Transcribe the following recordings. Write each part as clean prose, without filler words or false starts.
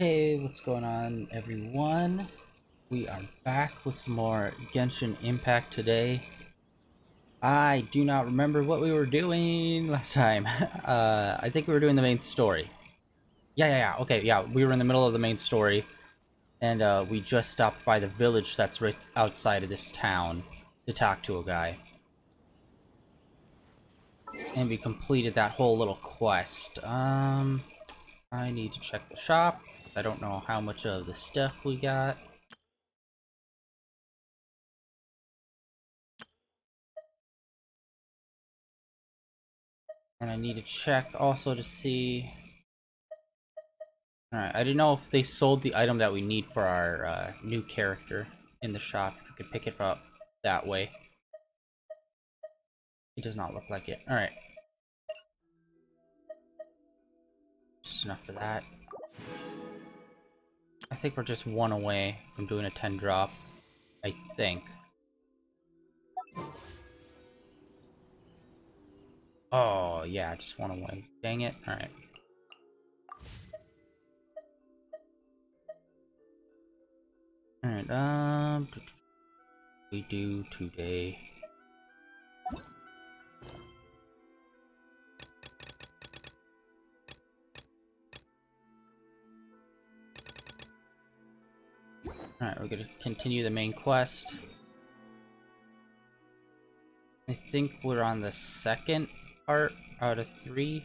Hey, what's going on, everyone? We are back with some more Genshin Impact today. I do not remember what we were doing last time. I think we were doing the main story. Yeah. Okay, yeah, we were in the middle of the main story, and we just stopped by the village that's right outside of this town to talk to a guy. And we completed that whole little quest. I need to check the shop. I don't know how much of the stuff we got. And I need to check also to see. Alright, I didn't know if they sold the item that we need for our new character in the shop. If we could pick it up that way. It does not look like it. Alright. Just enough for that. I think we're just one away from doing a 10 drop. I think. Oh, yeah, just one away. Dang it. Alright. Alright, we do today. Alright, we're gonna continue the main quest. I think we're on the second part out of 3.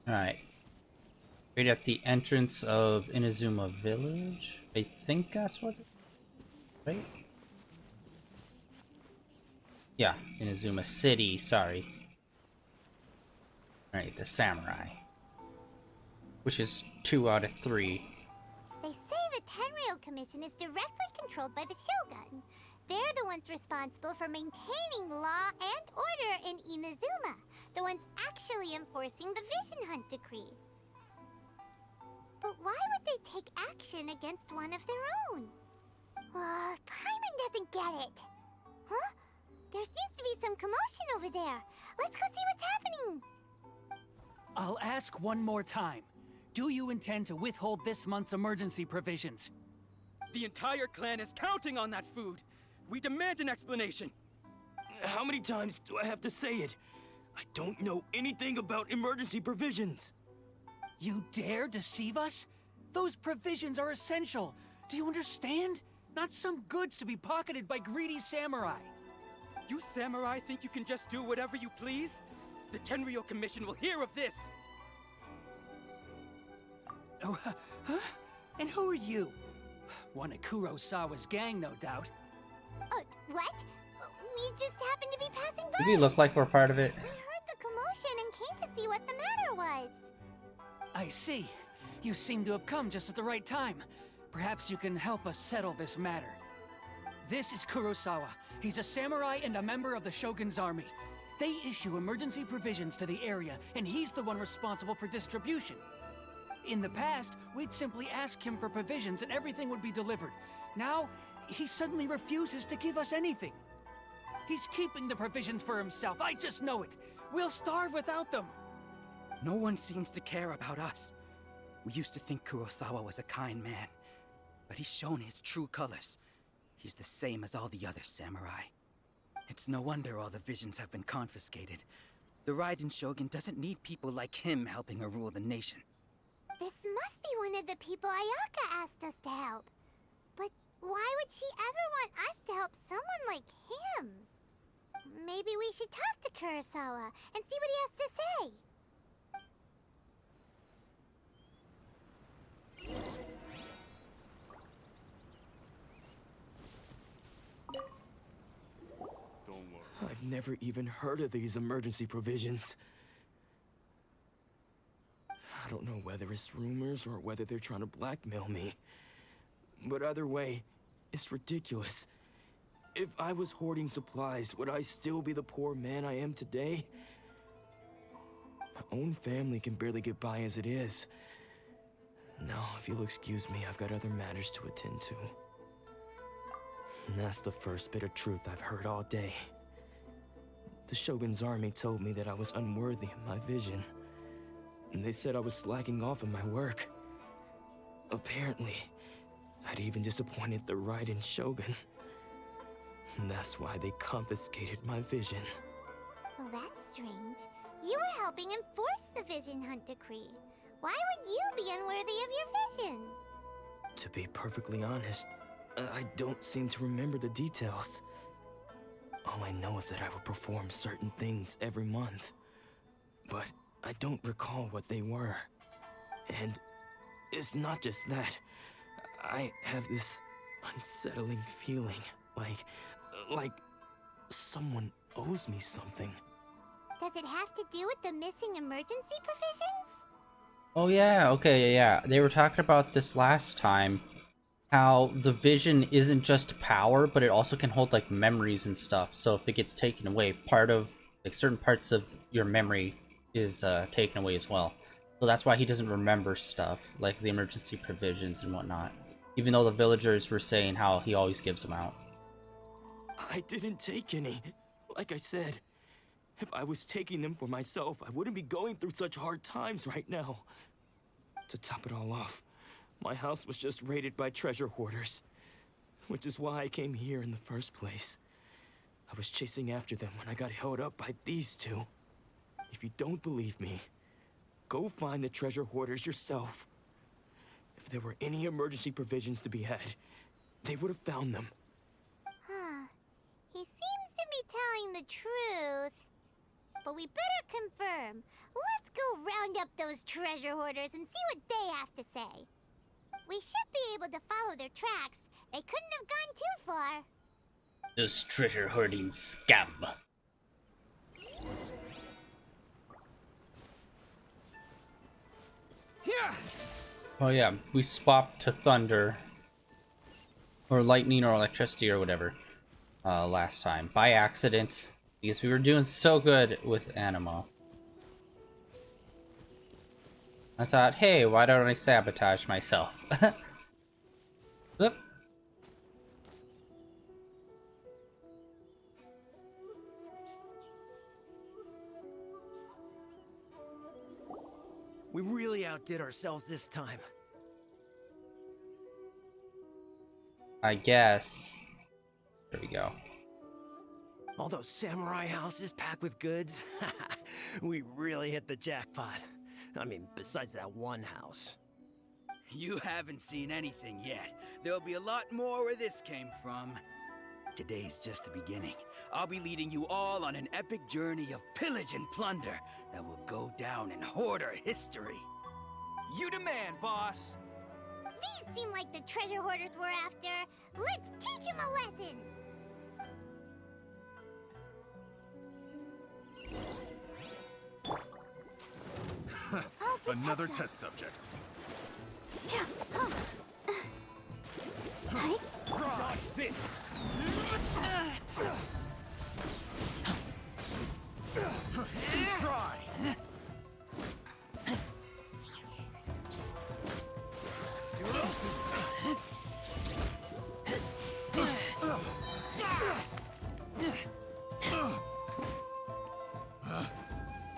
Alright. Right at the entrance of Inazuma Village. I think that's what right? Yeah, Inazuma City, sorry. Alright, the samurai. Which is 2 out of 3. They say the Tenryou Commission is directly controlled by the Shogun. They're the ones responsible for maintaining law and order in Inazuma, the ones actually enforcing the Vision Hunt decree. But why would they take action against one of their own? Paimon doesn't get it. Huh? There seems to be some commotion over there. Let's go see what's happening. I'll ask one more time. Do you intend to withhold this month's emergency provisions? The entire clan is counting on that food. We demand an explanation. How many times do I have to say it? I don't know anything about emergency provisions. You dare deceive us? Those provisions are essential. Do you understand? Not some goods to be pocketed by greedy samurai. You samurai think you can just do whatever you please? The Tenryou Commission will hear of this! Oh, huh? And who are you? One of Kurosawa's gang, no doubt. What? We just happened to be passing by. Do we look like we're part of it? We heard the commotion and came to see what the matter was. I see. You seem to have come just at the right time. Perhaps you can help us settle this matter. This is Kurosawa. He's a samurai and a member of the Shogun's army. They issue emergency provisions to the area, and he's the one responsible for distribution. In the past, we'd simply ask him for provisions and everything would be delivered. Now, he suddenly refuses to give us anything. He's keeping the provisions for himself, I just know it. We'll starve without them. No one seems to care about us. We used to think Kurosawa was a kind man, but he's shown his true colors. He's the same as all the other samurai. It's no wonder all the visions have been confiscated. The Raiden Shogun doesn't need people like him helping her rule the nation. This must be one of the people Ayaka asked us to help. But why would she ever want us to help someone like him? Maybe we should talk to Kurosawa and see what he has to say. I've never even heard of these emergency provisions. I don't know whether it's rumors or whether they're trying to blackmail me. But either way, it's ridiculous. If I was hoarding supplies, would I still be the poor man I am today? My own family can barely get by as it is. Now, if you'll excuse me, I've got other matters to attend to. And that's the first bit of truth I've heard all day. The Shogun's army told me that I was unworthy of my vision. And they said I was slacking off in my work. Apparently, I'd even disappointed the Raiden Shogun. And that's why they confiscated my vision. Well, that's strange. You were helping enforce the Vision Hunt Decree. Why would you be unworthy of your vision? To be perfectly honest, I don't seem to remember the details. All I know is that I would perform certain things every month. But I don't recall what they were. And it's not just that. I have this unsettling feeling, like someone owes me something. Does it have to do with the missing emergency provisions? Oh yeah, okay, yeah. They were talking about this last time, how the vision isn't just power, but it also can hold like memories and stuff. So if it gets taken away, part of like certain parts of your memory is taken away as well. So that's why he doesn't remember stuff like the emergency provisions and whatnot. Even though the villagers were saying how he always gives them out. I didn't take any. Like I said, if I was taking them for myself, I wouldn't be going through such hard times right now. To top it all off, my house was just raided by treasure hoarders, which is why I came here in the first place. I was chasing after them when I got held up by these two. If you don't believe me, go find the treasure hoarders yourself. If there were any emergency provisions to be had, they would have found them. Huh. He seems to be telling the truth. But we better confirm. Let's go round up those treasure hoarders and see what they have to say. We should be able to follow their tracks. They couldn't have gone too far. Those treasure hoarding scum. Oh yeah, we swapped to thunder. Or lightning or electricity or whatever. Last time. By accident. Because we were doing so good with Anima. I thought, hey, why don't I sabotage myself? Whoop. We really outdid ourselves this time. I guess. There we go. All those samurai houses packed with goods. We really hit the jackpot. I mean, besides that one house. You haven't seen anything yet. There'll be a lot more where this came from. Today's just the beginning. I'll be leading you all on an epic journey of pillage and plunder that will go down in hoarder history. You demand, boss. These seem like the treasure hoarders we're after. Let's teach them a lesson. Another test subject. Dodge this. Try.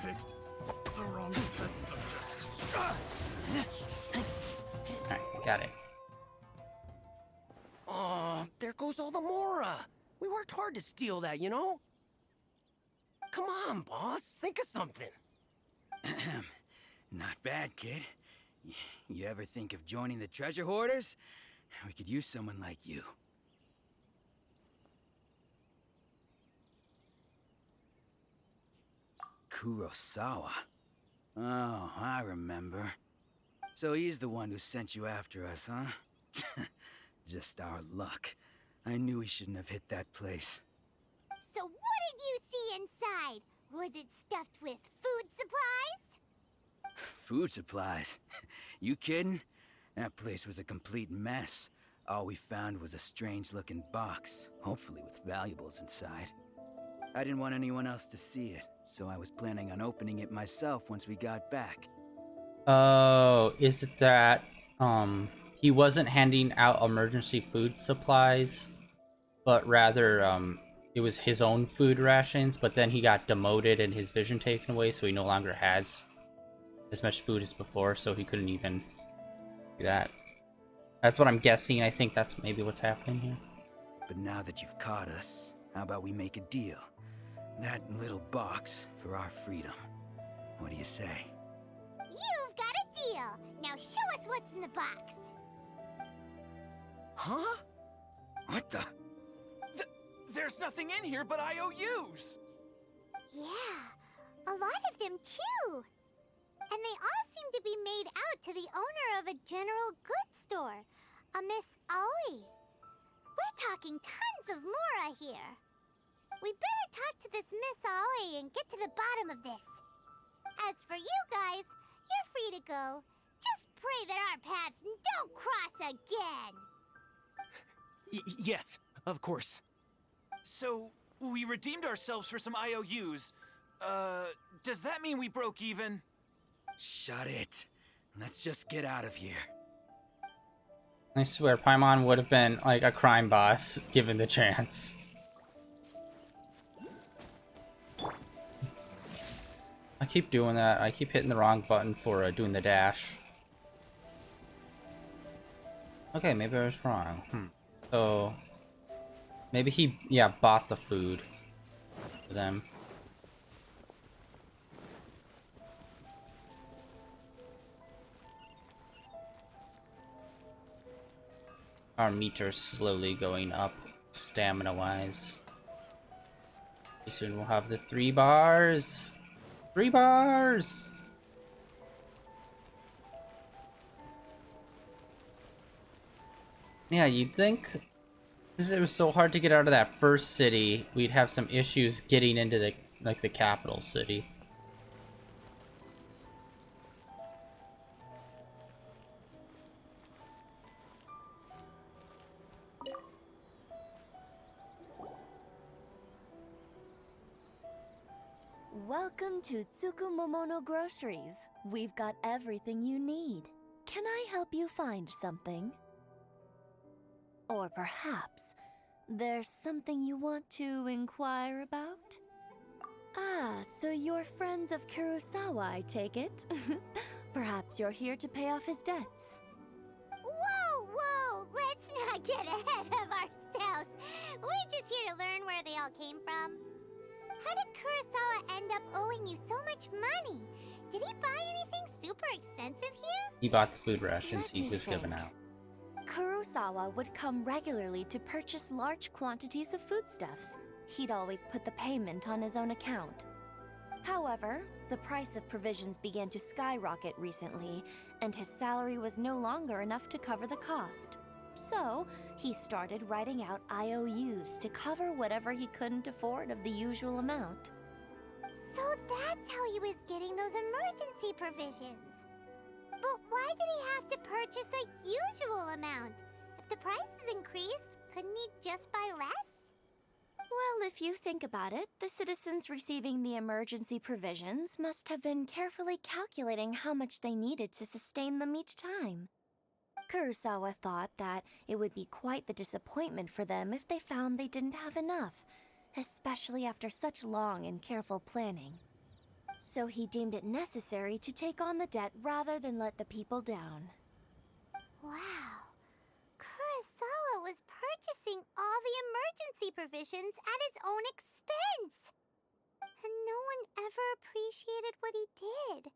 Picked the wrong test subject. Alright, got it. Oh, there goes all the Mora. We worked hard to steal that, you know? Come on, boss. Think of something. Not bad, kid. You ever think of joining the treasure hoarders? We could use someone like you. Kurosawa. Oh, I remember. So he's the one who sent you after us, huh? Just our luck. I knew we shouldn't have hit that place. So what did you see inside? Was it stuffed with food supplies? Food supplies? You kidding? That place was a complete mess. All we found was a strange-looking box, hopefully with valuables inside. I didn't want anyone else to see it, so I was planning on opening it myself once we got back. Oh, is it that he wasn't handing out emergency food supplies, but rather it was his own food rations, but then he got demoted and his vision taken away, so he no longer has as much food as before, so he couldn't even do that. That's what I'm guessing. I think that's maybe what's happening here. But now that you've caught us, how about we make a deal? That little box for our freedom. What do you say? You've got a deal. Now show us what's in the box. Huh? What the? There's nothing in here but IOUs! Yeah, a lot of them too. And they all seem to be made out to the owner of a general goods store, a Miss Aoi. We're talking tons of Mora here. We better talk to this Miss Aoi and get to the bottom of this. As for you guys, you're free to go. Just pray that our paths don't cross again. Yes, of course. So, we redeemed ourselves for some IOUs. Does that mean we broke even? Shut it. Let's just get out of here. I swear, Paimon would have been like a crime boss given the chance. I keep doing that. I keep hitting the wrong button for doing the dash. Okay, maybe I was wrong. So maybe he, yeah, bought the food for them. Our meter's slowly going up, stamina-wise. Pretty soon we'll have the 3 bars! 3 bars! Yeah, you'd think, because it was so hard to get out of that first city, we'd have some issues getting into the, like, the capital city. Welcome to Tsukumomono Groceries. We've got everything you need. Can I help you find something? Or perhaps there's something you want to inquire about? Ah, so you're friends of Kurosawa, I take it? Perhaps you're here to pay off his debts. Whoa, whoa! Let's not get ahead of ourselves. We're just here to learn where they all came from. How did Kurosawa end up owing you so much money? Did he buy anything super expensive here? He bought the food rations Let he me was giving think. out. Kurosawa would come regularly to purchase large quantities of foodstuffs. He'd always put the payment on his own account. However, the price of provisions began to skyrocket recently, and his salary was no longer enough to cover the cost. So, he started writing out IOUs to cover whatever he couldn't afford of the usual amount. So that's how he was getting those emergency provisions. But why did he have to purchase a usual amount? If the prices increased, couldn't he just buy less? Well, if you think about it, the citizens receiving the emergency provisions must have been carefully calculating how much they needed to sustain them each time. Kurosawa thought that it would be quite the disappointment for them if they found they didn't have enough, especially after such long and careful planning. So he deemed it necessary to take on the debt rather than let the people down. Wow. Kurosawa was purchasing all the emergency provisions at his own expense. And no one ever appreciated what he did.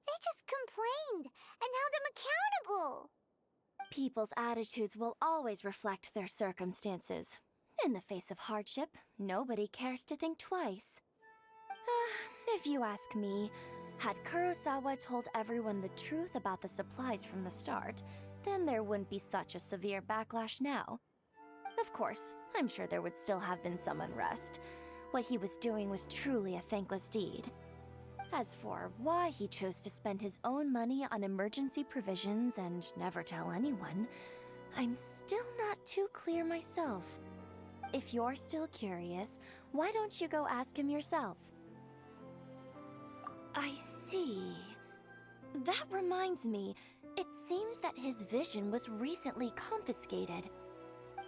They just complained and held him accountable. People's attitudes will always reflect their circumstances. In the face of hardship, nobody cares to think twice. If you ask me, had Kurosawa told everyone the truth about the supplies from the start, then there wouldn't be such a severe backlash now. Of course, I'm sure there would still have been some unrest. What he was doing was truly a thankless deed. As for why he chose to spend his own money on emergency provisions and never tell anyone, I'm still not too clear myself. If you're still curious, why don't you go ask him yourself? I see. That reminds me, it seems that his vision was recently confiscated.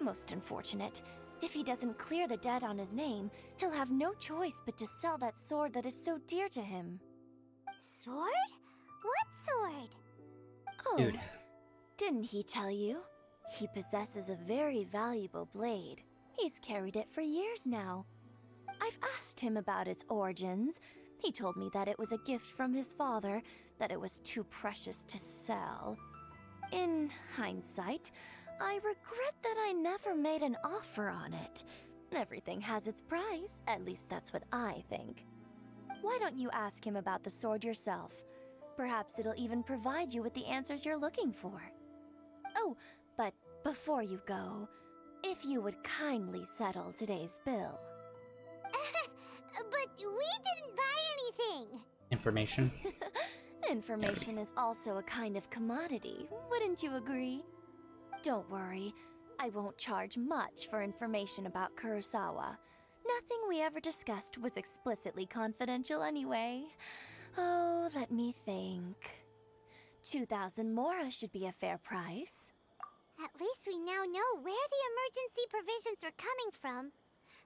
Most unfortunate. If he doesn't clear the debt on his name, he'll have no choice but to sell that sword that is so dear to him. Sword? What sword? Oh, Dude. didn't he tell you? He possesses a very valuable blade. He's carried it for years now. I've asked him about its origins. He told me that it was a gift from his father, that it was too precious to sell. In hindsight, I regret that I never made an offer on it. Everything has its price, at least that's what I think. Why don't you ask him about the sword yourself? Perhaps it'll even provide you with the answers you're looking for. Oh, but before you go, if you would kindly settle today's bill. But we didn't buy anything! Information. Information is also a kind of commodity, wouldn't you agree? Don't worry, I won't charge much for information about Kurosawa. Nothing we ever discussed was explicitly confidential anyway. Oh, let me think. 2,000 mora should be a fair price. At least we now know where the emergency provisions are coming from.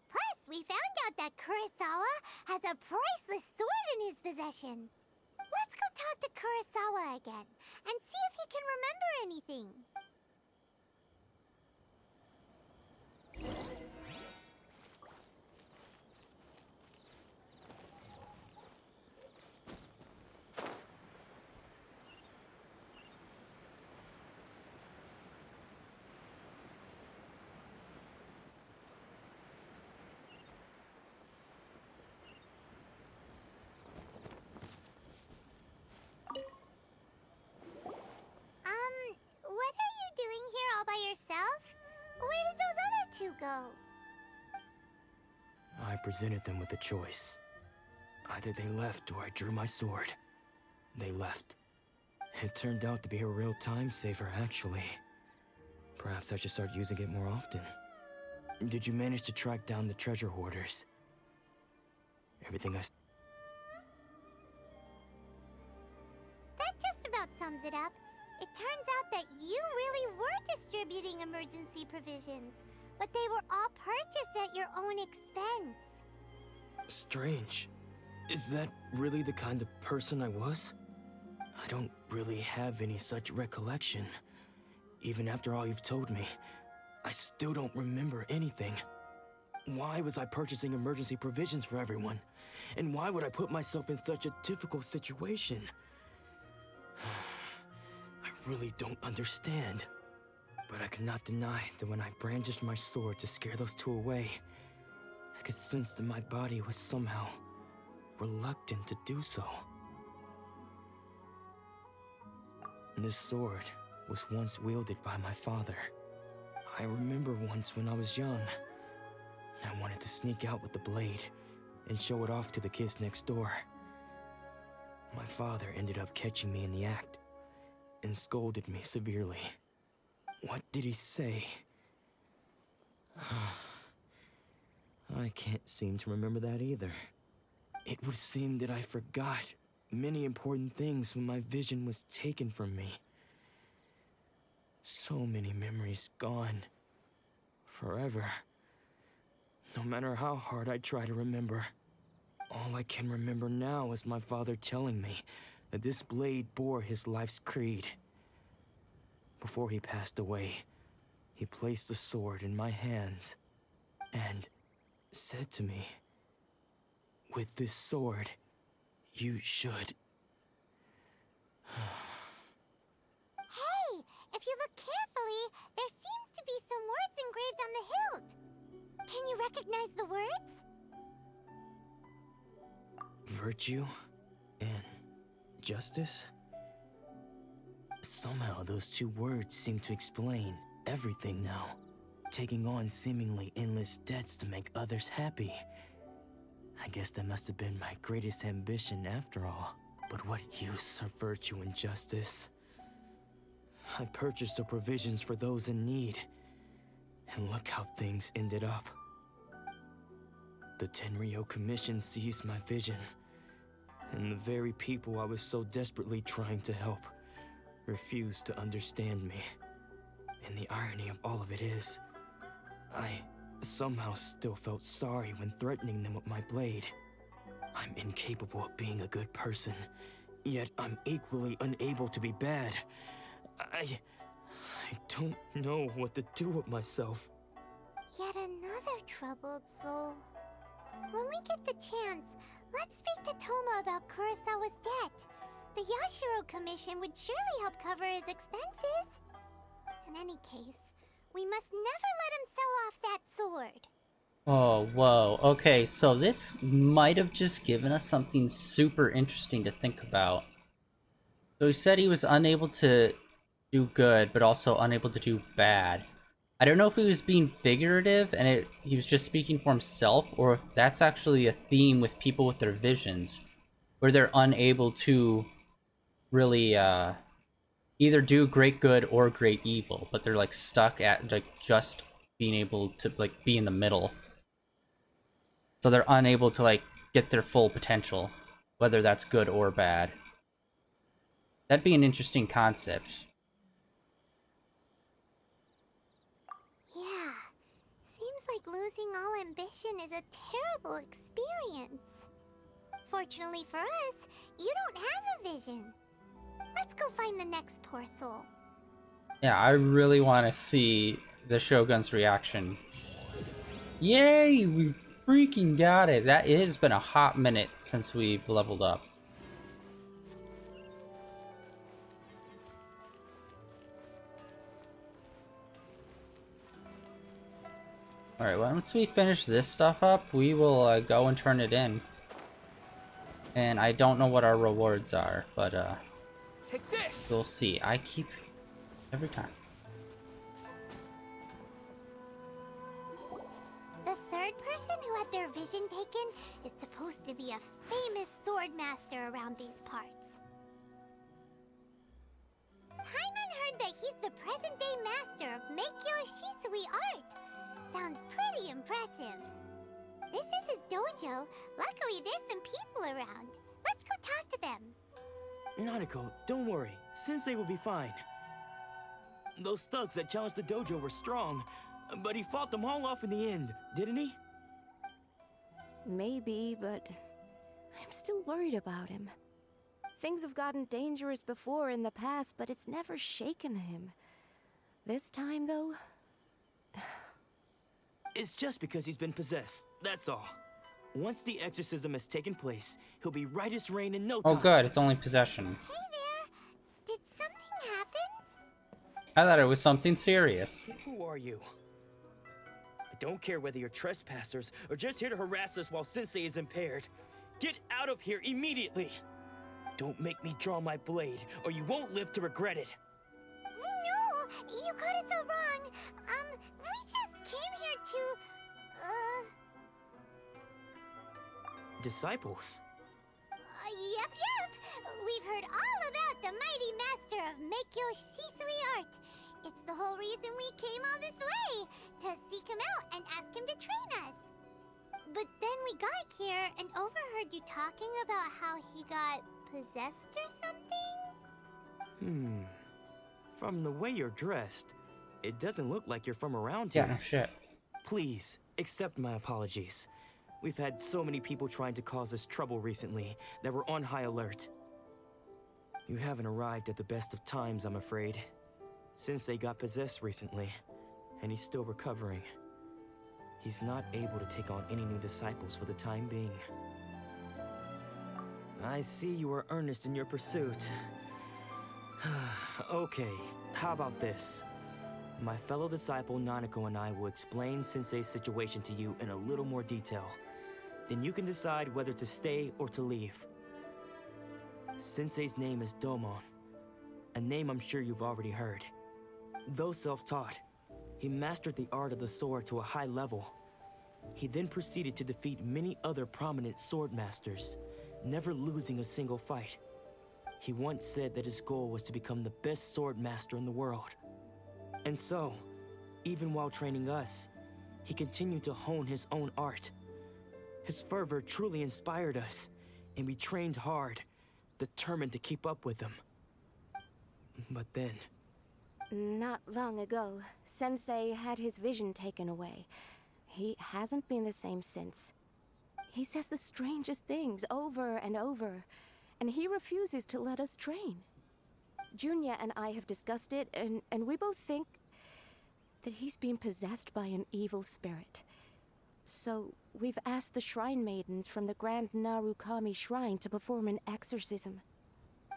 Plus, we found out that Kurosawa has a priceless sword in his possession. Let's go talk to Kurosawa again and see if he can remember anything. What are you doing here all by yourself? Where did those other two go? I presented them with a choice. Either they left or I drew my sword. They left. It turned out to be a real time saver, actually. Perhaps I should start using it more often. Did you manage to track down the treasure hoarders? Everything I... That just about sums it up. It turns out that you really were distributing emergency provisions, but they were all purchased at your own expense. Strange. Is that really the kind of person I was? I don't really have any such recollection. Even after all you've told me, I still don't remember anything. Why was I purchasing emergency provisions for everyone? And why would I put myself in such a difficult situation? I really don't understand. But I cannot deny that when I brandished my sword to scare those two away, I could sense that my body was somehow reluctant to do so. This sword was once wielded by my father. I remember once when I was young, I wanted to sneak out with the blade and show it off to the kids next door. My father ended up catching me in the act and scolded me severely. What did he say? I can't seem to remember that either. It would seem that I forgot many important things when my vision was taken from me. So many memories gone. Forever. No matter how hard I try to remember, all I can remember now is my father telling me that this blade bore his life's creed. Before he passed away, he placed the sword in my hands and said to me, "With this sword, you should..." Hey, if you look carefully, there seems to be some words engraved on the hilt. Can you recognize the words? Virtue and justice? Somehow those two words seem to explain everything now. Taking on seemingly endless debts to make others happy. I guess that must have been my greatest ambition after all. But what use are virtue and justice? I purchased the provisions for those in need. And look how things ended up. The Tenryo Commission seized my vision. And the very people I was so desperately trying to help refused to understand me. And the irony of all of it is, I somehow still felt sorry when threatening them with my blade. I'm incapable of being a good person, yet I'm equally unable to be bad. I don't know what to do with myself. Yet another troubled soul. When we get the chance, let's speak to Toma about Kurosawa's debt. The Yashiro Commission would surely help cover his expenses. In any case, we must never let him sell off that sword. Oh, whoa. Okay, so this might have just given us something super interesting to think about. So he said he was unable to do good, but also unable to do bad. I don't know if he was being figurative and he was just speaking for himself, or if that's actually a theme with people with their visions, where they're unable to really either do great good or great evil, but they're like stuck at like just being able to like be in the middle. So they're unable to like get their full potential, whether that's good or bad. That'd be an interesting concept. Yeah, seems like losing all ambition is a terrible experience. Fortunately for us, you don't have a vision. Let's go find the next poor soul. Yeah, I really want to see the Shogun's reaction. Yay! We freaking got it! It has been a hot minute since we've leveled up. Alright, once we finish this stuff up, we will go and turn it in. And I don't know what our rewards are, but Take this! we'll see. I keep... every time. The third person who had their vision taken is supposed to be a famous sword master around these parts. Paimon heard that he's the present-day master of Meikyo Shisui art. Sounds pretty impressive. This is his dojo. Luckily, there's some people around. Let's go talk to them. Nanako, don't worry. Sensei will be fine. Those thugs that challenged the dojo were strong, but he fought them all off in the end, didn't he? Maybe, but I'm still worried about him. Things have gotten dangerous before in the past, but it's never shaken him. This time, though... It's just because he's been possessed, that's all. Once the exorcism has taken place, he'll be right as rain in no time. Oh good, it's only possession. Hey there! Did something happen? I thought it was something serious. Who are you? I don't care whether you're trespassers or just here to harass us while Sensei is impaired. Get out of here immediately! Don't make me draw my blade, or you won't live to regret it. No! You got it so wrong! We just came here to... Disciples? Yep. We've heard all about the mighty master of Meikyo Shisui art. It's the whole reason we came all this way, to seek him out and ask him to train us. But then we got here and overheard you talking about how he got possessed or something? From the way you're dressed, it doesn't look like you're from around here. Yeah, no shit. Please, accept my apologies. We've had so many people trying to cause us trouble recently that we're on high alert. You haven't arrived at the best of times, I'm afraid. Sensei got possessed recently, and he's still recovering. He's not able to take on any new disciples for the time being. I see you are earnest in your pursuit. Okay, how about this? My fellow disciple Nanako and I will explain Sensei's situation to you in a little more detail. Then you can decide whether to stay or to leave. Sensei's name is Domon, a name I'm sure you've already heard. Though self-taught, he mastered the art of the sword to a high level. He then proceeded to defeat many other prominent sword masters, never losing a single fight. He once said that his goal was to become the best sword master in the world. And so, even while training us, he continued to hone his own art. His fervor truly inspired us, and we trained hard, determined to keep up with him. But then... Not long ago, Sensei had his vision taken away. He hasn't been the same since. He says the strangest things over and over, and he refuses to let us train. Junya and I have discussed it, and we both think that he's been possessed by an evil spirit. So, we've asked the Shrine Maidens from the Grand Narukami Shrine to perform an exorcism.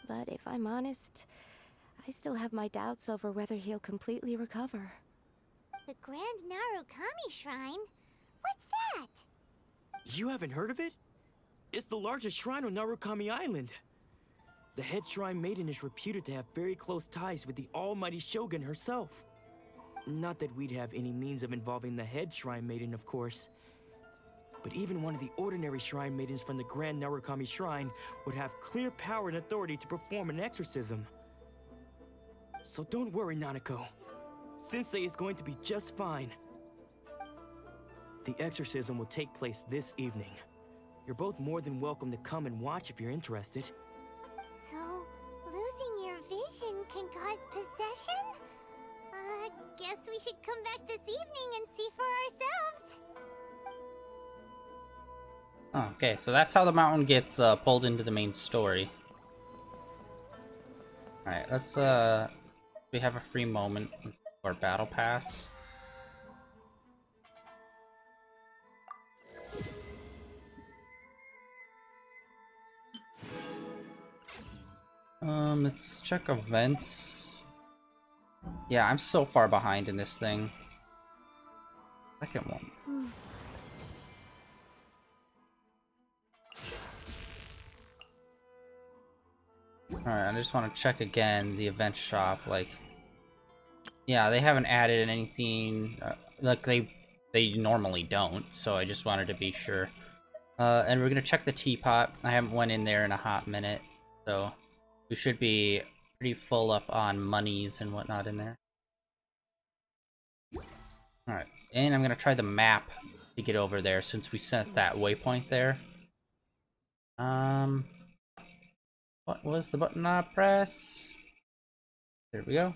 But if I'm honest, I still have my doubts over whether he'll completely recover. The Grand Narukami Shrine? What's that? You haven't heard of it? It's the largest shrine on Narukami Island. The head shrine maiden is reputed to have very close ties with the almighty Shogun herself. Not that we'd have any means of involving the head shrine maiden, of course. But even one of the ordinary shrine maidens from the Grand Narukami Shrine would have clear power and authority to perform an exorcism. So don't worry, Nanako. Sensei is going to be just fine. The exorcism will take place this evening. You're both more than welcome to come and watch if you're interested. So, losing your vision can cause possession? Guess we should come back this evening and see for ourselves. Okay, so that's how the mountain gets pulled into the main story. Alright, let's we have a free moment for battle pass. Let's check events. Yeah, I'm so far behind in this thing. Second one. Alright, I just want to check again the event shop. Like, yeah, they haven't added anything like they normally don't, so I just wanted to be sure. And we're gonna check the teapot. I haven't went in there in a hot minute, so we should be pretty full up on monies and whatnot in there. Alright, and I'm gonna try the map to get over there since we sent that waypoint there. What was the button I press? There we go.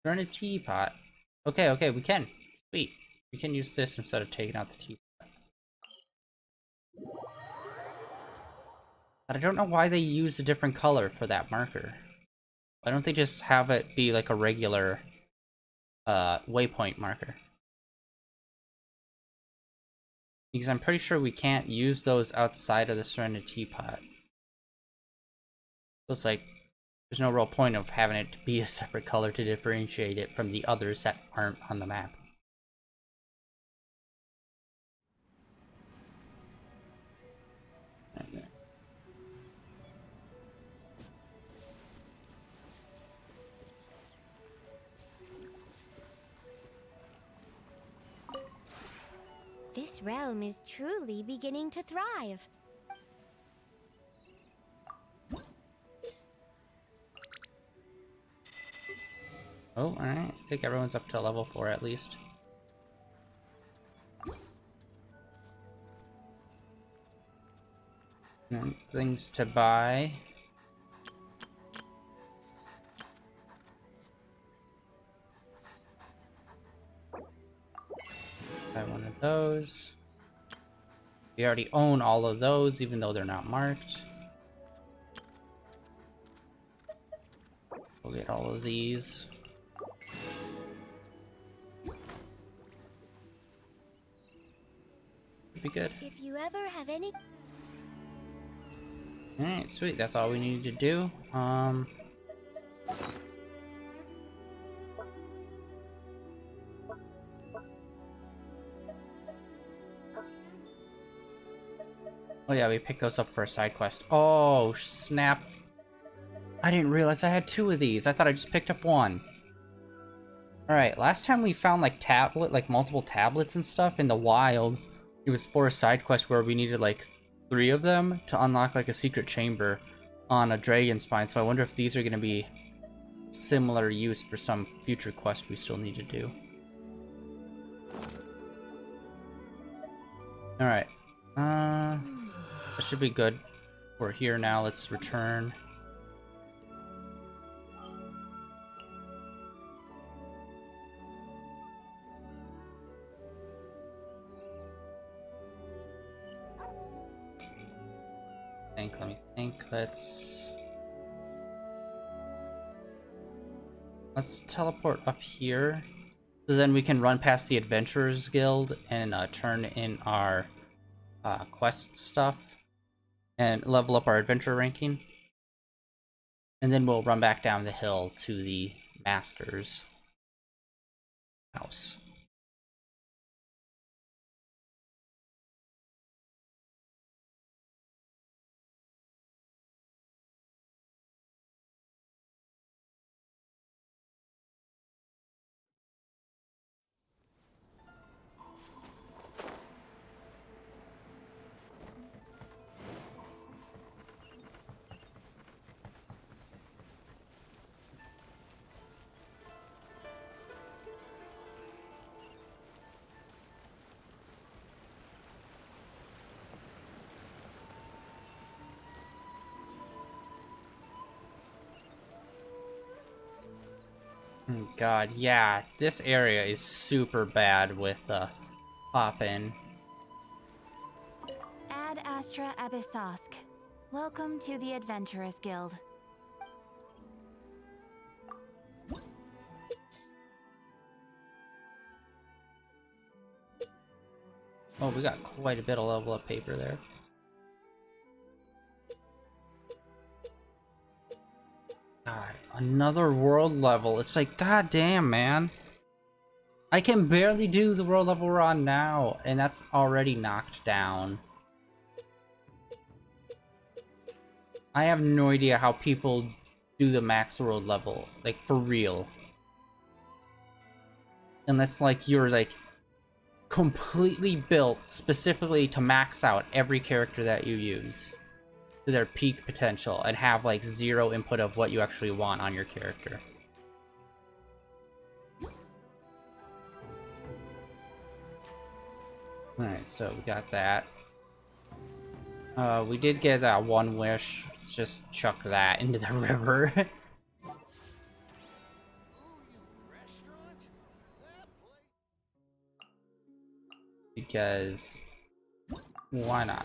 Turn a teapot. Okay, we can. Sweet. We can use this instead of taking out the teapot. But I don't know why they use a different color for that marker. Why don't they just have it be like a regular waypoint marker? Because I'm pretty sure we can't use those outside of the surrendered teapot. So it's like, there's no real point of having it to be a separate color to differentiate it from the others that aren't on the map. Okay. This realm is truly beginning to thrive. Oh, alright. I think everyone's up to level 4 at least. And things to buy. Buy one of those. We already own all of those, even though they're not marked. We'll get all of these. Be good. If you ever have any... Alright, sweet. That's all we need to do. Oh yeah, we picked those up for a side quest. Oh, snap. I didn't realize I had 2 of these. I thought I just picked up 1. Alright, last time we found like multiple tablets and stuff in the wild. It was for a side quest where we needed like 3 of them to unlock like a secret chamber. on a dragon spine, so I wonder if these are going to be similar use for some future quest we still need to do. Alright. That should be good. We're here now, let's return. Let me think. Let's teleport up here, so then we can run past the Adventurers Guild and turn in our quest stuff and level up our adventure ranking, and then we'll run back down the hill to the Master's house. God, yeah, this area is super bad with pop-in. Ad Astra Abyssosk. Welcome to the Adventurers Guild. Oh, we got quite a bit of level up paper there. God, another world level. It's like, god damn, man. I can barely do the world level we're on now, and that's already knocked down. I have no idea how people do the max world level, like, for real. Unless, like, you're, like, completely built specifically to max out every character that you use to their peak potential and have, like, zero input of what you actually want on your character. Alright, so we got that. We did get that one wish. Let's just chuck that into the river. Because why not?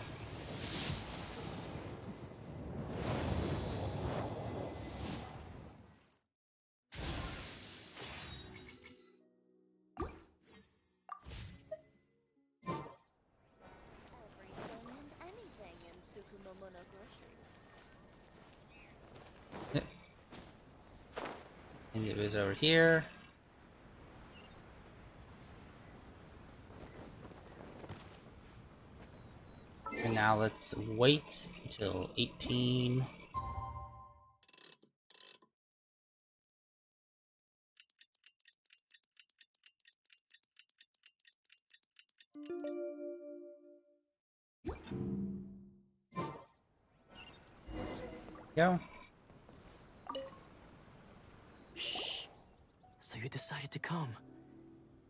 And it was over here. And now let's wait until 18. Go. Shh. So you decided to come.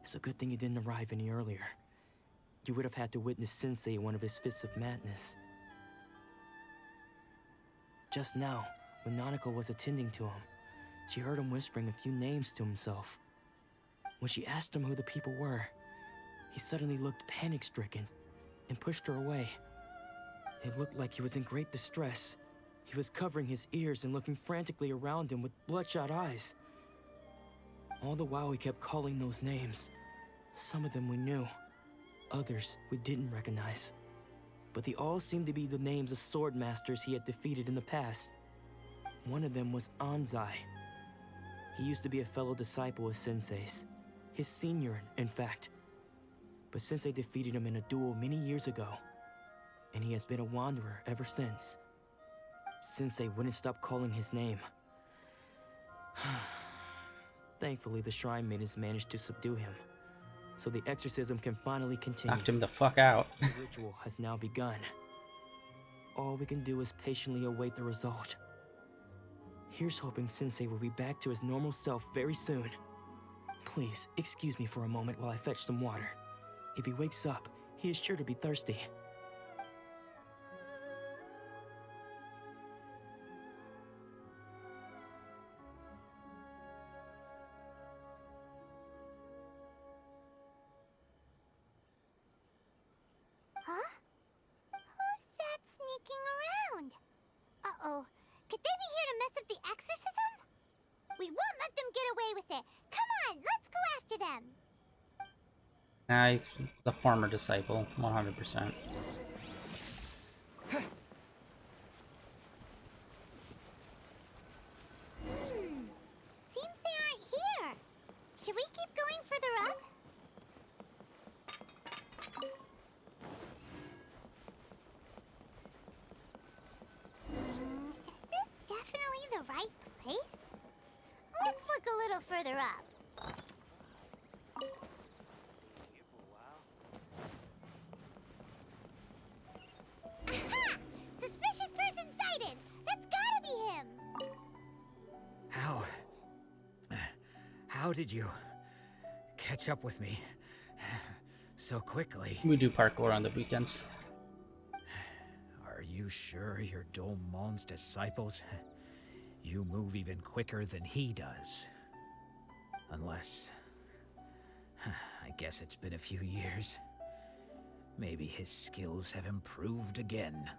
It's a good thing you didn't arrive any earlier. You would have had to witness Sensei in one of his fits of madness. Just now, when Nanako was attending to him, she heard him whispering a few names to himself. When she asked him who the people were, he suddenly looked panic-stricken and pushed her away. It looked like he was in great distress. He was covering his ears and looking frantically around him with bloodshot eyes. All the while he kept calling those names. Some of them we knew, others we didn't recognize. But they all seemed to be the names of sword masters he had defeated in the past. One of them was Anzai. He used to be a fellow disciple of Sensei's, his senior, in fact. But Sensei defeated him in a duel many years ago, and he has been a wanderer ever since. Sensei wouldn't stop calling his name. Thankfully, the shrine maidens managed to subdue him, so the exorcism can finally continue. Knocked him the fuck out. The ritual has now begun. All we can do is patiently await the result. Here's hoping Sensei will be back to his normal self very soon. Please, excuse me for a moment while I fetch some water. If he wakes up, he is sure to be thirsty. Huh? Who's that sneaking around? Uh-oh. Could they be here to mess up the exorcism? We won't let them get away with it. Come on, let's go after them. Nah, he's the former disciple, 100%. Seems they aren't here. Should we keep going further up? Is this definitely the right place? Let's look a little further up. Aha! Suspicious person sighted! That's gotta be him! How did you catch up with me so quickly? We do parkour on the weekends. Are you sure you're Domon's disciples? You move even quicker than he does. Unless... I guess it's been a few years. Maybe his skills have improved again.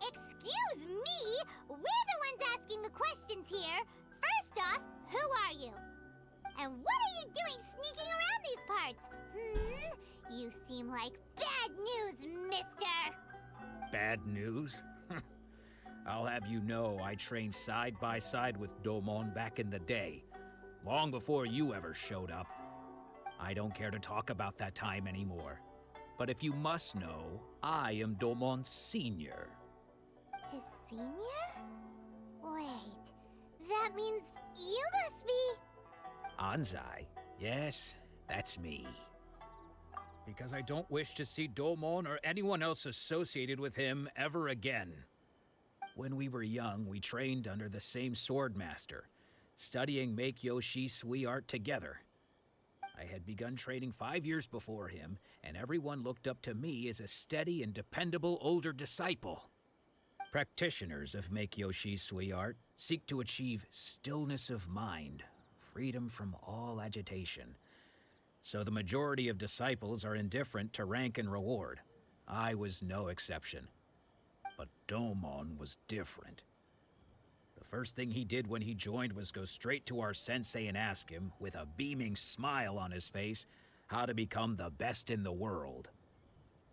Excuse me? We're the ones asking the questions here. First off, who are you? And what are you doing sneaking around these parts? You seem like bad news, mister! Bad news? I'll have you know I trained side by side with Domon back in the day, long before you ever showed up. I don't care to talk about that time anymore. But if you must know, I am Domon's senior. His senior? Wait, that means you must be... Anzai? Yes, that's me. Because I don't wish to see Domon or anyone else associated with him ever again. When we were young, we trained under the same swordmaster, studying Make-Yoshi Sui art together. I had begun training 5 years before him, and everyone looked up to me as a steady and dependable older disciple. Practitioners of Make-Yoshi Sui art seek to achieve stillness of mind, freedom from all agitation. So the majority of disciples are indifferent to rank and reward. I was no exception. But Domon was different. The first thing he did when he joined was go straight to our sensei and ask him, with a beaming smile on his face, how to become the best in the world.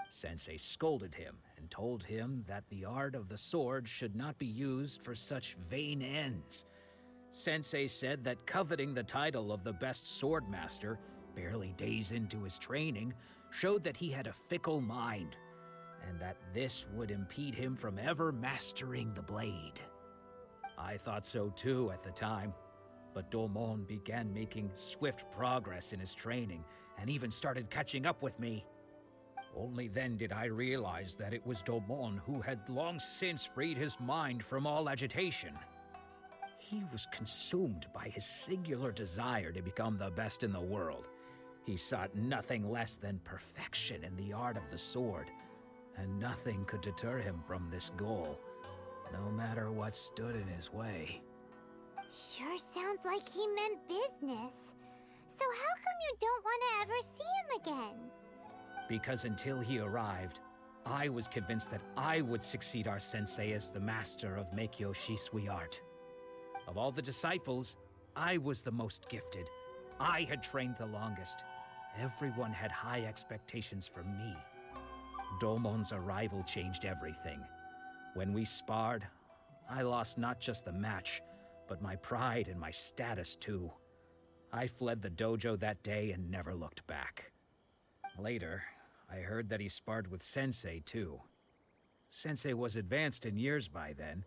Sensei scolded him and told him that the art of the sword should not be used for such vain ends. Sensei said that coveting the title of the best swordmaster, barely days into his training, showed that he had a fickle mind, and that this would impede him from ever mastering the blade. I thought so too at the time, but Domon began making swift progress in his training, and even started catching up with me. Only then did I realize that it was Domon who had long since freed his mind from all agitation. He was consumed by his singular desire to become the best in the world. He sought nothing less than perfection in the art of the sword, and nothing could deter him from this goal, no matter what stood in his way. Sure sounds like he meant business. So how come you don't want to ever see him again? Because until he arrived, I was convinced that I would succeed our sensei as the master of Make-Yoshi Sui art. Of all the disciples, I was the most gifted. I had trained the longest. Everyone had high expectations from me. Domon's arrival changed everything. When we sparred, I lost not just the match, but my pride and my status too. I fled the dojo that day and never looked back. Later, I heard that he sparred with Sensei too. Sensei was advanced in years by then,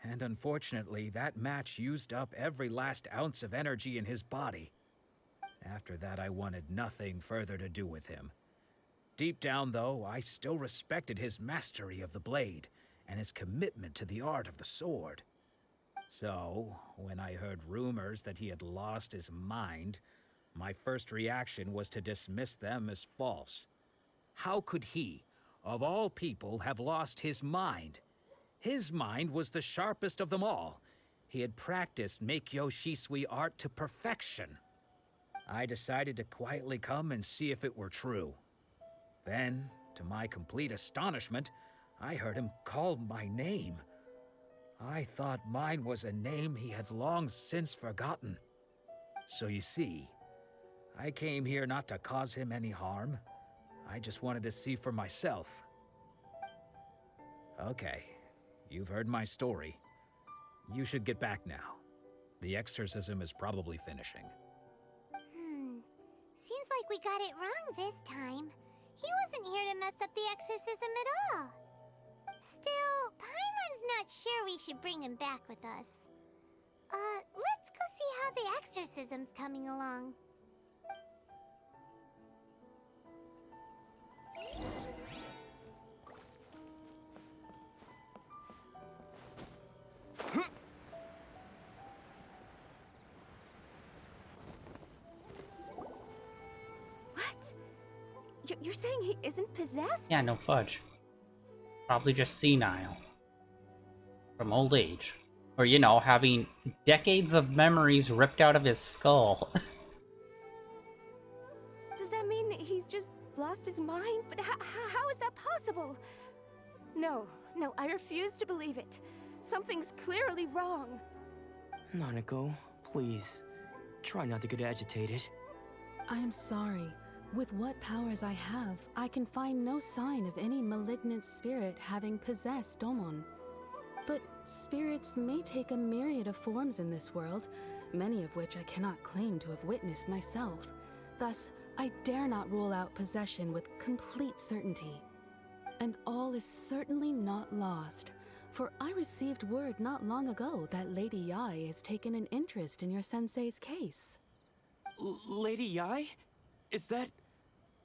and unfortunately that match used up every last ounce of energy in his body. After that, I wanted nothing further to do with him. Deep down, though, I still respected his mastery of the blade and his commitment to the art of the sword. So, when I heard rumors that he had lost his mind, my first reaction was to dismiss them as false. How could he, of all people, have lost his mind? His mind was the sharpest of them all. He had practiced Meikyo Shisui art to perfection. I decided to quietly come and see if it were true. Then, to my complete astonishment, I heard him call my name. I thought mine was a name he had long since forgotten. So you see, I came here not to cause him any harm. I just wanted to see for myself. Okay, you've heard my story. You should get back now. The exorcism is probably finishing. Seems like we got it wrong this time. He wasn't here to mess up the exorcism at all. Still, Paimon's not sure we should bring him back with us. Let's go see how the exorcism's coming along. What? You're saying he isn't possessed? Yeah, no fudge. Probably just senile. From old age. Or, you know, having decades of memories ripped out of his skull. Does that mean he's just lost his mind? But how is that possible? No, I refuse to believe it. Something's clearly wrong. Nanako, please. Try not to get agitated. I am sorry. With what powers I have, I can find no sign of any malignant spirit having possessed Domon. But spirits may take a myriad of forms in this world, many of which I cannot claim to have witnessed myself. Thus, I dare not rule out possession with complete certainty. And all is certainly not lost, for I received word not long ago that Lady Yai has taken an interest in your sensei's case. Lady Yai? Is that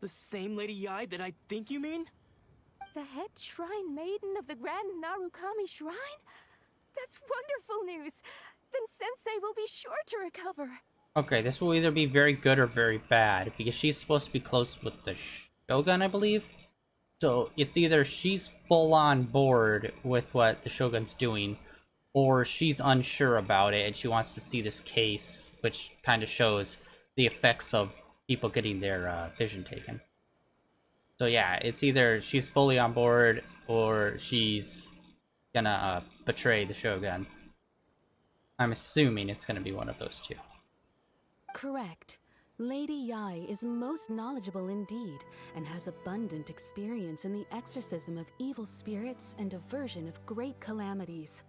the same Lady Yai that I think you mean? The head shrine maiden of the Grand Narukami Shrine? That's wonderful news! Then Sensei will be sure to recover. Okay, this will either be very good or very bad, because she's supposed to be close with the Shogun, I believe? So it's either she's full on board with what the Shogun's doing, or she's unsure about it and she wants to see this case, which kind of shows the effects of people getting their vision taken. So yeah, it's either she's fully on board or she's gonna betray the Shogun. I'm assuming it's gonna be one of those two. Correct. Lady Yai is most knowledgeable indeed, and has abundant experience in the exorcism of evil spirits and aversion of great calamities.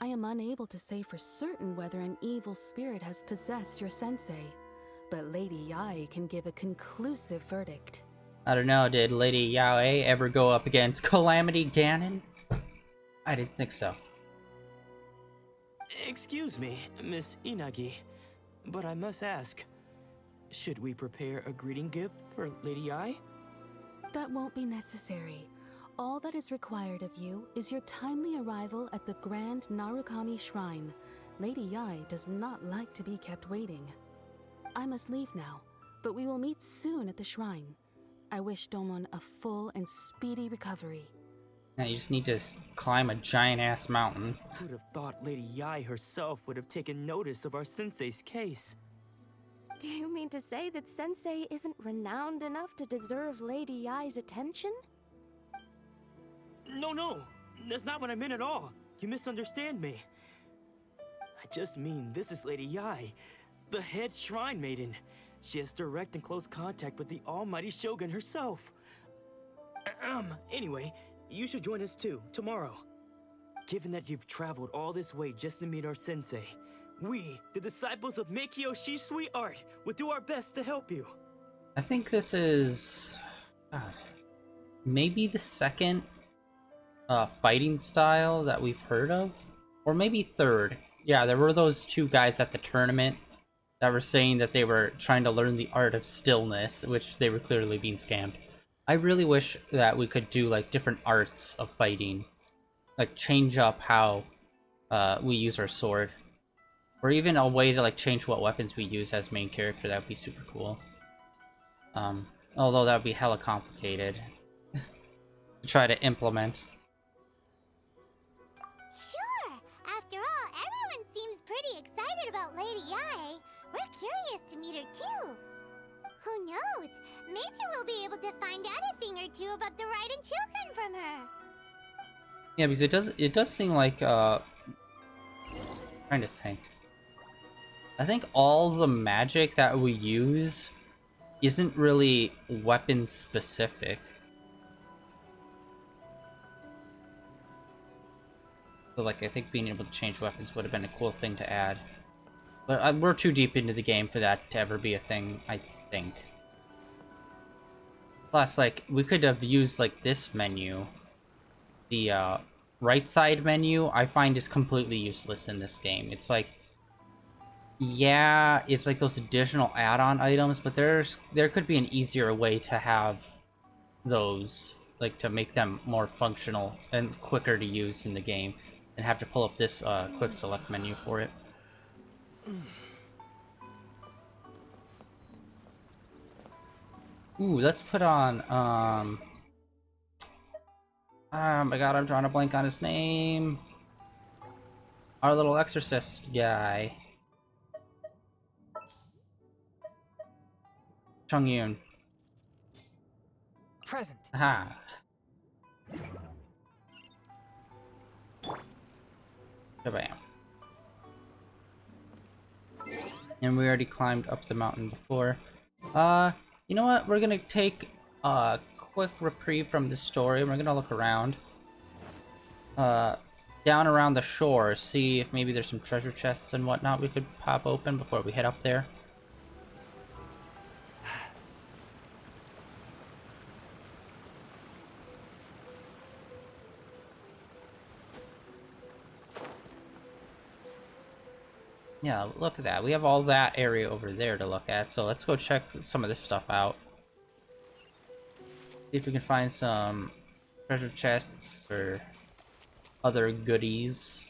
I am unable to say for certain whether an evil spirit has possessed your sensei, but Lady Yai can give a conclusive verdict. I don't know, did Lady Yaoi ever go up against Calamity Ganon? I didn't think so. Excuse me, Miss Inagi, but I must ask, should we prepare a greeting gift for Lady Yai? That won't be necessary. All that is required of you is your timely arrival at the Grand Narukami Shrine. Lady Yai does not like to be kept waiting. I must leave now, but we will meet soon at the shrine. I wish Domon a full and speedy recovery. Now you just need to climb a giant-ass mountain. Who'd have thought Lady Yai herself would have taken notice of our sensei's case? Do you mean to say that Sensei isn't renowned enough to deserve Lady Yai's attention? No, that's not what I meant at all. You misunderstand me. I just mean this is Lady Yai, the head shrine maiden. She has direct and close contact with the almighty Shogun herself. Anyway, you should join us too, tomorrow. Given that you've traveled all this way just to meet our sensei, we, the disciples of Meikyo Shisui art, will do our best to help you. I think this is... God, maybe the second fighting style that we've heard of? Or maybe third. Yeah, there were those two guys at the tournament that were saying that they were trying to learn the art of stillness, which they were clearly being scammed. I really wish that we could do like different arts of fighting. Like change up how we use our sword. Or even a way to like change what weapons we use as main character. That would be super cool. Although that would be hella complicated to try to implement. Sure! After all, everyone seems pretty excited about Lady Yae. We're curious to meet her too. Who knows? Maybe we'll be able to find out a thing or two about the Raiden Shogun from her. Yeah, because it does seem like trying to think. I think all the magic that we use isn't really weapon specific. So like I think being able to change weapons would have been a cool thing to add. But we're too deep into the game for that to ever be a thing, I think. Plus, like, we could have used, like, this menu. The, right side menu, I find is completely useless in this game. It's like, yeah, it's like those additional add-on items, but there could be an easier way to have those, like, to make them more functional and quicker to use in the game, and have to pull up this, quick select menu for it. Ooh, let's put on, oh my god, I'm drawing a blank on his name. Our little exorcist guy. Chung Yoon. Present. Aha. Shabam. And we already climbed up the mountain before. You know what? We're gonna take a quick reprieve from the story. We're gonna look around. Down around the shore, see if maybe there's some treasure chests and whatnot we could pop open before we head up there. Yeah, look at that. We have all that area over there to look at, so let's go check some of this stuff out. See if we can find some treasure chests or other goodies.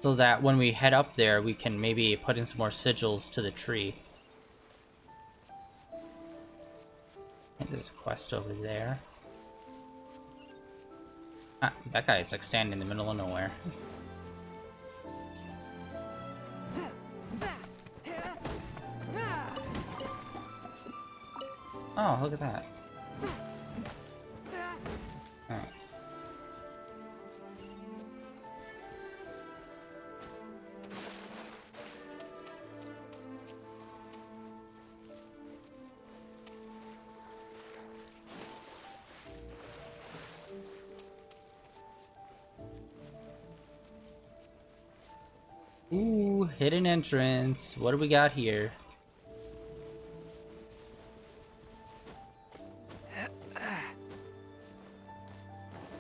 So that when we head up there, we can maybe put in some more sigils to the tree. And there's a quest over there. Ah, that guy is like standing in the middle of nowhere. Oh, look at that. Alright. Ooh, hidden entrance. What do we got here?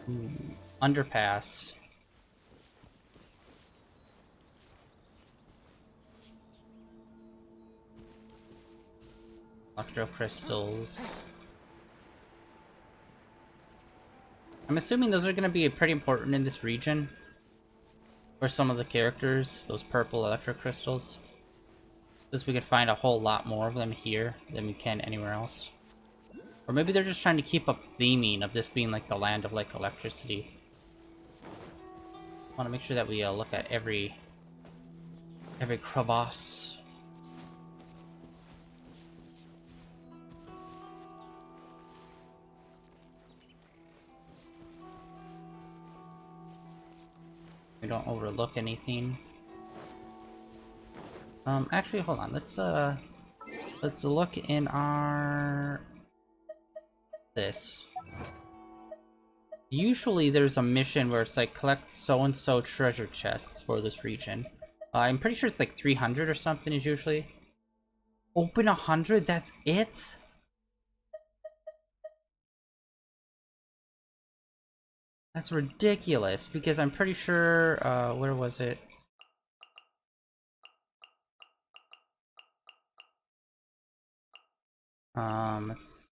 Ooh, underpass. Electro crystals. I'm assuming those are going to be pretty important in this region. For some of the characters, those purple electro crystals. Because we could find a whole lot more of them here than we can anywhere else. Or maybe they're just trying to keep up theming of this being like the land of like electricity. I want to make sure that we look at every crevasse. We don't overlook anything. Actually, hold on. Let's look in our this. Usually, there's a mission where it's like collect so and so treasure chests for this region. I'm pretty sure it's like 300 or something is usually. Open 100? That's it? That's ridiculous, because I'm pretty sure, where was it? It's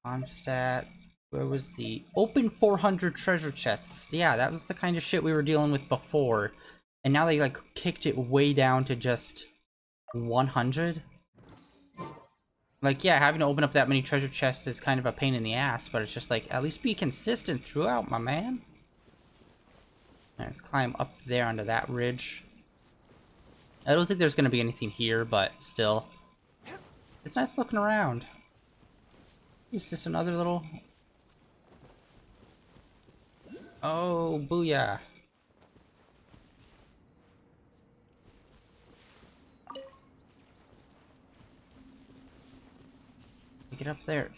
on stat. Where was the open 400 treasure chests? Yeah, that was the kind of shit we were dealing with before. And now they like kicked it way down to just 100. Like, yeah, having to open up that many treasure chests is kind of a pain in the ass, but it's just like, at least be consistent throughout, my man. Right, let's climb up there onto that ridge. I don't think there's going to be anything here, but still. It's nice looking around. Is this another little... Oh, booyah. Get up there.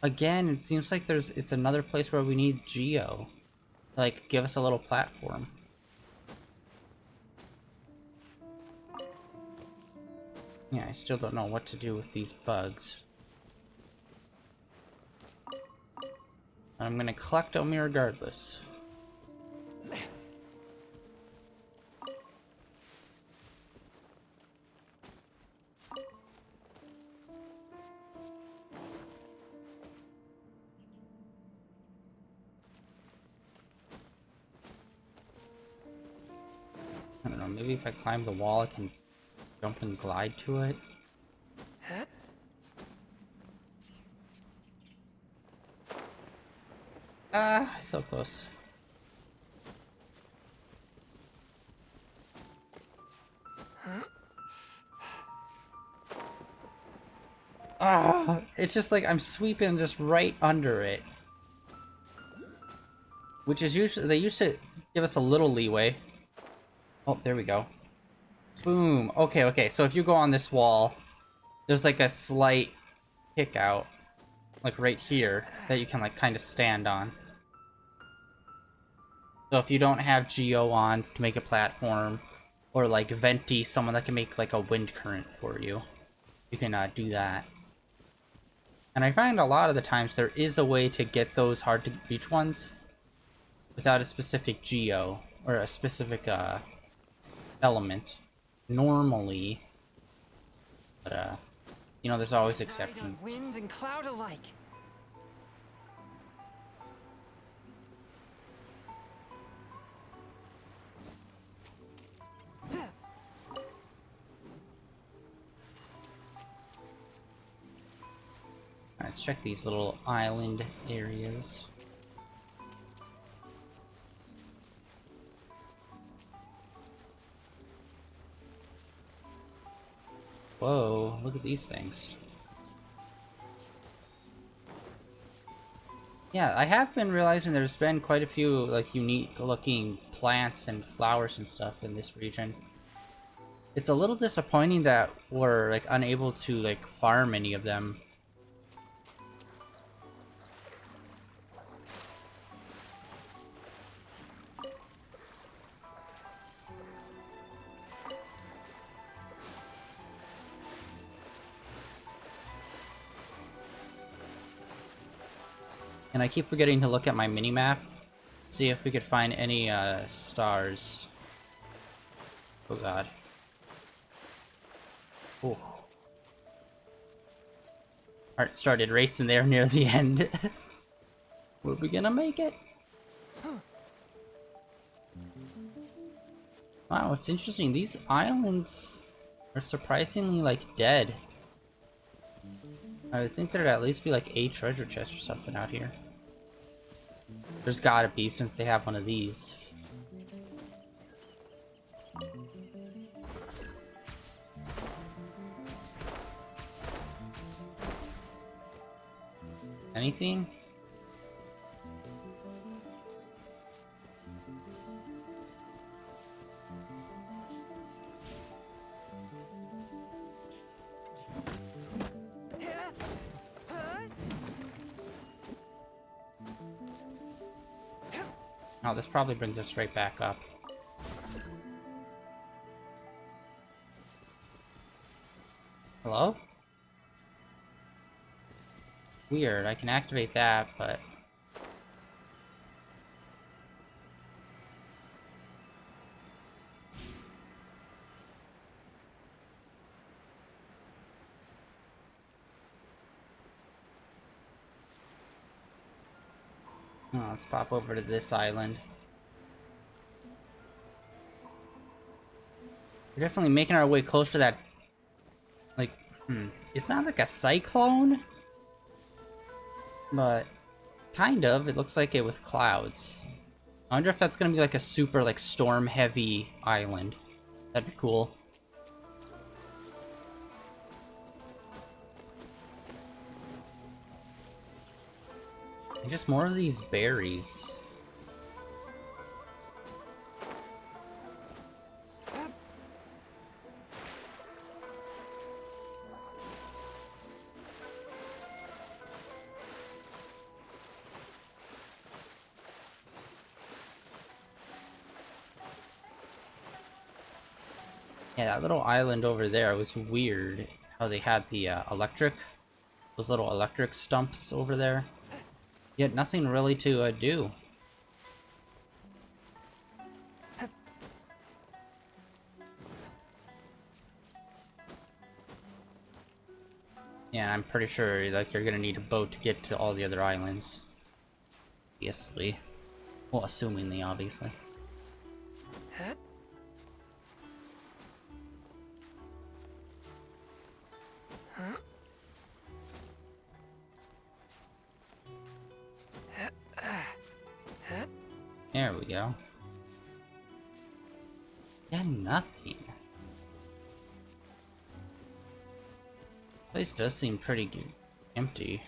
Again, it seems like it's another place where we need Geo. Like, give us a little platform. Yeah, I still don't know what to do with these bugs. I'm gonna collect them regardless. I don't know, maybe if I climb the wall I can jump and glide to it. Ah, so close. Ah, it's just like I'm sweeping just right under it. Which is usually, they used to give us a little leeway. Oh, there we go. Boom. Okay, okay, so if you go on this wall, there's like a slight kick out, like right here, that you can like kind of stand on. So if you don't have Geo on to make a platform, or like Venti, someone that can make like a wind current for you, you can do that. And I find a lot of the times there is a way to get those hard to reach ones without a specific Geo or a specific element normally, but you know, there's always exceptions. Wind and cloud alike. Let's check these little island areas. Whoa, look at these things. Yeah, I have been realizing there's been quite a few like unique looking plants and flowers and stuff in this region. It's a little disappointing that we're like unable to like farm any of them. And I keep forgetting to look at my mini-map, see if we could find any stars. Oh god. Oh. Heart started racing there near the end. Were we gonna make it? Wow, it's interesting. These islands are surprisingly like dead. I would think there'd at least be like a treasure chest or something out here. There's gotta be, since they have one of these. Anything? Oh, this probably brings us right back up. Hello? Weird, I can activate that, but... Oh, let's pop over to this island. We're definitely making our way closer to that, like, it's not like a cyclone, but kind of. It looks like it with clouds. I wonder if that's gonna be like a super, like, storm-heavy island. That'd be cool. And just more of these berries. Yeah, that little island over there was weird. How they had the those little electric stumps over there. Yet nothing really to do. Yeah, I'm pretty sure like you're gonna need a boat to get to all the other islands. Obviously. Well, assumingly, obviously. There we go. Yeah, nothing. Place does seem pretty empty.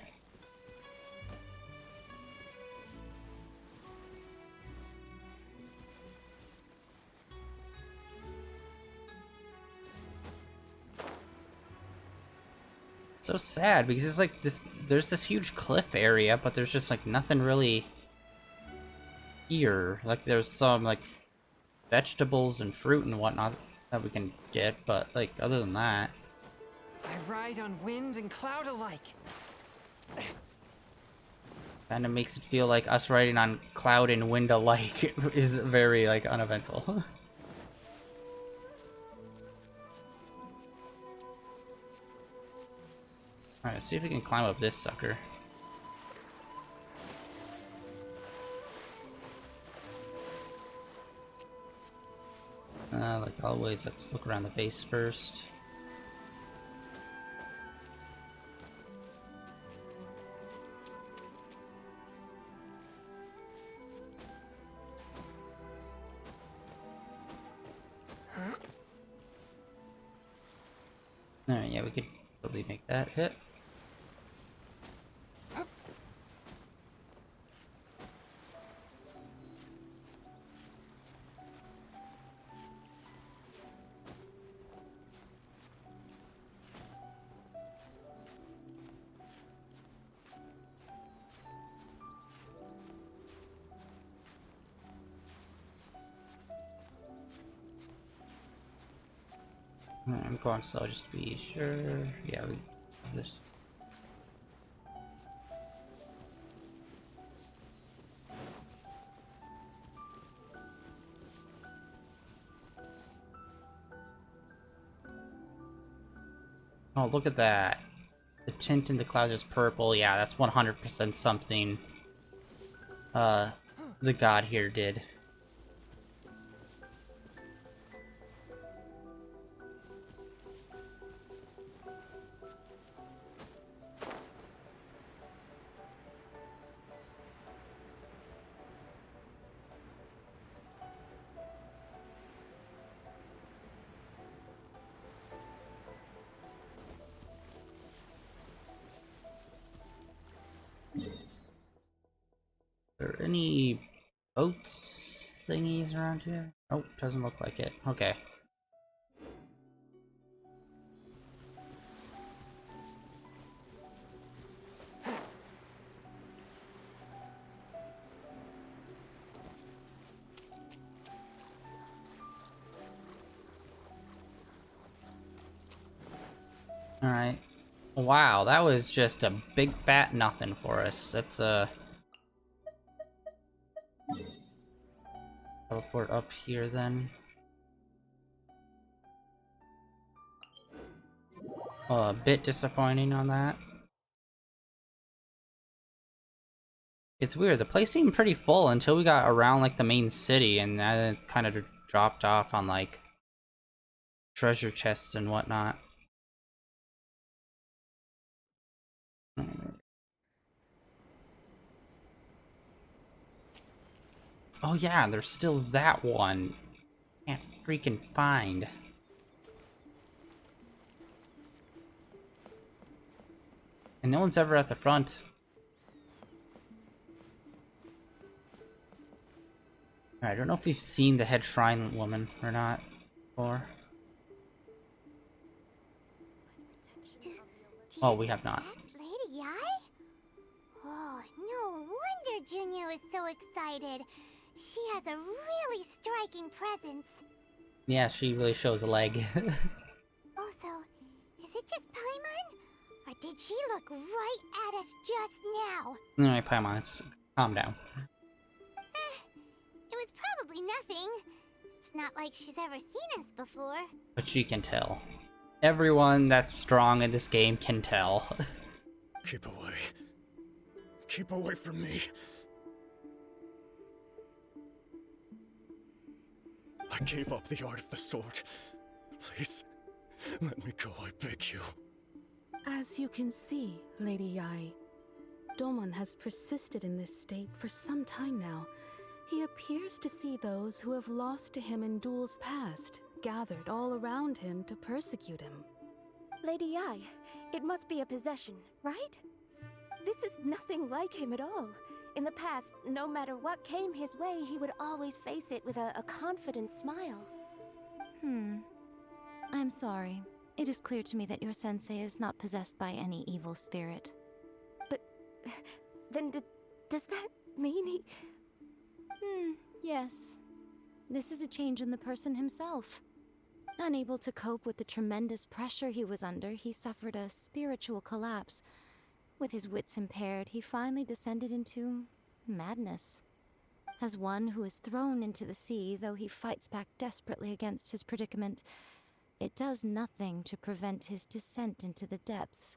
So sad because it's like this. There's this huge cliff area, but there's just like nothing really here. Like there's some like vegetables and fruit and whatnot that we can get, but like other than that, I ride on wind and cloud alike. kind of makes it feel like us riding on cloud and wind alike is very like uneventful. All right, let's see if we can climb up this sucker. Like always, let's look around the base first. Alright, yeah, we could probably make that hit. Alright, I'm going slow just to be sure. Yeah, we have this. Oh, look at that. The tint in the clouds is purple. Yeah, that's 100% something the god here did. Are there any boats thingies around here? Oh, doesn't look like it. Okay. Alright. Wow, that was just a big fat nothing for us. That's teleport up here then. Oh, a bit disappointing on that. It's weird. The place seemed pretty full until we got around like the main city, and then it kind of dropped off on like treasure chests and whatnot. Oh yeah, there's still that one. Can't freaking find. And no one's ever at the front. I don't know if we've seen the head shrine woman or not before. Oh, we have not. That's Lady Yai? Oh, no wonder Junior was so excited. She has a really striking presence. Yeah, she really shows a leg. Also, is it just Paimon? Or did she look right at us just now? Alright, Paimon, calm down. It was probably nothing. It's not like she's ever seen us before. But she can tell. Everyone that's strong in this game can tell. Keep away. Keep away from me. I gave up the art of the sword. Please, let me go, I beg you. As you can see, Lady Yai, Domon has persisted in this state for some time now. He appears to see those who have lost to him in duels past, gathered all around him to persecute him. Lady Yai, it must be a possession, right? This is nothing like him at all. In the past, no matter what came his way, he would always face it with a confident smile. I'm sorry. It is clear to me that your sensei is not possessed by any evil spirit. But then does that mean he... Yes. This is a change in the person himself. Unable to cope with the tremendous pressure he was under, he suffered a spiritual collapse. With his wits impaired, he finally descended into madness. As one who is thrown into the sea, though he fights back desperately against his predicament, it does nothing to prevent his descent into the depths.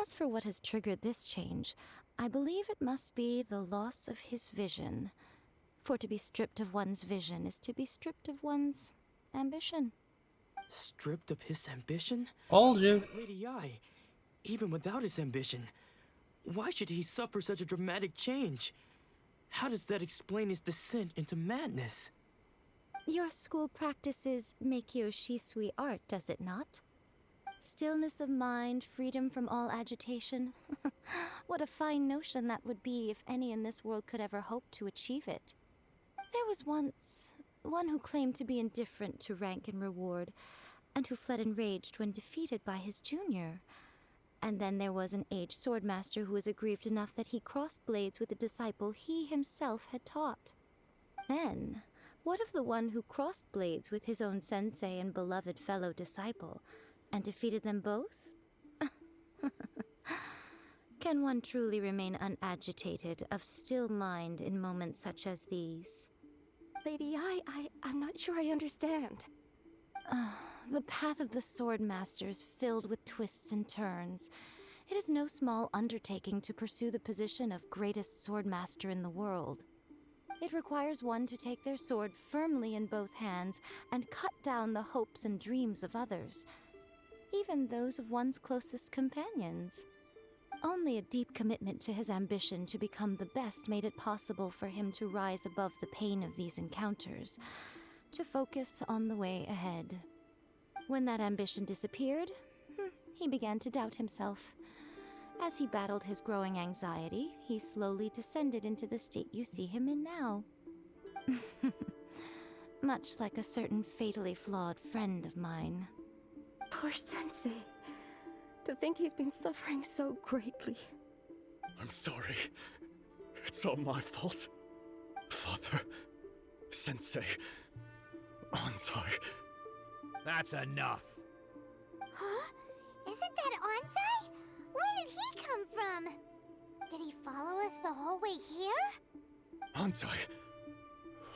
As for what has triggered this change, I believe it must be the loss of his vision. For to be stripped of one's vision is to be stripped of one's ambition. Stripped of his ambition? Told you. But Lady Yai, even without his ambition, why should he suffer such a dramatic change? How does that explain his descent into madness? Your school practices Meikyo Shisui art, does it not? Stillness of mind, freedom from all agitation. What a fine notion that would be if any in this world could ever hope to achieve it. There was once one who claimed to be indifferent to rank and reward, and who fled enraged when defeated by his junior. And then there was an aged swordmaster who was aggrieved enough that he crossed blades with a disciple he himself had taught. Then, what of the one who crossed blades with his own sensei and beloved fellow disciple, and defeated them both? Can one truly remain unagitated, of still mind in moments such as these? Lady Yai, I'm not sure I understand. The path of the swordmaster is filled with twists and turns. It is no small undertaking to pursue the position of greatest swordmaster in the world. It requires one to take their sword firmly in both hands and cut down the hopes and dreams of others, even those of one's closest companions. Only a deep commitment to his ambition to become the best made it possible for him to rise above the pain of these encounters, to focus on the way ahead. When that ambition disappeared, he began to doubt himself. As he battled his growing anxiety, he slowly descended into the state you see him in now. Much like a certain fatally flawed friend of mine. Poor Sensei. To think he's been suffering so greatly. I'm sorry. It's all my fault. Father, Sensei, Ansai. That's enough. Huh? Isn't that Ansai? Where did he come from? Did he follow us the whole way here? Ansai,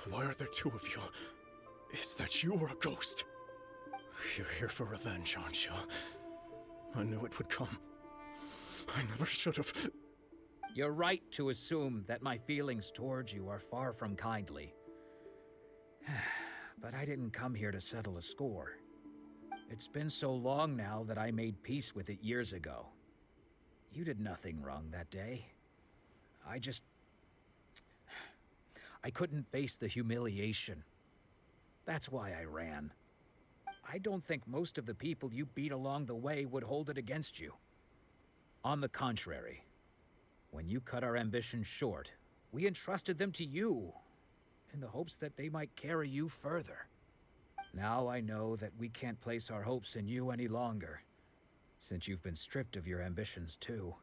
why are there two of you? Is that you or a ghost? You're here for revenge, aren't you? I knew it would come. I never should have. You're right to assume that my feelings towards you are far from kindly. But I didn't come here to settle a score. It's been so long now that I made peace with it years ago. You did nothing wrong that day. I couldn't face the humiliation. That's why I ran. I don't think most of the people you beat along the way would hold it against you. On the contrary, when you cut our ambitions short, we entrusted them to you, in the hopes that they might carry you further. Now I know that we can't place our hopes in you any longer, since you've been stripped of your ambitions too.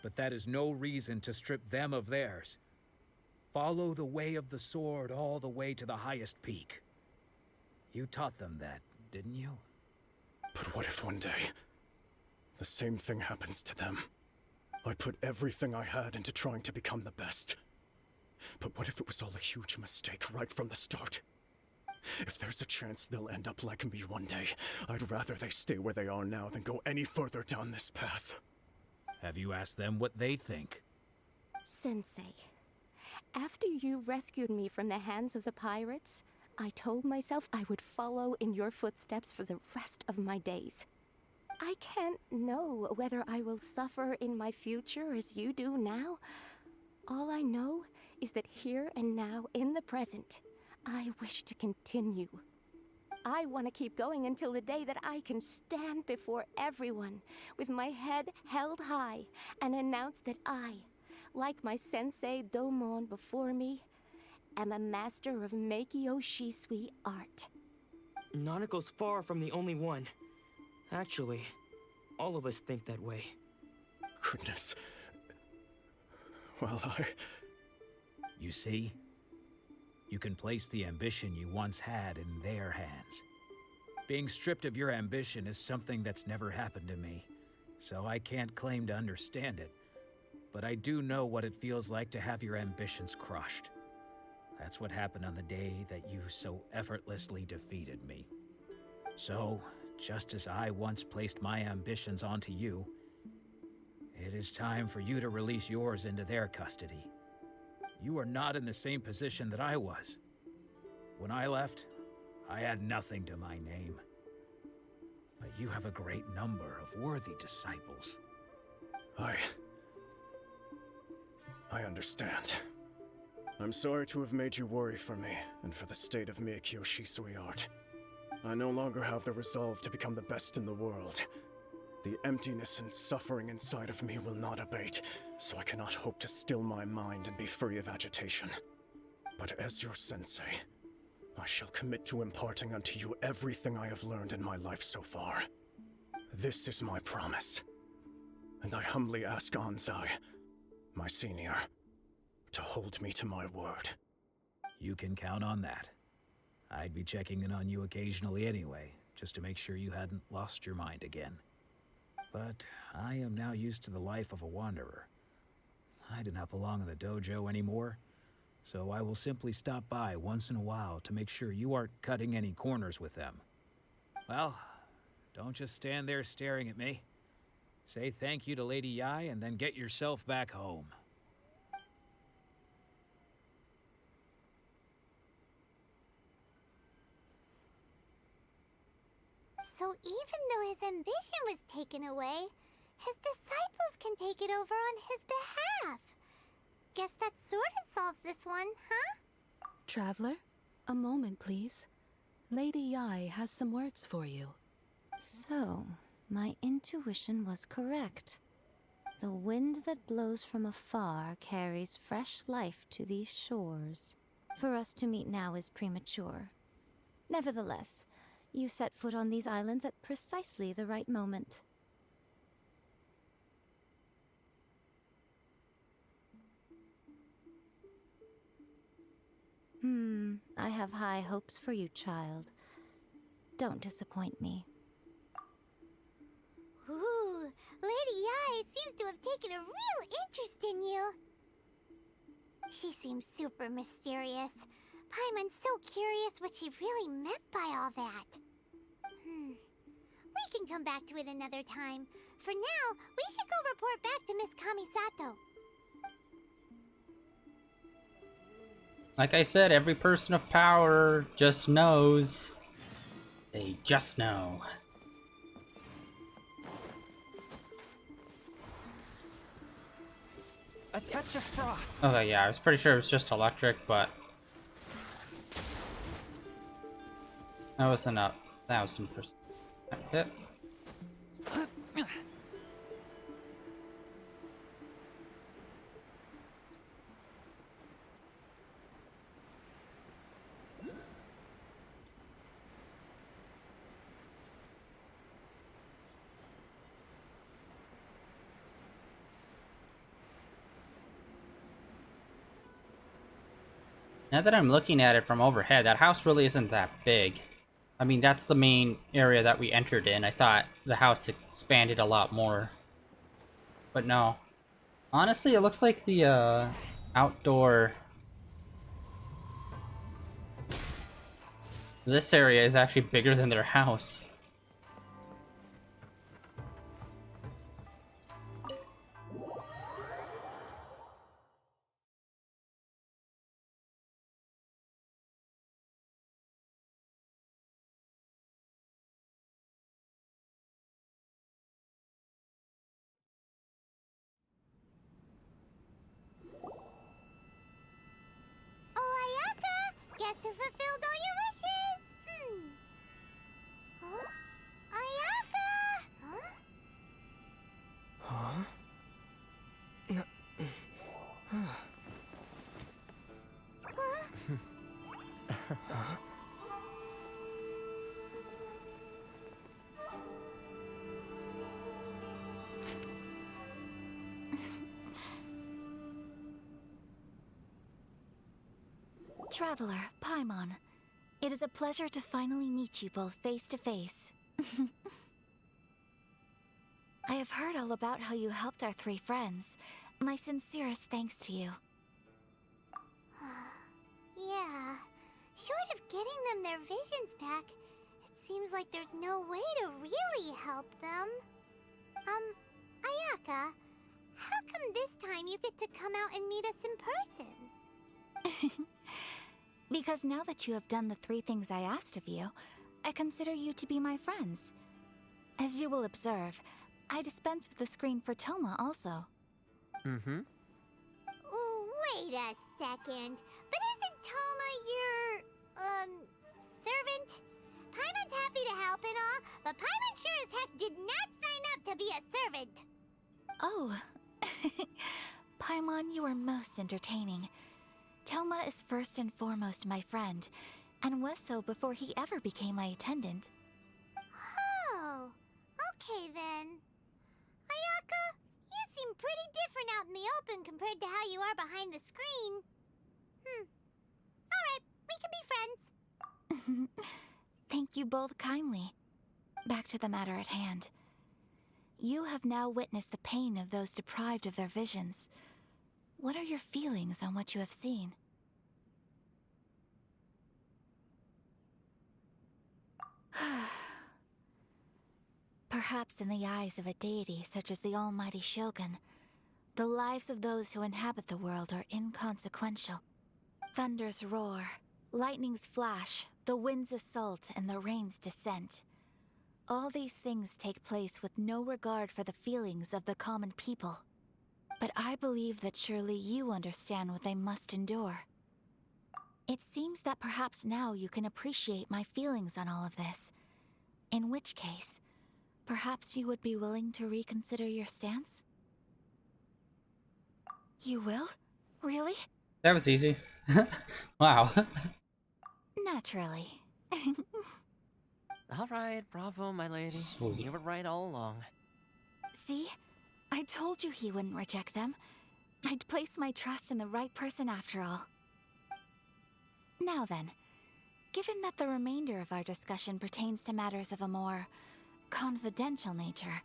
But that is no reason to strip them of theirs. Follow the way of the sword all the way to the highest peak. You taught them that, didn't you? But what if one day, the same thing happens to them? I put everything I had into trying to become the best. But what if it was all a huge mistake right from the start? If there's a chance they'll end up like me one day, I'd rather they stay where they are now than go any further down this path. Have you asked them what they think? Sensei, after you rescued me from the hands of the pirates, I told myself I would follow in your footsteps for the rest of my days. I can't know whether I will suffer in my future as you do now. All I know is that here and now, in the present, I wish to continue. I want to keep going until the day that I can stand before everyone with my head held high and announce that I, like my sensei Domon before me, am a master of Meikyo Shisui art. Nanako's far from the only one. Actually, all of us think that way. Goodness. Well, You see? You can place the ambition you once had in their hands. Being stripped of your ambition is something that's never happened to me, so I can't claim to understand it. But I do know what it feels like to have your ambitions crushed. That's what happened on the day that you so effortlessly defeated me. So, just as I once placed my ambitions onto you, it is time for you to release yours into their custody. You are not in the same position that I was. When I left, I had nothing to my name. But you have a great number of worthy disciples. I understand. I'm sorry to have made you worry for me, and for the state of Meikyo Shisui art. I no longer have the resolve to become the best in the world. The emptiness and suffering inside of me will not abate, so I cannot hope to still my mind and be free of agitation. But as your sensei, I shall commit to imparting unto you everything I have learned in my life so far. This is my promise. And I humbly ask Anzai, my senior, to hold me to my word. You can count on that. I'd be checking in on you occasionally anyway, just to make sure you hadn't lost your mind again. But I am now used to the life of a wanderer. I do not belong in the dojo anymore, so I will simply stop by once in a while to make sure you aren't cutting any corners with them. Well, don't just stand there staring at me. Say thank you to Lady Yai and then get yourself back home. So even though his ambition was taken away, his disciples can take it over on his behalf. Guess that sort of solves this one, huh? Traveler, a moment, please. Lady Yai has some words for you. So, my intuition was correct. The wind that blows from afar carries fresh life to these shores. For us to meet now is premature. Nevertheless, you set foot on these islands at precisely the right moment. I have high hopes for you, child. Don't disappoint me. Ooh, Lady Yai seems to have taken a real interest in you. She seems super mysterious. Paimon's so curious what she really meant by all that. We can come back to it another time. For now, we should go report back to Miss Kamisato. Like I said, every person of power just knows. They just know. A touch of frost. Okay, yeah, I was pretty sure it was just electric, but that wasn't a 1000% hit. Now that I'm looking at it from overhead, that house really isn't that big. I mean, that's the main area that we entered in. I thought the house expanded a lot more. But no. Honestly, it looks like the outdoor... This area is actually bigger than their house. Oh, Ayaka! Guess who fulfilled all your wishes? Huh? Ayaka! Huh? Traveler, Paimon. It is a pleasure to finally meet you both face to face. I have heard all about how you helped our three friends. My sincerest thanks to you. Yeah. Short of getting them their visions back, it seems like there's no way to really help them. Ayaka, how come this time you get to come out and meet us in person? Because now that you have done the 3 things I asked of you, I consider you to be my friends. As you will observe, I dispense with the screen for Toma also. Mm-hmm. Ooh, wait a second. But isn't Toma your, servant? Paimon's happy to help and all, but Paimon sure as heck did not sign up to be a servant. Oh. Paimon, you are most entertaining. Toma is first and foremost my friend, and was so before he ever became my attendant. Oh, okay then. Ayaka, you seem pretty different out in the open compared to how you are behind the screen. Alright, we can be friends. Thank you both kindly. Back to the matter at hand. You have now witnessed the pain of those deprived of their visions. What are your feelings on what you have seen? Perhaps in the eyes of a deity such as the almighty Shogun, the lives of those who inhabit the world are inconsequential. Thunders roar, lightnings flash, the winds assault, and the rains descent. All these things take place with no regard for the feelings of the common people. But I believe that surely you understand what they must endure. It seems that perhaps now you can appreciate my feelings on all of this. In which case, perhaps you would be willing to reconsider your stance? You will? Really? That was easy. Wow. Naturally. All right, bravo, my lady. Sweet. You were right all along. See? I told you he wouldn't reject them. I'd placed my trust in the right person after all. Now then, given that the remainder of our discussion pertains to matters of a more confidential nature,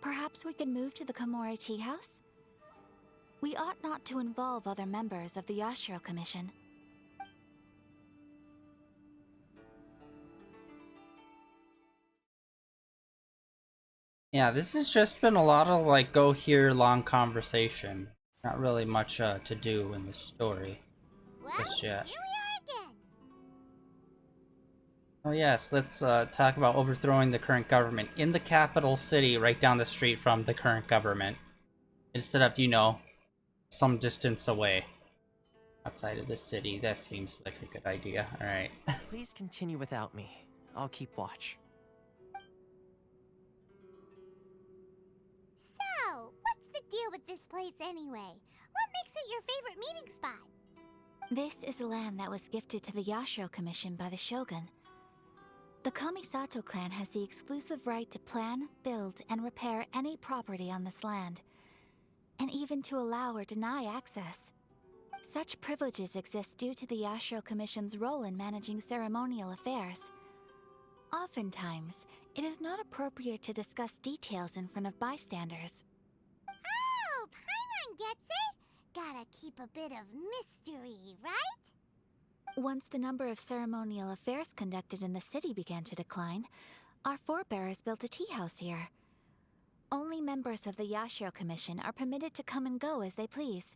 perhaps we could move to the Komori Tea House? We ought not to involve other members of the Yashiro Commission. Yeah, this has just been a lot of, like, go here long conversation. Not really much to do in the story. Well, just yet. here we are again. Oh yes, let's talk about overthrowing the current government in the capital city, right down the street from the current government, instead of, you know, some distance away outside of the city. That seems like a good idea. All right. Please continue without me. I'll keep watch. So, what's the deal with this place anyway? What makes it your favorite meeting spot? This is land that was gifted to the Yashiro Commission by the Shogun. The Kamisato clan has the exclusive right to plan, build, and repair any property on this land, and even to allow or deny access. Such privileges exist due to the Yashiro Commission's role in managing ceremonial affairs. Oftentimes, it is not appropriate to discuss details in front of bystanders. Oh, Paimon gets it! Gotta keep a bit of mystery, right? Once the number of ceremonial affairs conducted in the city began to decline, our forebears built a tea house here. Only members of the Yashiro Commission are permitted to come and go as they please.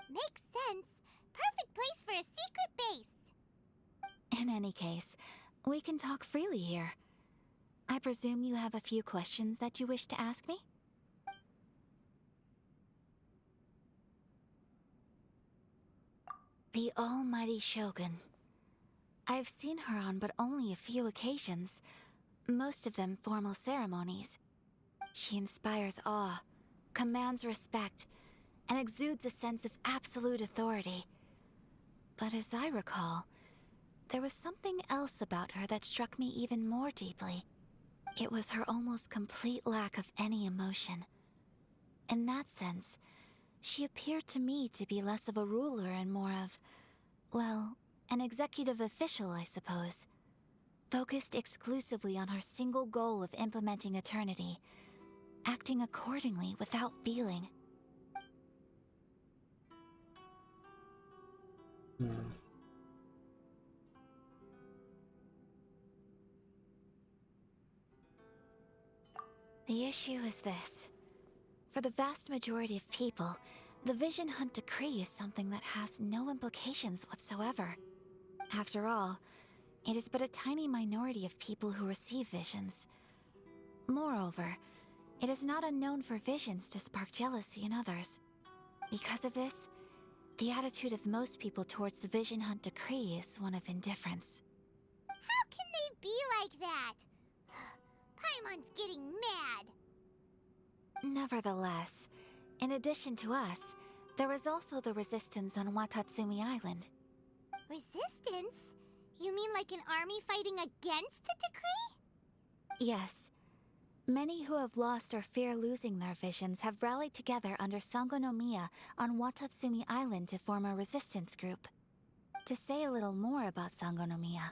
Makes sense. Perfect place for a secret base. In any case, we can talk freely here. I presume you have a few questions that you wish to ask me? The almighty Shogun. I've seen her on but only a few occasions, most of them formal ceremonies. She inspires awe, commands respect, and exudes a sense of absolute authority. But as I recall, there was something else about her that struck me even more deeply. It was her almost complete lack of any emotion. In that sense, she appeared to me to be less of a ruler and more of, well, an executive official, I suppose. Focused exclusively on her single goal of implementing eternity, acting accordingly without feeling. The issue is this. For the vast majority of people, the Vision Hunt Decree is something that has no implications whatsoever. After all, it is but a tiny minority of people who receive visions. Moreover, it is not unknown for visions to spark jealousy in others. Because of this, the attitude of most people towards the Vision Hunt Decree is one of indifference. How can they be like that? Paimon's getting mad. Nevertheless, in addition to us, there is also the resistance on Watatsumi Island. Resistance? You mean like an army fighting against the decree? Yes. Many who have lost or fear losing their visions have rallied together under Sangonomiya on Watatsumi Island to form a resistance group. To say a little more about Sangonomiya,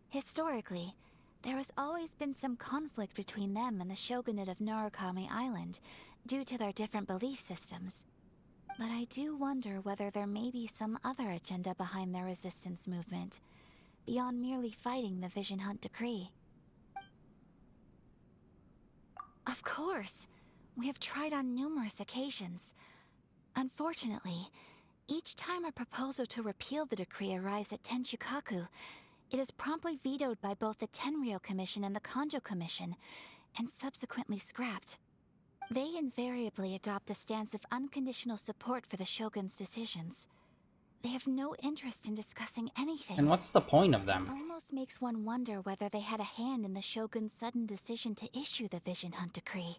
historically, there has always been some conflict between them and the shogunate of Narukami Island due to their different belief systems. But I do wonder whether there may be some other agenda behind their resistance movement, beyond merely fighting the Vision Hunt Decree. Of course! We have tried on numerous occasions. Unfortunately, each time a proposal to repeal the decree arrives at Tenshukaku, it is promptly vetoed by both the Tenryou Commission and the Kanjo Commission, and subsequently scrapped. They invariably adopt a stance of unconditional support for the Shogun's decisions. They have no interest in discussing anything. And what's the point of them? It almost makes one wonder whether they had a hand in the Shogun's sudden decision to issue the Vision Hunt Decree.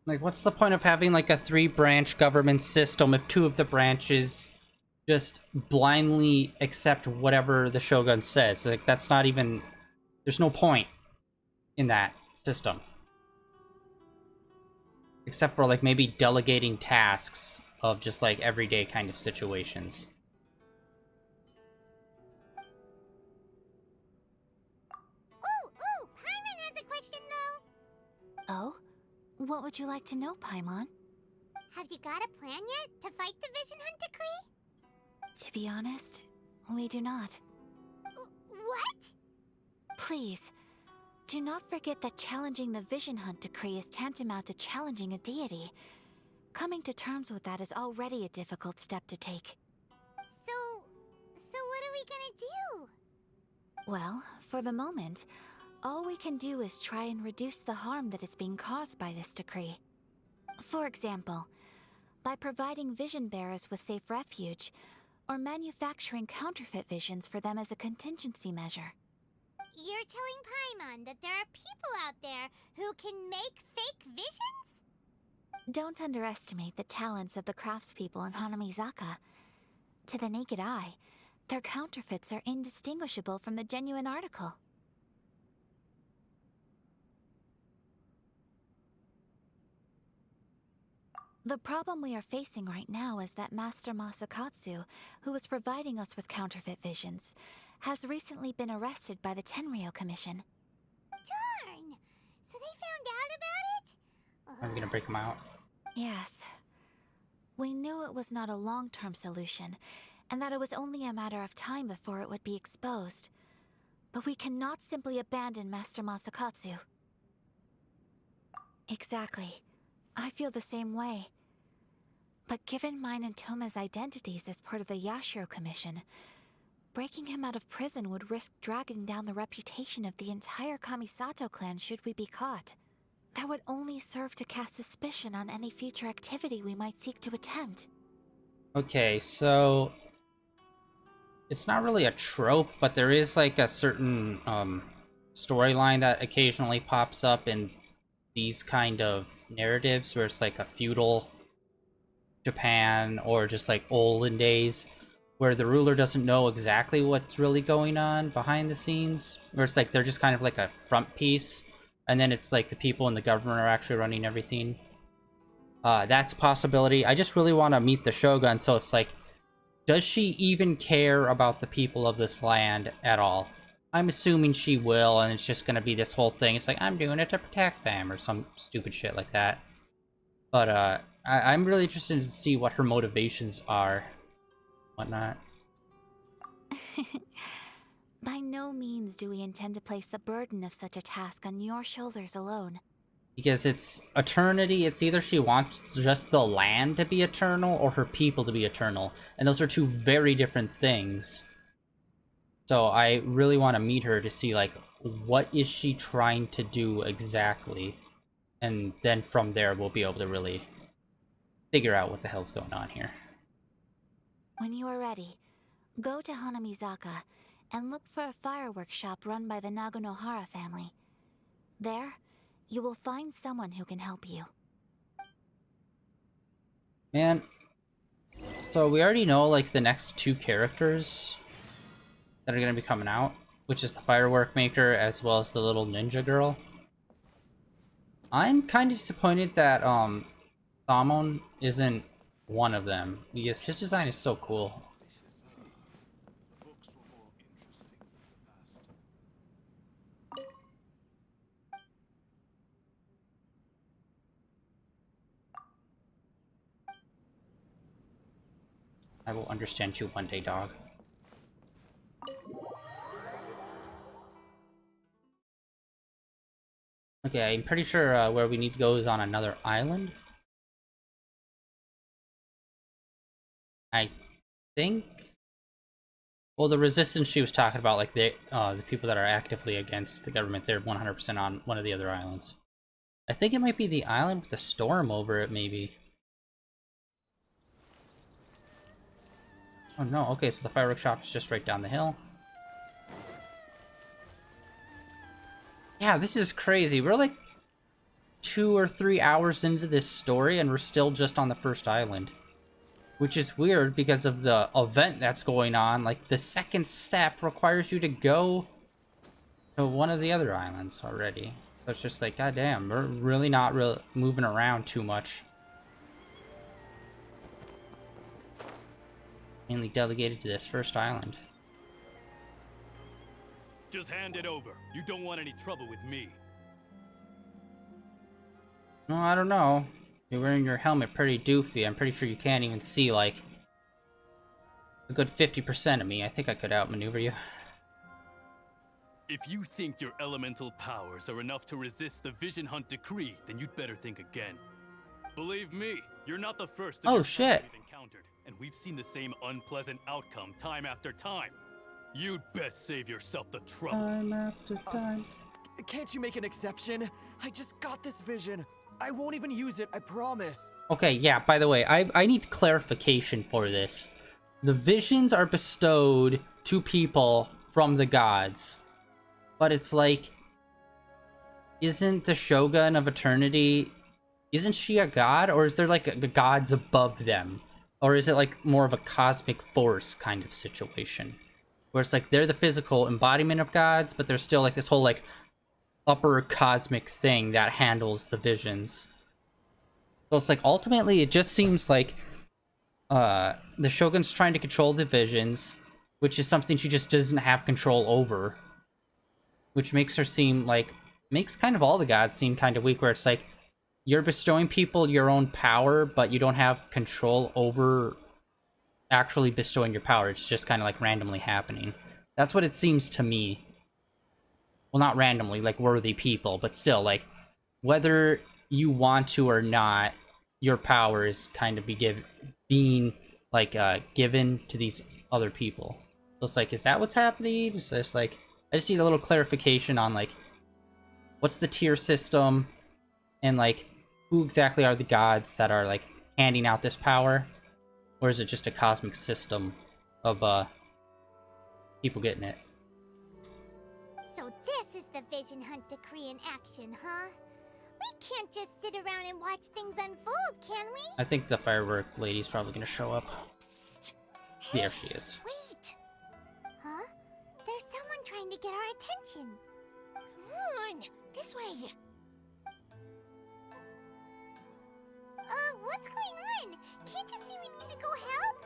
Like, what's the point of having, like, a 3-branch government system if 2 of the branches just blindly accept whatever the Shogun says? Like, that's not even... There's no point in that system. Except for, like, maybe delegating tasks of just, like, everyday kind of situations. Ooh, Paimon has a question though. Oh? What would you like to know, Paimon? Have you got a plan yet to fight the Vision Hunt Decree? To be honest, we do not. What? Please, do not forget that challenging the Vision Hunt Decree is tantamount to challenging a deity. Coming to terms with that is already a difficult step to take. gonna do? Well, for the moment, all we can do is try and reduce the harm that is being caused by this decree. For example, by providing vision bearers with safe refuge, or manufacturing counterfeit visions for them as a contingency measure. You're telling Paimon that there are people out there who can make fake visions? Don't underestimate the talents of the craftspeople in Hanamizaka. To the naked eye, their counterfeits are indistinguishable from the genuine article. The problem we are facing right now is that Master Masakatsu, who was providing us with counterfeit visions, has recently been arrested by the Tenryou Commission. Darn! So they found out about it? Are we gonna break them out? Yes. We knew it was not a long-term solution, and that it was only a matter of time before it would be exposed. But we cannot simply abandon Master Masakatsu. Exactly. I feel the same way. But given mine and Toma's identities as part of the Yashiro Commission, breaking him out of prison would risk dragging down the reputation of the entire Kamisato clan should we be caught. That would only serve to cast suspicion on any future activity we might seek to attempt. Okay, so it's not really a trope, but there is like a certain storyline that occasionally pops up in these kind of narratives where it's like a feudal Japan or just like olden days where the ruler doesn't know exactly what's really going on behind the scenes, where it's like they're just kind of like a front piece, and then it's like the people in the government are actually running everything. That's a possibility. I just really want to meet the Shogun, so it's like, does she even care about the people of this land at all? I'm assuming she will, and it's just gonna be this whole thing. It's like, I'm doing it to protect them, or some stupid shit like that. But, I'm really interested to see what her motivations are. Whatnot. By no means do we intend to place the burden of such a task on your shoulders alone. Because it's eternity, it's either she wants just the land to be eternal or her people to be eternal. And those are two very different things. So I really want to meet her to see, like, what is she trying to do exactly? And then from there, we'll be able to really figure out what the hell's going on here. When you are ready, go to Hanamizaka and look for a fireworks shop run by the Nagonohara family. There, you will find someone who can help you. Man, so we already know, like, the next two characters that are going to be coming out, which is the firework maker as well as the little ninja girl. I'm kind of disappointed that Samon isn't one of them, because his design is so cool. I will understand you one day, dog. Okay, I'm pretty sure where we need to go is on another island. I think. Well, the resistance she was talking about, like the people that are actively against the government, they're 100% on one of the other islands. I think it might be the island with the storm over it, maybe. Oh no, okay, so the fireworks shop is just right down the hill. Yeah, this is crazy. We're like 2 or 3 hours into this story and we're still just on the first island. Which is weird because of the event that's going on. Like, the second step requires you to go to one of the other islands already. So it's just like, goddamn, we're really not moving around too much. Mainly delegated to this first island. Just hand it over. You don't want any trouble with me. Well, I don't know. You're wearing your helmet pretty doofy. I'm pretty sure you can't even see, like, a good 50% of me. I think I could outmaneuver you. If you think your elemental powers are enough to resist the Vision Hunt decree, then you'd better think again. Believe me, you're not the first of Oh, your shit. kind we've encountered, and we've seen the same unpleasant outcome time after time. You'd best save yourself the trouble. Time after time. Can't you make an exception? I just got this vision. I won't even use it, I promise. Okay, yeah, by the way, I need clarification for this. The visions are bestowed to people from the gods. But it's like, isn't the Shogun of Eternity, isn't she a god? Or is there like the gods above them? Or is it like more of a cosmic force kind of situation? Where it's like they're the physical embodiment of gods, but there's still like this whole like upper cosmic thing that handles the visions. So it's like ultimately it just seems like the Shogun's trying to control the visions, which is something she just doesn't have control over. Which makes her seem like, makes kind of all the gods seem kind of weak, where it's like, you're bestowing people your own power, but you don't have control over actually bestowing your power. It's just kind of like randomly happening. That's what it seems to me. Well, not randomly, like worthy people, but still, like, whether you want to or not, your power is kind of being given to these other people. So it's like, is that what's happening? It's just like, I just need a little clarification on, like, what's the tier system, and, like, who exactly are the gods that are, like, handing out this power? Or is it just a cosmic system of, people getting it? So this is the Vision Hunt Decree in action, huh? We can't just sit around and watch things unfold, can we? I think the firework lady's probably gonna show up. Psst. There she is. Wait! Huh? There's someone trying to get our attention. Come on! This way! What's going on? Can't you see we need to go help?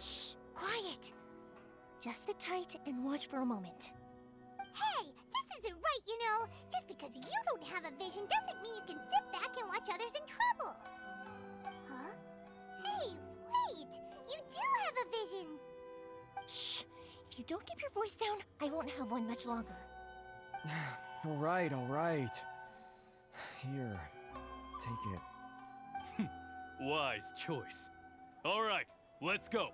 Shh! Quiet! Just sit tight and watch for a moment. Hey! This isn't right, you know! Just because you don't have a vision doesn't mean you can sit back and watch others in trouble! Huh? Hey, wait! You do have a vision! Shh! If you don't keep your voice down, I won't have one much longer. Alright, alright. Here, take it. Wise choice. All right, let's go.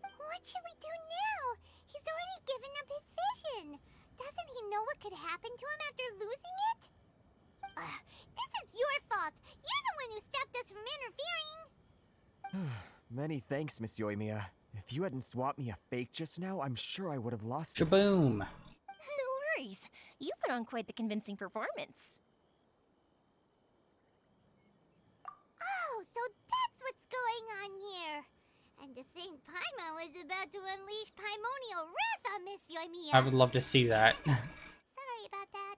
What should we do now? He's already given up his vision. Doesn't he know what could happen to him after losing it? This is your fault. You're the one who stopped us from interfering. Many thanks, Miss Yoimiya. If you hadn't swapped me a fake just now, I'm sure I would have lost it. Shaboom! No worries. You put on quite the convincing performance. Oh, so that's what's going on here. And to think Paimon was about to unleash Paimonial wrath on Miss Yoimiya. I would love to see that. Sorry about that.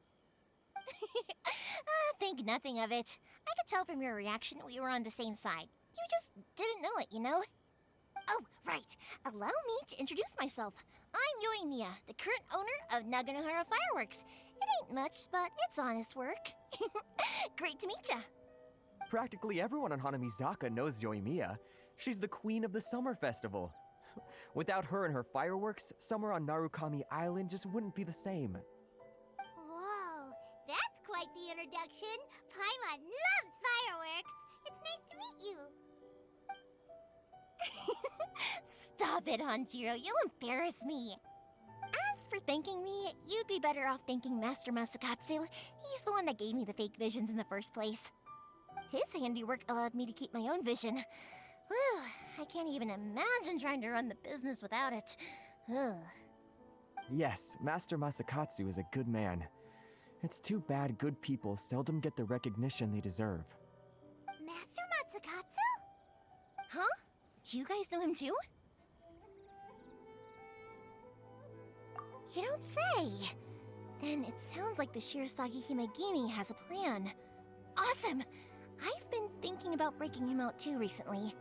Think nothing of it. I could tell from your reaction we were on the same side. You just didn't know it, you know? Oh, right. Allow me to introduce myself. I'm Yoimiya, the current owner of Naganohara Fireworks. It ain't much, but it's honest work. Great to meet ya. Practically everyone on Hanamizaka knows Yoimiya. She's the queen of the summer festival. Without her and her fireworks, summer on Narukami Island just wouldn't be the same. Whoa, that's quite the introduction. Paimon loves fireworks. It's nice to meet you. Stop it, Hanjiro. You'll embarrass me. As for thanking me, you'd be better off thanking Master Masakatsu. He's the one that gave me the fake visions in the first place. His handiwork allowed me to keep my own vision. Whew, I can't even imagine trying to run the business without it. Ugh. Yes, Master Masakatsu is a good man. It's too bad good people seldom get the recognition they deserve. Master Matsukatsu? Huh? Do you guys know him too? You don't say! Then it sounds like the Shirasagi Himegimi has a plan. Awesome! I've been thinking about breaking him out too recently.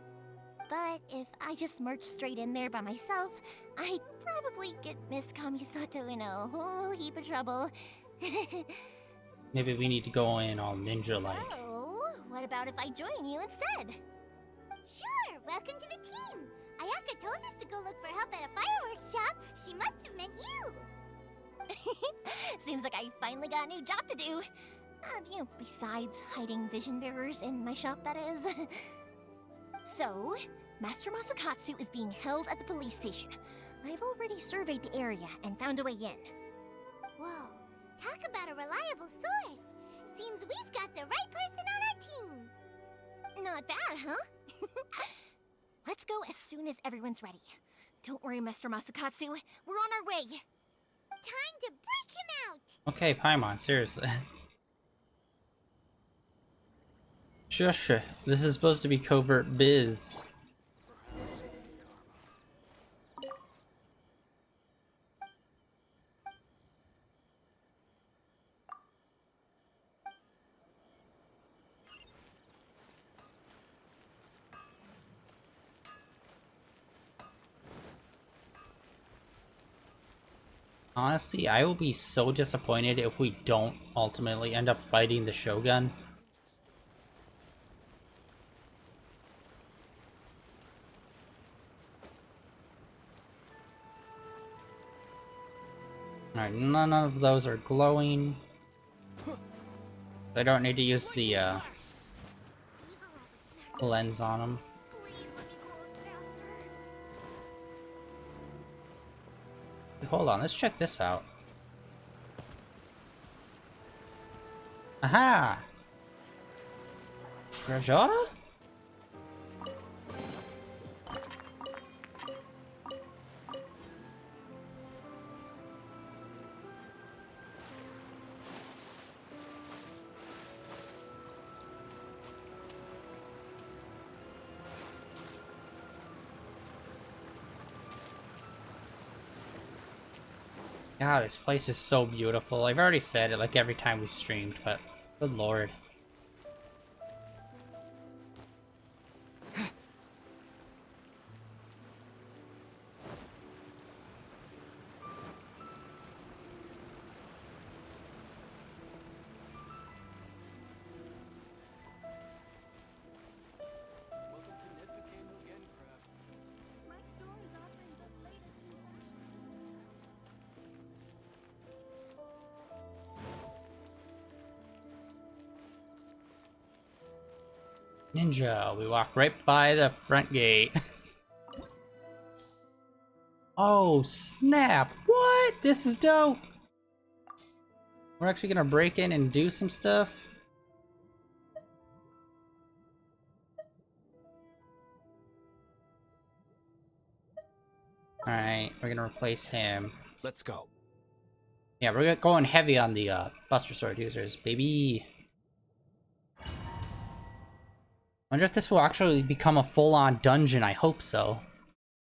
But if I just marched straight in there by myself, I'd probably get Miss Kamisato in a whole heap of trouble. Maybe we need to go in all ninja-like. So, what about if I join you instead? Sure, welcome to the team. Ayaka told us to go look for help at a fireworks shop. She must have meant you. Seems like I finally got a new job to do. Besides hiding vision bearers in my shop, that is. So, Master Masakatsu is being held at the police station. I've already surveyed the area and found a way in. Whoa, talk about a reliable source. Seems we've got the right person on our team. Not bad, huh? Let's go as soon as everyone's ready. Don't worry, Mr. Masakatsu. We're on our way. Time to break him out. Okay, Paimon, seriously. Shush. This is supposed to be covert biz. Honestly, I will be so disappointed if we don't ultimately end up fighting the Shogun. Alright, none of those are glowing. I don't need to use the lens on them. Hold on, let's check this out. Aha! Treasure? God, this place is so beautiful. I've already said it like every time we streamed, but good lord. Ninja, we walk right by the front gate. Oh, snap! What? This is dope! We're actually gonna break in and do some stuff? Alright, we're gonna replace him. Let's go. Yeah, we're going heavy on the Buster Sword users, baby. Wonder if this will actually become a full-on dungeon. I hope so.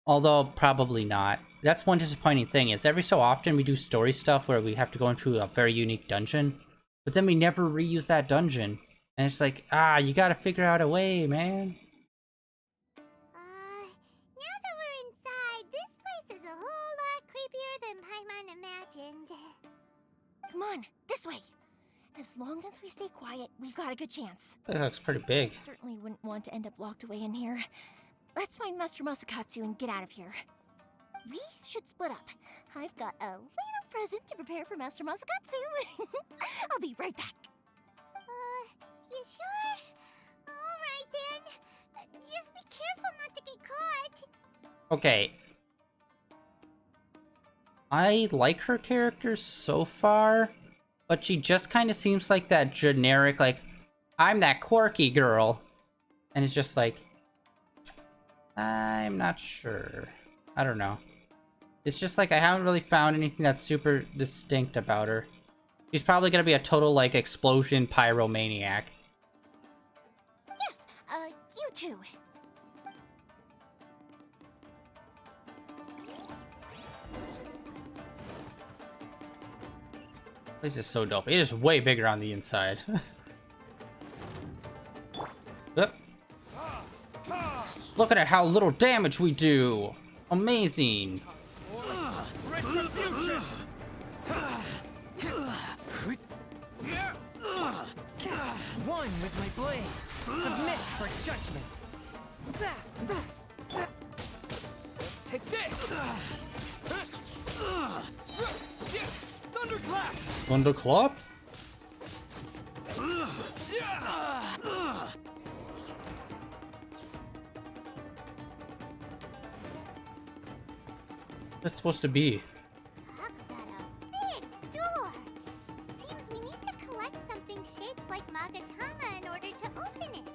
Although, probably not. That's one disappointing thing, is every so often we do story stuff where we have to go into a very unique dungeon, but then we never reuse that dungeon. And it's like, you gotta figure out a way, man. Now that we're inside, this place is a whole lot creepier than Paimon imagined. Come on, this way. As long as we stay quiet, we've got a good chance. It looks pretty big. I certainly wouldn't want to end up locked away in here. Let's find Master Masakatsu and get out of here. We should split up. I've got a little present to prepare for Master Masakatsu. I'll be right back. You sure? Alright then. Just be careful not to get caught. Okay. I like her character so far, but she just kind of seems like that generic, like, I'm that quirky girl. And it's just like, I'm not sure. I don't know. It's just like I haven't really found anything that's super distinct about her. She's probably gonna be a total, like, explosion pyromaniac. Yes, you too. This is so dope. It is way bigger on the inside. Yep. Look at how little damage we do. Amazing. Retribution! One with my blade. Submit for judgment. Take this! Thunderclap! Thunderclap? that's supposed to be? Talk about a big door! Seems we need to collect something shaped like Magatama in order to open it.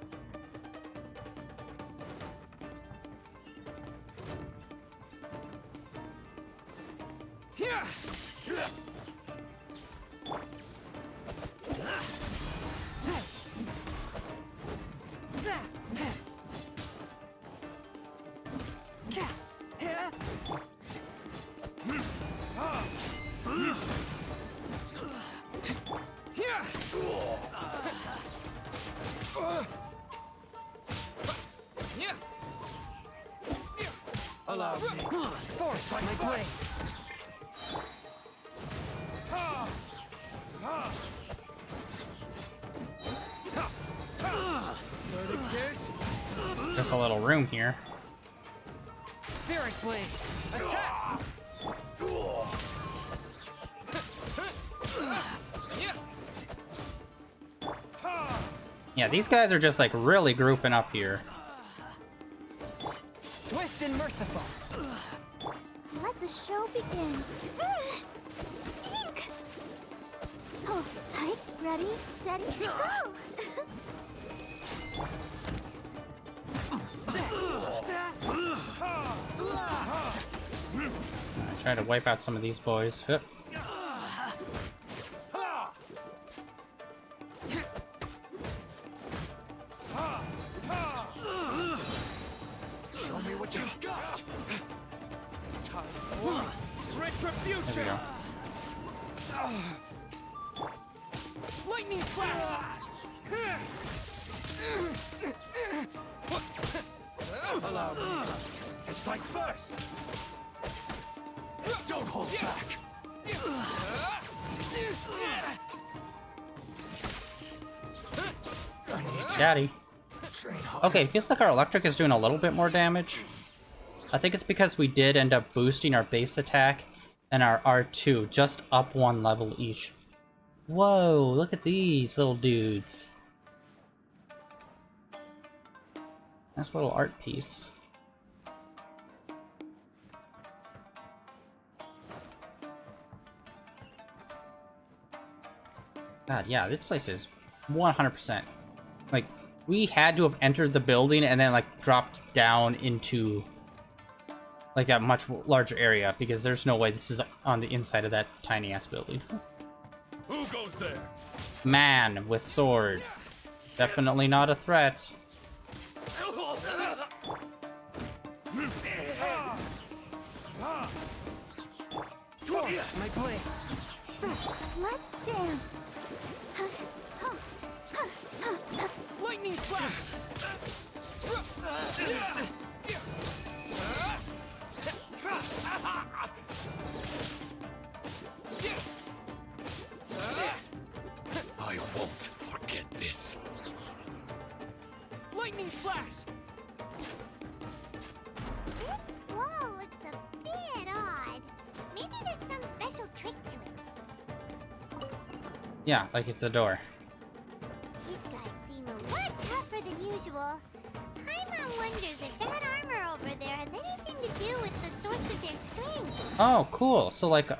Here! Allow me. Forced by my blade. Just a little room here. Spirit blade. Attack! Yeah, these guys are just like really grouping up here. Swift and merciful. Let the show begin. Ink! Oh, right, ready, steady, go! Try to wipe out some of these boys. Hup. Show me what you got. Time for retribution. There we go. Lightning flash. Allow me to strike first. Don't hold back. Daddy. Okay, it feels like our electric is doing a little bit more damage. I think it's because we did end up boosting our base attack and our R2 just up 1 level each. Whoa, look at these little dudes. Nice little art piece. God, yeah, this place is 100%. Like, we had to have entered the building and then, like, dropped down into, like, that much larger area, because there's no way this is on the inside of that tiny-ass building. Who goes there? Man with sword. Definitely not a threat. My blade. Let's dance. Lightning flash. I won't forget this. Lightning flash. This wall looks a bit odd. Maybe there's some special trick to it. Yeah, like it's a door. These guys seem a lot tougher than usual. Paimon wonders if that armor over there has anything to do with the source of their strength. Oh, cool. So, like,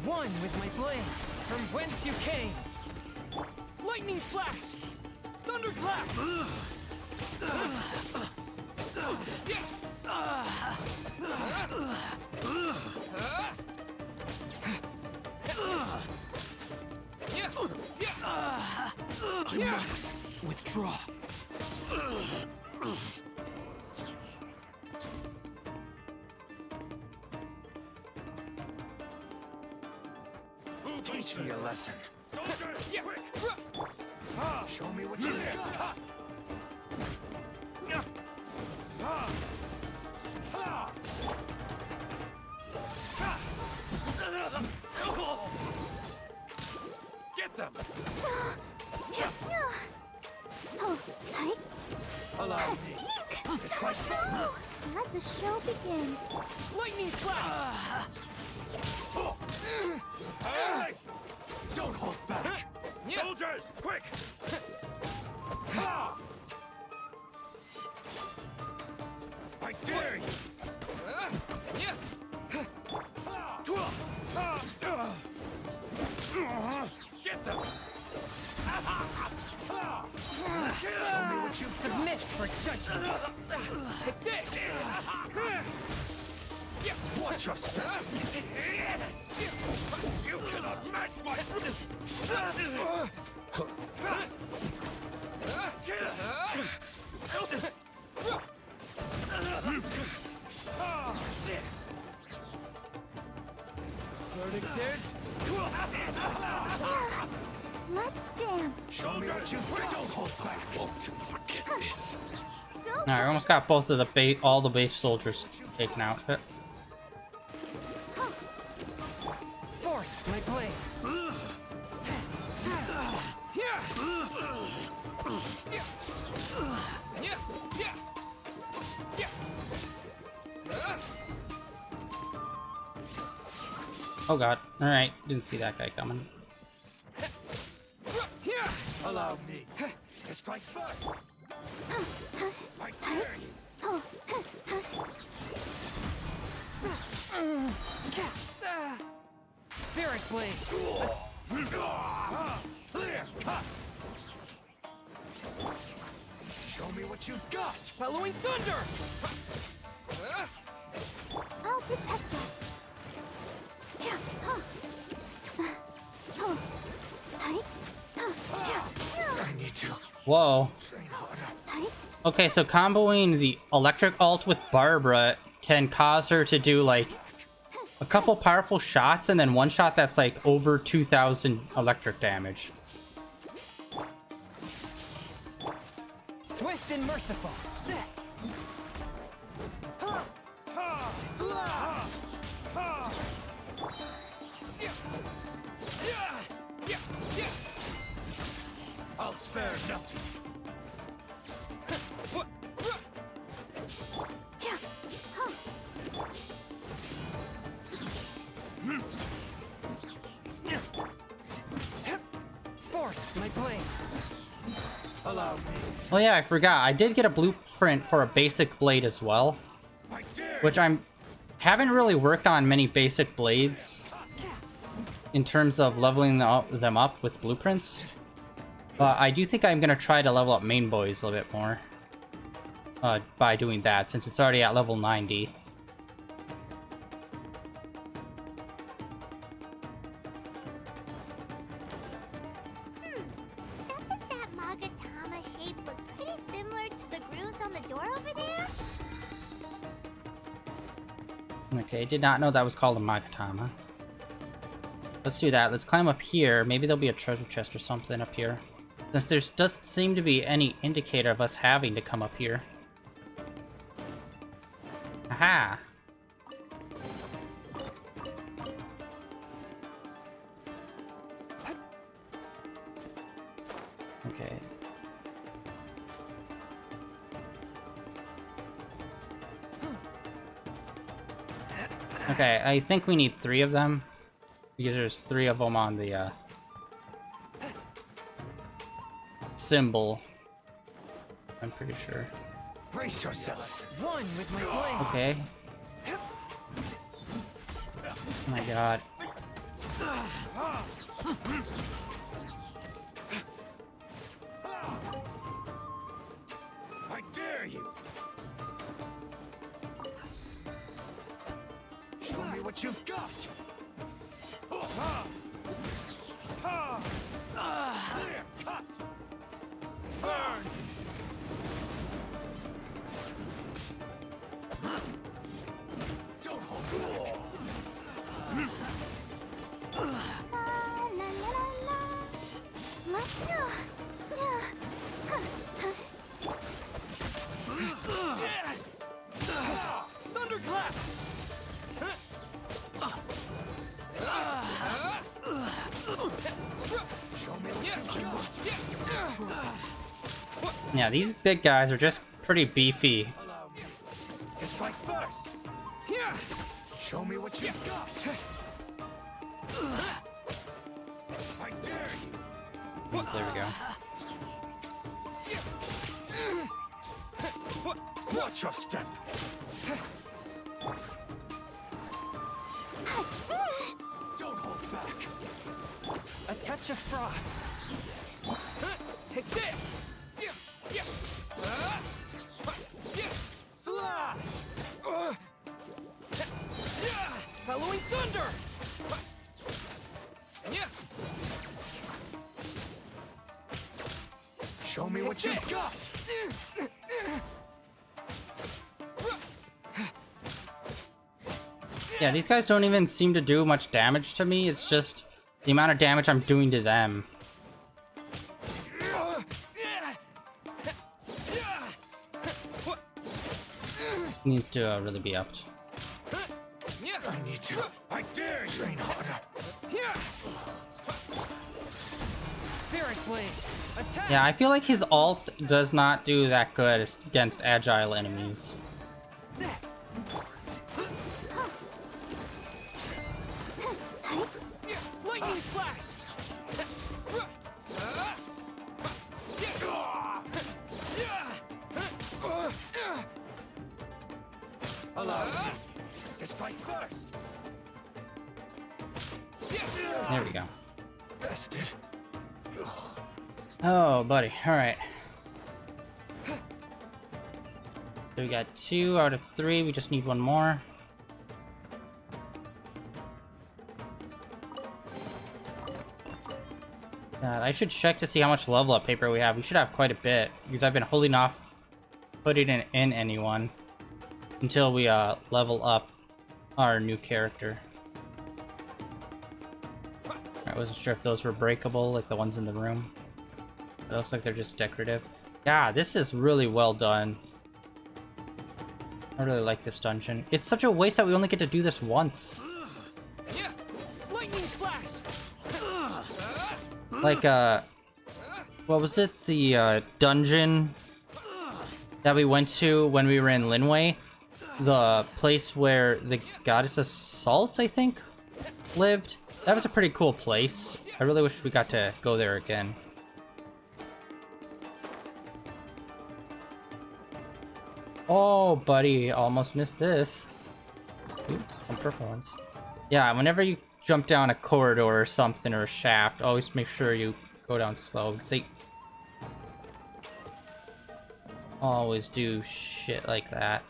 One with my blade. From whence you came. Lightning flash. Thunderclap. I must withdraw. Teach me a lesson. Show me what you got. Get them! Oh, hi. Allow me to strike first. Let the show begin. Lightning flash. Don't hold back. Soldiers, quick! for judgment. Take this! Watch your step! You cannot match my... Verdict is... Let's dance. Show me what you don't hold back. I won't forget this. All right, we almost got both of the all the base soldiers taken out. Fourth, my blade. Oh god. All right, didn't see that guy coming. Allow me to strike first. I dare you. Spirit blade. Clear cut. Show me what you've got. Bellowing thunder. I'll protect us. I need to Whoa. train harder. Okay, so comboing the electric ult with Barbara can cause her to do like a couple powerful shots and then one shot that's like over 2,000 electric damage. Swift and merciful. I'll spare nothing. Fourth, my blade. Allow me. Oh yeah, I forgot. I did get a blueprint for a basic blade as well, which haven't really worked on many basic blades in terms of leveling them up with blueprints. But I do think I'm gonna try to level up main boys a little bit more by doing that, since it's already at level 90. Doesn't that Magatama shape look pretty similar to the grooves on the door over there? Okay, did not know that was called a Magatama. Let's do that. Let's climb up here. Maybe there'll be a treasure chest or something up here. Since there doesn't seem to be any indicator of us having to come up here. Aha! Okay. Okay, I think we need 3 of them. Because there's 3 of them on the symbol. I'm pretty sure. Brace yourselves. One with my blade. Okay. Oh my god. I dare you. Show me what you've got. Clear cut. Burn. Don't hold back. Thunderclap. Show me what you've got. Yeah, these big guys are just pretty beefy. Allow me to strike first. Show me what you've got. I dare you. There we go. Watch your step. Don't hold back. A touch of frost. Take this. Bellowing thunder! Yeah. Show me what you got! Yeah, these guys don't even seem to do much damage to me. It's just the amount of damage I'm doing to them. Needs to really be upped. I need to. I dare train harder. Spirit Blade. Attack. Yeah, I feel like his ult does not do that good against agile enemies. Lightning slash. Allow me to strike first. There we go. Bested. Oh, buddy. All right. So we got 2 out of 3. We just need one more. God, I should check to see how much level up paper we have. We should have quite a bit because I've been holding off putting it in anyone until we level up our new character. I wasn't sure if those were breakable, like the ones in the room. It looks like they're just decorative. Yeah, this is really well done. I really like this dungeon. It's such a waste that we only get to do this once. Lightning slash. Like, what was it? The, dungeon that we went to when we were in Linway? The place where the goddess of salt, I think, lived? That was a pretty cool place. I really wish we got to go there again. Oh, buddy, almost missed this. Ooh, some purple ones. Yeah, whenever you jump down a corridor or something, or a shaft, always make sure you go down slow, because they always do shit like that.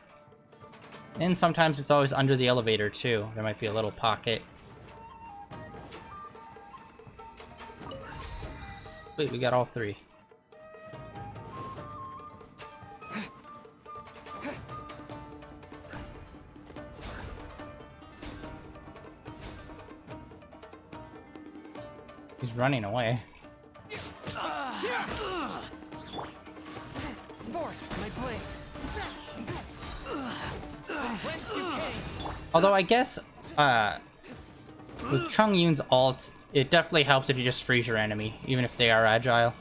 And sometimes it's always under the elevator, too. There might be a little pocket. Wait, we got all 3. He's running away. Although I guess, with Chung Yun's ult, it definitely helps if you just freeze your enemy, even if they are agile.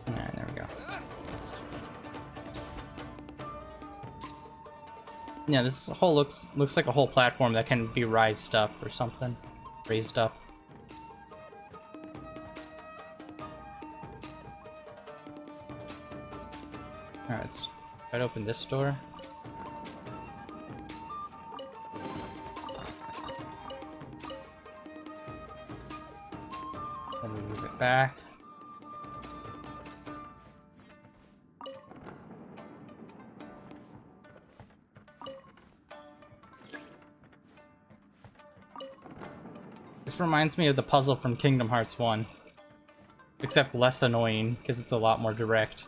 Alright, there we go. Yeah, this whole looks like a whole platform that can be raised up or something. Raised up. Alright, let's try to open this door. Then we move it back. This reminds me of the puzzle from Kingdom Hearts 1. Except less annoying, because it's a lot more direct.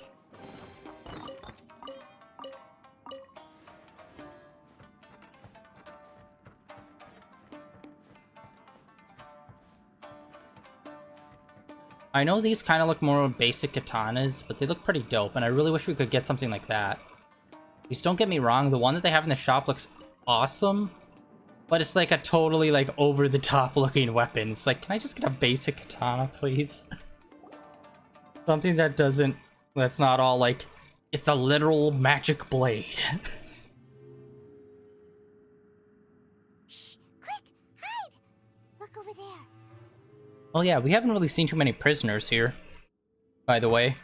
I know these kind of look more basic katanas, but they look pretty dope, and I really wish we could get something like that. Please don't get me wrong, the one that they have in the shop looks awesome, but it's like a totally like over-the-top looking weapon. It's like, can I just get a basic katana, please? Something that doesn't, that's not all like, it's a literal magic blade. Shh! Quick! Hide! Look over there. Oh yeah, we haven't really seen too many prisoners here, by the way.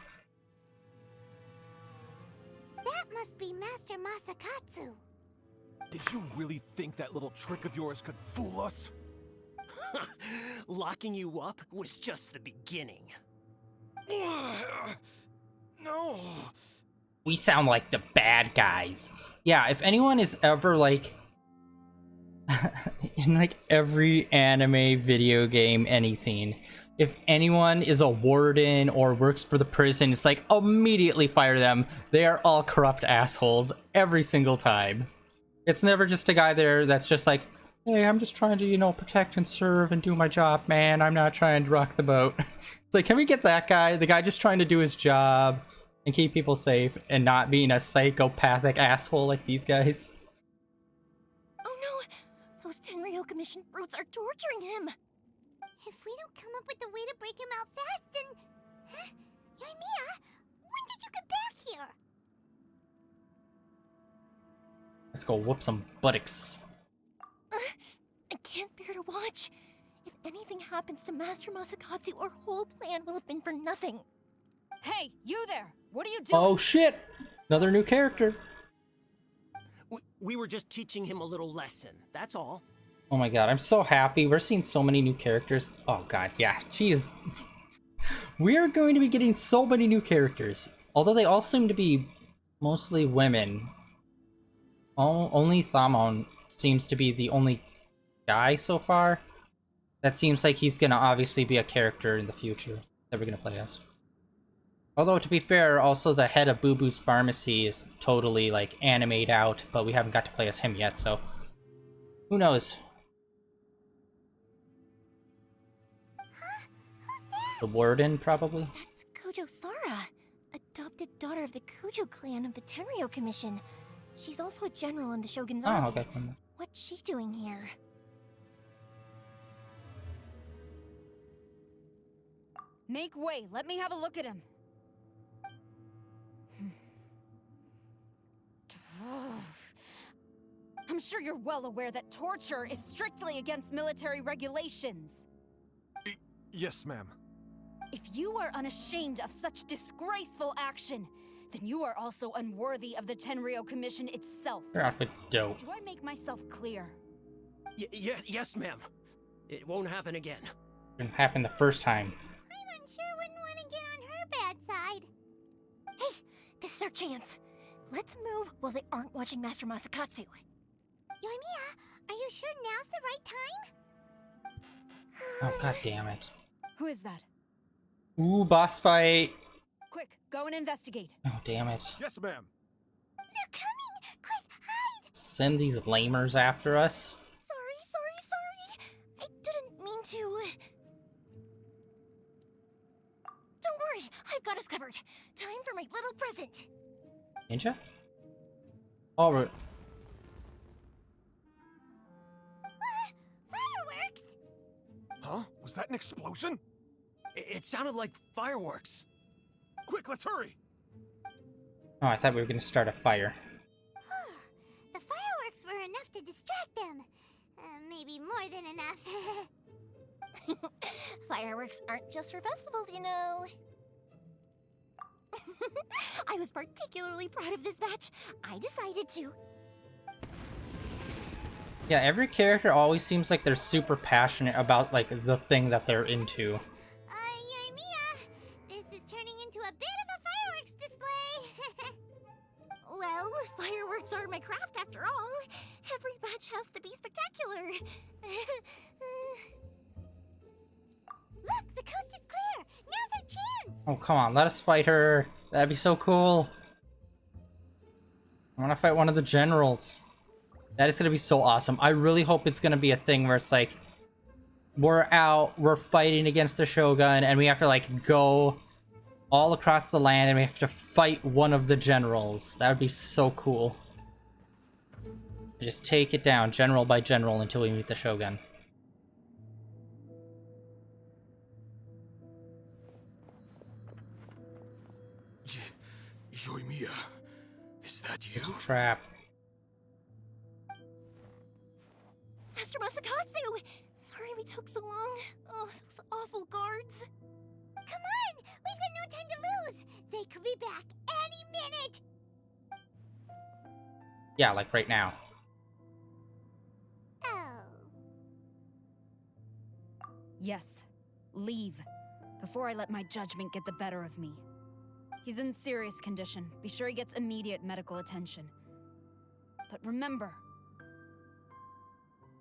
That must be Master Masakatsu. Did you really think that little trick of yours could fool us? Locking you up was just the beginning. No. We sound like the bad guys. Yeah, if anyone is ever like in like every anime, video game, anything, if anyone is a warden or works for the prison, it's like immediately fire them. They are all corrupt assholes every single time. It's never just a guy there that's just like, hey, I'm just trying to, you know, protect and serve and do my job, man. I'm not trying to rock the boat. It's like, can we get that guy? The guy just trying to do his job and keep people safe and not being a psychopathic asshole like these guys. Oh no! Those Tenryou Commission brutes are torturing him! If we don't come up with a way to break him out fast, then... Huh? Yoimiya, when did you get back here? Let's go whoop some buttocks. I can't bear to watch. If anything happens to Master Masakatsu, our whole plan will have been for nothing. Hey, you there! What are you doing? Oh shit! Another new character. We were just teaching him a little lesson, that's all. Oh my god, I'm so happy. We're seeing so many new characters. Oh god, yeah, jeez. We're going to be getting so many new characters. Although they all seem to be mostly women. Only Thamon seems to be the only guy so far. That seems like he's gonna obviously be a character in the future that we're gonna play as. Although, to be fair, also the head of Boo Boo's pharmacy is totally, like, animated out, but we haven't got to play as him yet, so... Who knows? Huh? Who's that? The warden, probably? That's Kojo Sara, adopted daughter of the Kujo clan of the Tenryou Commission. She's also a general in the Shogun's army. Oh, okay. What's she doing here? Make way. Let me have a look at him. I'm sure you're well aware that torture is strictly against military regulations. Yes, ma'am. If you are unashamed of such disgraceful action, then you are also unworthy of the Tenryou Commission itself. Your outfit's dope. Do I make myself clear? Yes, ma'am. It won't happen again. Didn't happen the first time. I'm unsure wouldn't want to get on her bad side. Hey, this is our chance. Let's move while they aren't watching Master Masakatsu. Yoimiya, are you sure now's the right time? Oh, god damn it. Who is that? Ooh, boss fight. Quick, go and investigate. Oh, damn it. Yes, ma'am. They're coming! Quick, hide! Send these lamers after us. Sorry. I didn't mean to. Don't worry, I've got us covered. Time for my little present. Ninja? Oh, Fireworks! Huh? Was that an explosion? It sounded like fireworks. Quick, let's hurry! oh, I thought we were gonna start a fire. The fireworks were enough to distract them. Maybe more than enough. Fireworks aren't just for festivals, you know. I was particularly proud of this batch. I decided to. Yeah, every character always seems like they're super passionate about, like, the thing that they're into. Yoimiya, this is turning into a bit of a fireworks display. Well, fireworks are my craft after all. Every batch has to be spectacular. Look, the coast is clear. Now's our chance. Oh, come on, let us fight her. That'd be so cool. I want to fight one of the generals. That is going to be so awesome. I really hope it's going to be a thing where it's like, we're out, we're fighting against the Shogun, and we have to, like, go all across the land, and we have to fight one of the generals. That would be so cool. Just take it down, general by general, until we meet the Shogun. Yoimiya, is that you? It's a trap. Master Masakatsu! Sorry we took so long. Oh, those awful guards. Come on! We've got no time to lose! They could be back any minute! Yeah, like right now. Oh. Yes, leave, before I let my judgment get the better of me. He's in serious condition. Be sure he gets immediate medical attention. But remember...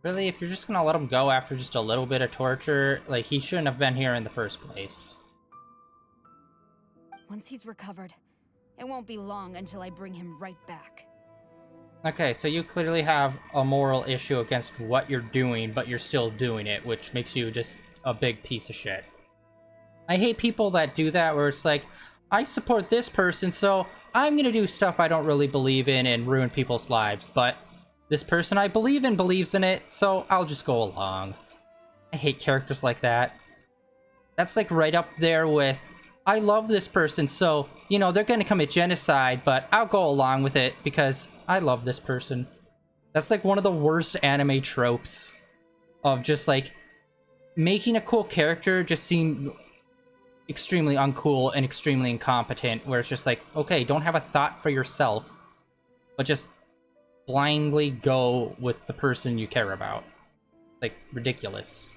Really, if you're just gonna let him go after just a little bit of torture, like, he shouldn't have been here in the first place. Once he's recovered, it won't be long until I bring him right back. Okay, so you clearly have a moral issue against what you're doing, but you're still doing it, which makes you just a big piece of shit. I hate people that do that, where it's like, I support this person, so I'm gonna do stuff I don't really believe in and ruin people's lives, but this person I believe in believes in it, so I'll just go along. I hate characters like that. That's like right up there with, I love this person, so, you know, they're gonna commit genocide, but I'll go along with it because I love this person. That's like one of the worst anime tropes of just like making a cool character just seem extremely uncool and extremely incompetent, where it's just like, okay, don't have a thought for yourself, but just blindly go with the person you care about. Like, ridiculous.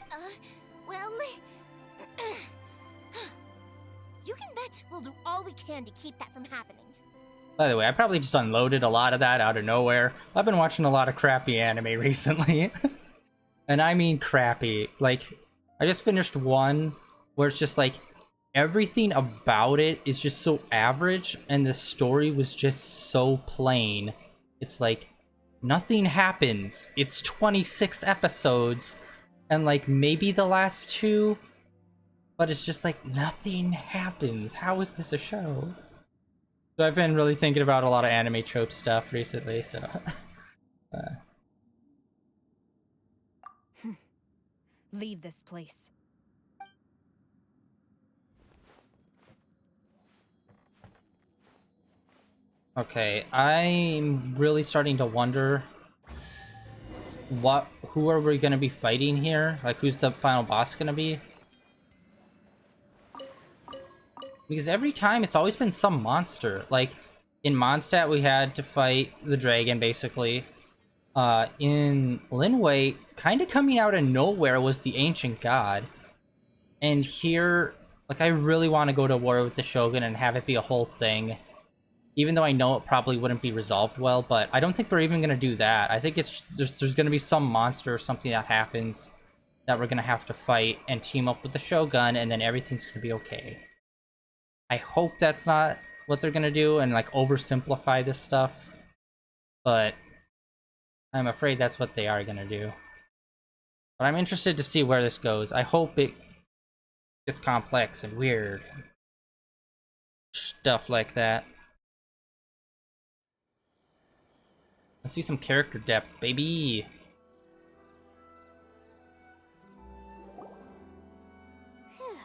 Well... you can bet we'll do all we can to keep that from happening. By the way, I probably just unloaded a lot of that out of nowhere. I've been watching a lot of crappy anime recently. And I mean crappy. Like, I just finished one where it's just like, everything about it is just so average, and the story was just so plain. It's like, nothing happens. It's 26 episodes, and like, maybe the last 2, but it's just like, nothing happens. How is this a show? So I've been really thinking about a lot of anime trope stuff recently, so... Leave this place. Okay, I'm really starting to wonder who are we gonna be fighting here? Like, who's the final boss gonna be? Because every time it's always been some monster. Like, in Mondstadt we had to fight the dragon, basically. In Linway, kind of coming out of nowhere was the ancient god. And here, like, I really want to go to war with the Shogun and have it be a whole thing. Even though I know it probably wouldn't be resolved well, but I don't think we're even going to do that. I think there's going to be some monster or something that happens that we're going to have to fight and team up with the Shogun, and then everything's going to be okay. I hope that's not what they're going to do and, like, oversimplify this stuff, but I'm afraid that's what they are going to do. But I'm interested to see where this goes. I hope it gets complex and weird. Stuff like that. Let's see some character depth, baby. Whew.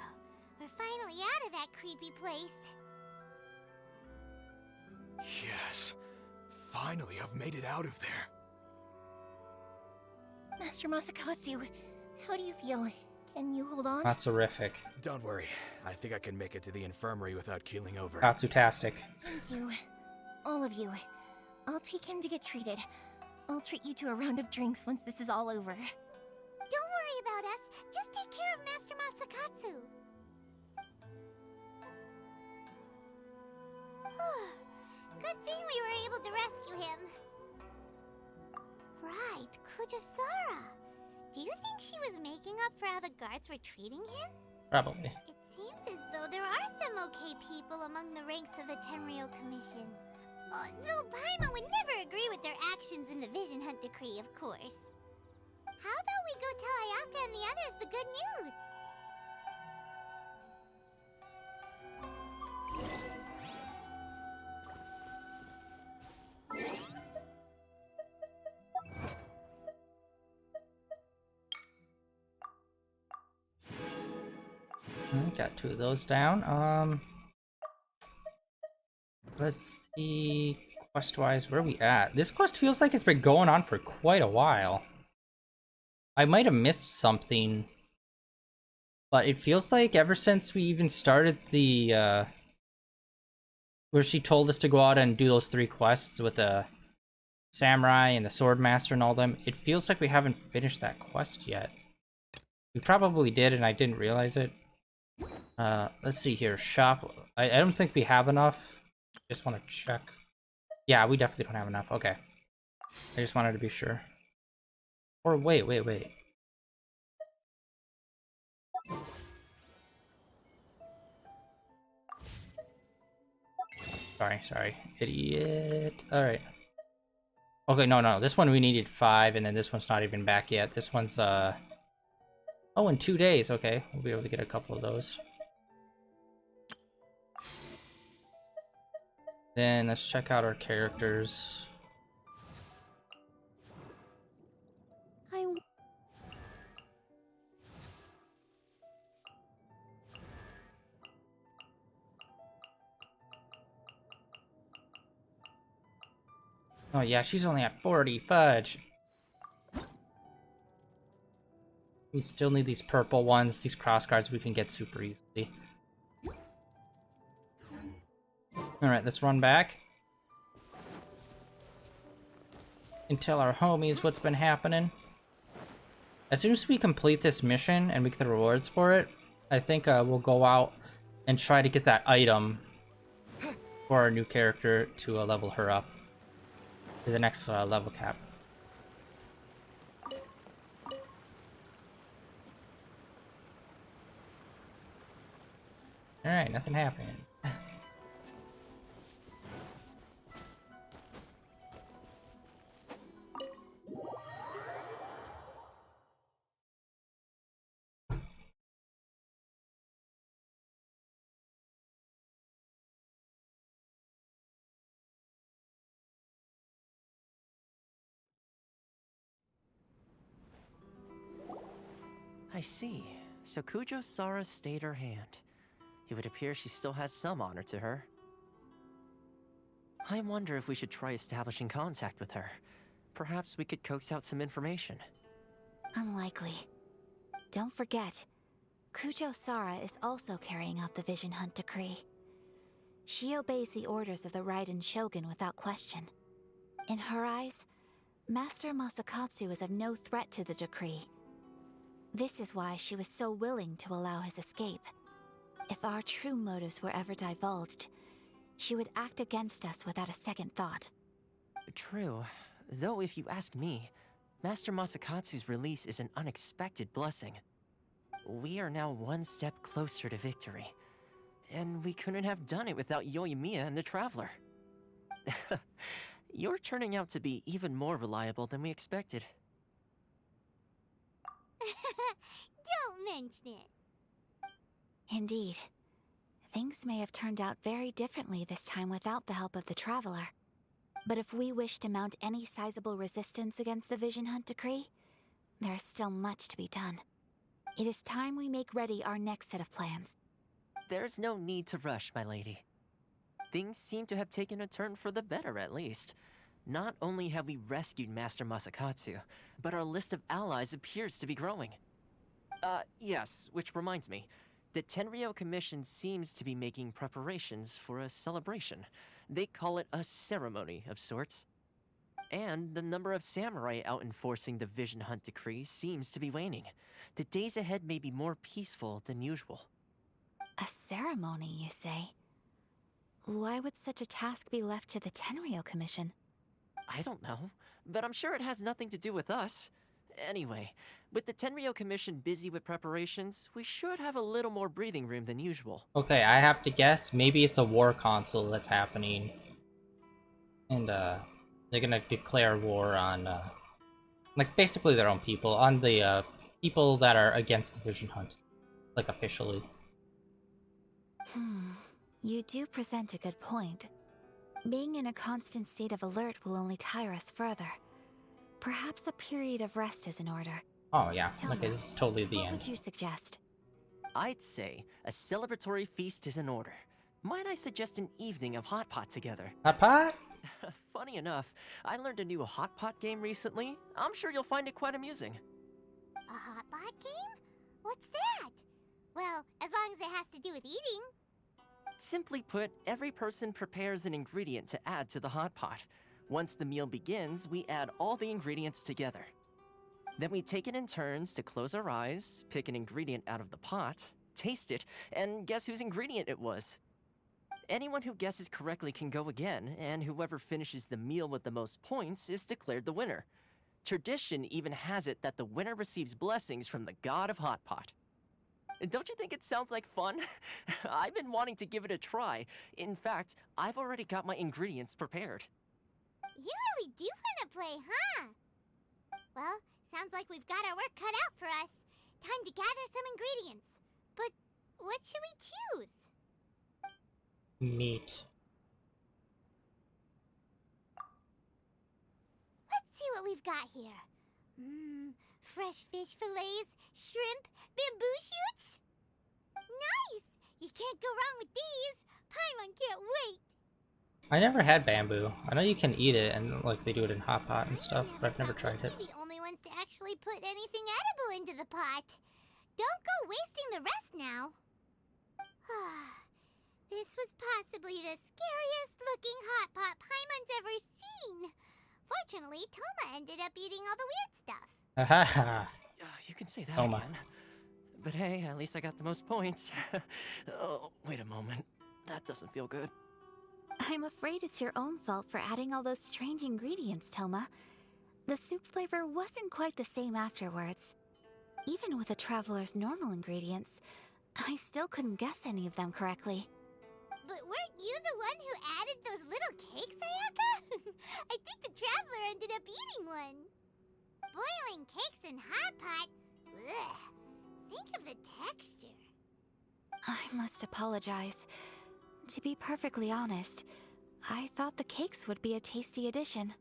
We're finally out of that creepy place. Yes. Finally, I've made it out of there. Master Masakatsu, how do you feel? Can you hold on? Not terrific. Don't worry. I think I can make it to the infirmary without keeling over. Katsutastic. Thank you. All of you. I'll take him to get treated. I'll treat you to a round of drinks once this is all over. Don't worry about us. Just take care of Master Masakatsu. Good thing we were able to rescue him. Right, Kujusara. Do you think she was making up for how the guards were treating him? Probably. It seems as though there are some okay people among the ranks of the Tenryou Commission. Though Paimon would never agree with their actions in the Vision Hunt Decree, of course. How about we go tell Ayaka and the others the good news? Got 2 of those down. Let's see, quest-wise, where are we at? This quest feels like it's been going on for quite a while. I might have missed something, but it feels like ever since we even started the, where she told us to go out and do those 3 quests with the samurai and the sword master and all them, it feels like we haven't finished that quest yet. We probably did, and I didn't realize it. Let's see here. Shop. I don't think we have enough. Just want to check. Yeah, we definitely don't have enough. Okay. I just wanted to be sure. Or wait. Sorry. Idiot. Alright. Okay, no. This one we needed 5, and then this one's not even back yet. This one's, oh, in 2 days. Okay, we'll be able to get a couple of those. Then let's check out our characters. Oh yeah, she's only at 40. Fudge. We still need these purple ones. These cross guards we can get super easily. Alright, let's run back. And tell our homies what's been happening. As soon as we complete this mission and we get the rewards for it, I think we'll go out and try to get that item for our new character to level her up to the next level cap. Alright, nothing happened. I see. So Kujo Sara stayed her hand. It would appear she still has some honor to her. I wonder if we should try establishing contact with her. Perhaps we could coax out some information. Unlikely. Don't forget, Kujo Sara is also carrying out the Vision Hunt decree. She obeys the orders of the Raiden Shogun without question. In her eyes, Master Masakatsu is of no threat to the decree. This is why she was so willing to allow his escape. If our true motives were ever divulged, she would act against us without a second thought. True. Though if you ask me, Master Masakatsu's release is an unexpected blessing. We are now one step closer to victory. And we couldn't have done it without Yoimiya and the Traveler. You're turning out to be even more reliable than we expected. Don't mention it. Indeed. Things may have turned out very differently this time without the help of the Traveler. But if we wish to mount any sizable resistance against the Vision Hunt decree, there is still much to be done. It is time we make ready our next set of plans. There's no need to rush, my lady. Things seem to have taken a turn for the better, at least. Not only have we rescued Master Masakatsu, but our list of allies appears to be growing. Yes, which reminds me. The Tenryou Commission seems to be making preparations for a celebration. They call it a ceremony of sorts. And the number of samurai out enforcing the Vision Hunt decree seems to be waning. The days ahead may be more peaceful than usual. A ceremony, you say? Why would such a task be left to the Tenryou Commission? I don't know, but I'm sure it has nothing to do with us. Anyway, with the Tenryou Commission busy with preparations, we should have a little more breathing room than usual. Okay, I have to guess. Maybe it's a war console that's happening. And, they're gonna declare war on, like, basically their own people. On the, people that are against the Vision Hunt. Like, officially. You do present a good point. Being in a constant state of alert will only tire us further. Perhaps a period of rest is in order. Oh, yeah. Tell Okay, me, this is totally the what end. would you suggest? I'd say a celebratory feast is in order. Might I suggest an evening of hot pot together? Hot pot? Funny enough, I learned a new hot pot game recently. I'm sure you'll find it quite amusing. A hot pot game? What's that? Well, as long as it has to do with eating. Simply put, every person prepares an ingredient to add to the hot pot. Once the meal begins, we add all the ingredients together. Then we take it in turns to close our eyes, pick an ingredient out of the pot, taste it, and guess whose ingredient it was. Anyone who guesses correctly can go again, and whoever finishes the meal with the most points is declared the winner. Tradition even has it that the winner receives blessings from the god of Hot Pot. Don't you think it sounds like fun? I've been wanting to give it a try. In fact, I've already got my ingredients prepared. You really do want to play, huh? Well, sounds like we've got our work cut out for us. Time to gather some ingredients. But what should we choose? Meat. Let's see what we've got here. Fresh fish fillets, shrimp, bamboo shoots. Nice! You can't go wrong with these. Paimon can't wait. I never had bamboo. I know you can eat it, and like they do it in hot pot and stuff, but I've never tried it. We're the only ones to actually put anything edible into the pot. Don't go wasting the rest now. This was possibly the scariest looking hot pot Paimon's ever seen. Fortunately, Toma ended up eating all the weird stuff. Haha. You can say that Toma. again. But hey, at least I got the most points. Oh, wait a moment. That doesn't feel good. I'm afraid it's your own fault for adding all those strange ingredients, Toma. The soup flavor wasn't quite the same afterwards. Even with the traveler's normal ingredients, I still couldn't guess any of them correctly. But weren't you the one who added those little cakes, Ayaka? I think the traveler ended up eating one. Boiling cakes in hot pot? Ugh. Think of the texture. I must apologize. To be perfectly honest, I thought the cakes would be a tasty addition.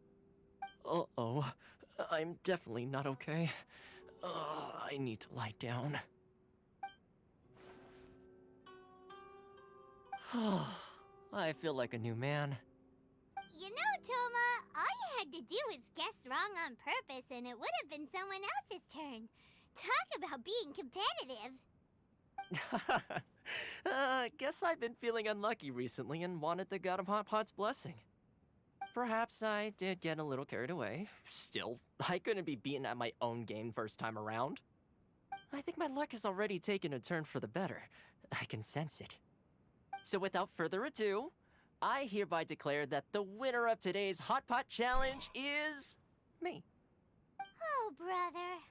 Uh-oh. I'm definitely not okay. I need to lie down. I feel like a new man. You know, Toma, all you had to do was guess wrong on purpose and it would have been someone else's turn. Talk about being competitive. Guess I've been feeling unlucky recently and wanted the god of Hot Pot's blessing. Perhaps I did get a little carried away. Still, I couldn't be beaten at my own game first time around. I think my luck has already taken a turn for the better. I can sense it. So without further ado, I hereby declare that the winner of today's Hot Pot Challenge is me. Oh, brother.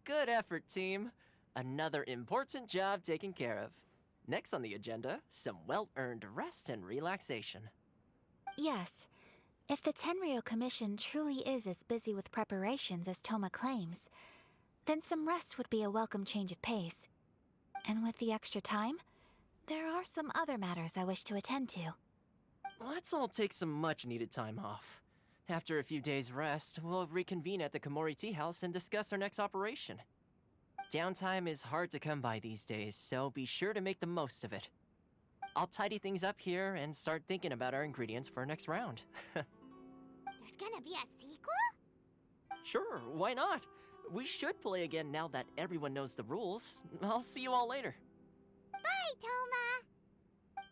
Good effort, team. Another important job taken care of. Next on the agenda, some well-earned rest and relaxation. Yes. If the Tenryo Commission truly is as busy with preparations as Toma claims, then some rest would be a welcome change of pace. And with the extra time, there are some other matters I wish to attend to. Let's all take some much-needed time off. After a few days' rest, we'll reconvene at the Komori Tea House and discuss our next operation. Downtime is hard to come by these days, so be sure to make the most of it. I'll tidy things up here and start thinking about our ingredients for our next round. There's gonna be a sequel? Sure, why not? We should play again now that everyone knows the rules. I'll see you all later. Bye, Toma!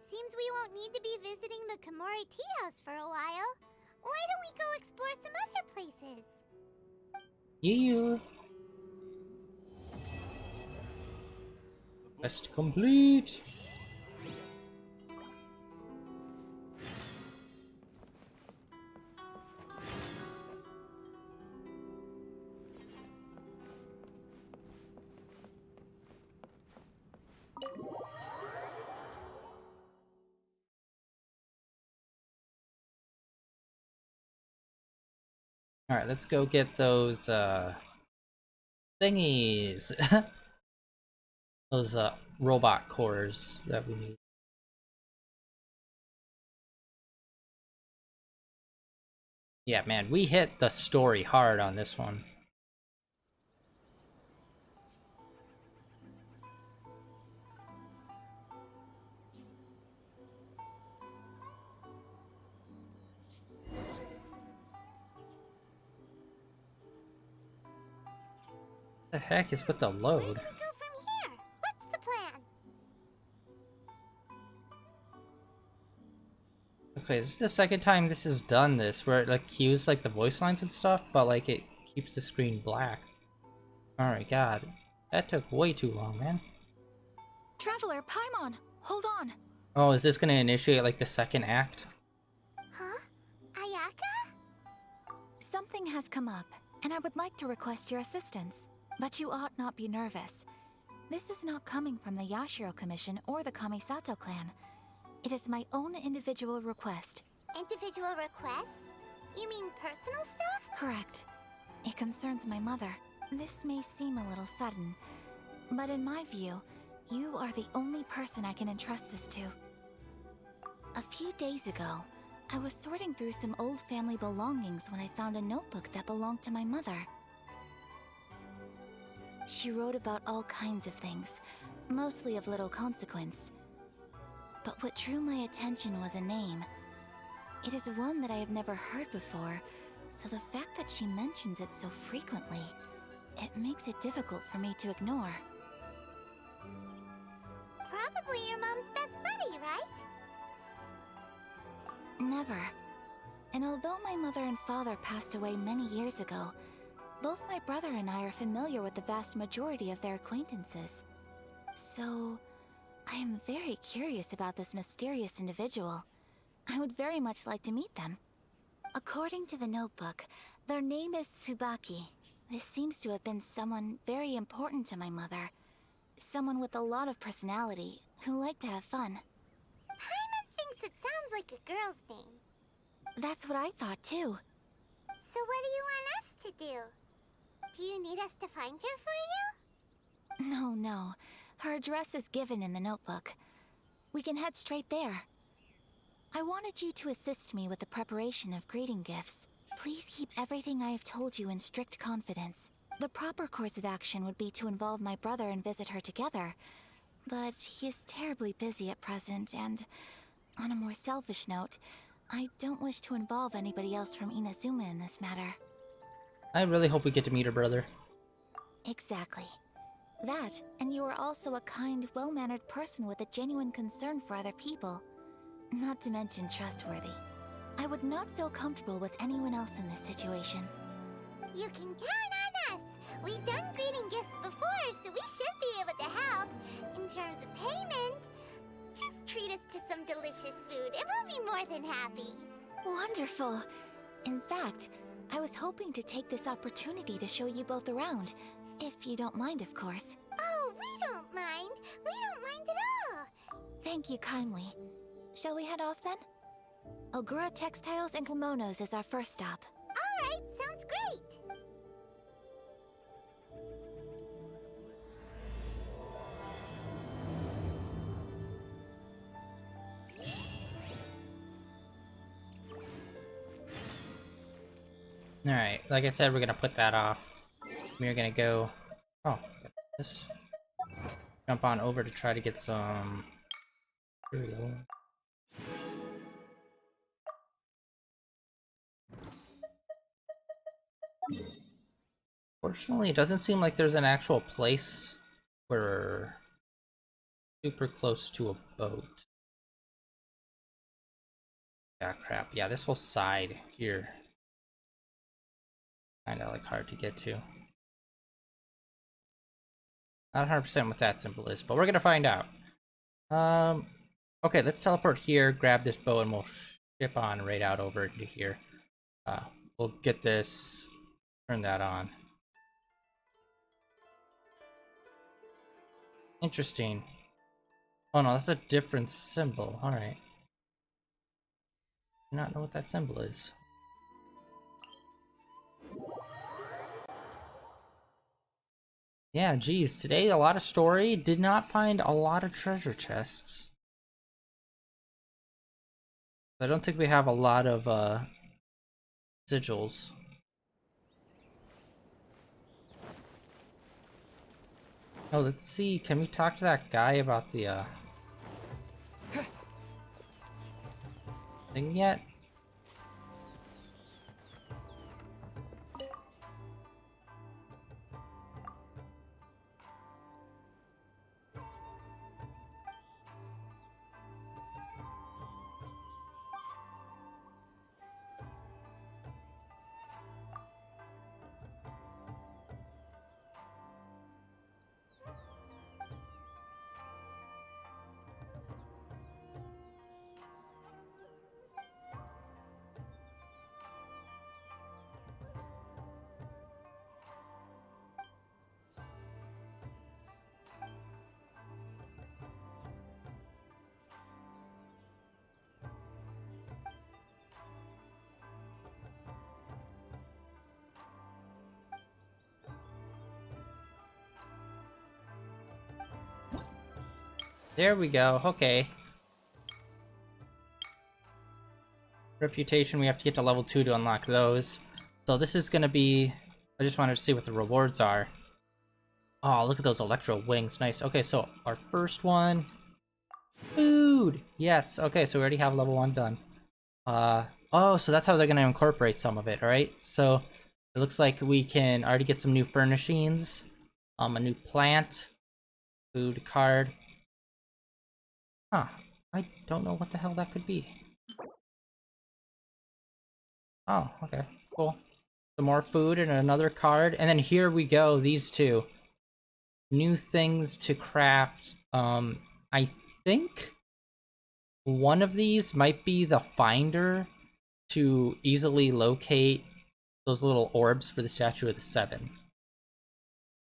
Seems we won't need to be visiting the Komori Tea House for a while. Why don't we go explore some other places? Yeah. Quest complete. All right, let's go get those thingies. Those robot cores that we need. Yeah, man, we hit the story hard on this one. The heck is with the load? Where do we go from here? What's the plan? Okay, this is the second time this has done this, where it like cues like the voice lines and stuff, but like it keeps the screen black. Alright, God. That took way too long, man. Traveler, Paimon, hold on. Oh, is this gonna initiate like the second act? Huh? Ayaka? Something has come up, and I would like to request your assistance. But you ought not be nervous. This is not coming from the Yashiro Commission or the Kamisato clan. It is my own individual request. Individual request? You mean personal stuff? Correct. It concerns my mother. This may seem a little sudden, but in my view, you are the only person I can entrust this to. A few days ago, I was sorting through some old family belongings when I found a notebook that belonged to my mother. She wrote about all kinds of things, mostly of little consequence. But what drew my attention was a name. It is one that I have never heard before, so the fact that she mentions it so frequently, it makes it difficult for me to ignore. Probably your mom's best buddy, right? Never. And although my mother and father passed away many years ago, both my brother and I are familiar with the vast majority of their acquaintances. So, I am very curious about this mysterious individual. I would very much like to meet them. According to the notebook, their name is Tsubaki. This seems to have been someone very important to my mother. Someone with a lot of personality, who liked to have fun. Paimon thinks it sounds like a girl's name. That's what I thought too. So what do you want us to do? Do you need us to find her for you? No. Her address is given in the notebook. We can head straight there. I wanted you to assist me with the preparation of greeting gifts. Please keep everything I have told you in strict confidence. The proper course of action would be to involve my brother and visit her together. But he is terribly busy at present, and on a more selfish note, I don't wish to involve anybody else from Inazuma in this matter. I really hope we get to meet her brother. Exactly. That, and you are also a kind, well-mannered person with a genuine concern for other people. Not to mention trustworthy. I would not feel comfortable with anyone else in this situation. You can count on us! We've done greeting gifts before, so we should be able to help. In terms of payment, just treat us to some delicious food and we'll be more than happy. Wonderful! In fact, I was hoping to take this opportunity to show you both around. If you don't mind, of course. Oh, we don't mind. We don't mind at all. Thank you kindly. Shall we head off then? Ogura Textiles and Kimonos is our first stop. Alright, sounds great. Alright, like I said, we're gonna put that off. We're gonna go... Oh, got this. Jump on over to try to get some... cereal. Fortunately, it doesn't seem like there's an actual place where we're super close to a boat. Yeah, crap. Yeah, this whole side here. Kinda like hard to get to. Not 100% what that symbol is, but we're gonna find out. Okay, let's teleport here, grab this bow, and we'll ship on right out over to here. We'll get this, turn that on. Interesting. Oh no, that's a different symbol. Alright. Do not know what that symbol is. Yeah, geez, today a lot of story. Did not find a lot of treasure chests. I don't think we have a lot of sigils. Oh, let's see. Can we talk to that guy about the thing yet? There we go. Okay. Reputation, we have to get to level 2 to unlock those. So this is gonna be... I just wanted to see what the rewards are. Oh, look at those electro wings. Nice. Okay, so our first one... Food! Yes, okay, so we already have level 1 done. Oh, so that's how they're gonna incorporate some of it, alright? So, it looks like we can already get some new furnishings. A new plant. Food card. Huh. I don't know what the hell that could be. Oh, okay. Cool. Some more food and another card. And then here we go, these two. New things to craft. I think one of these might be the finder to easily locate those little orbs for the Statue of the Seven.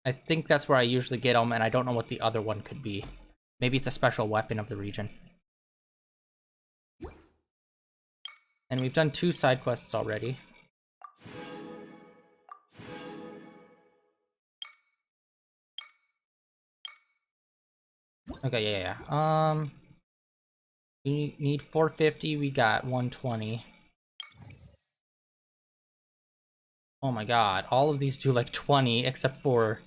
I think that's where I usually get them, and I don't know what the other one could be. Maybe it's a special weapon of the region. And we've done 2 side quests already. Okay, yeah. We need 450, we got 120. Oh my god, all of these do like 20, except for...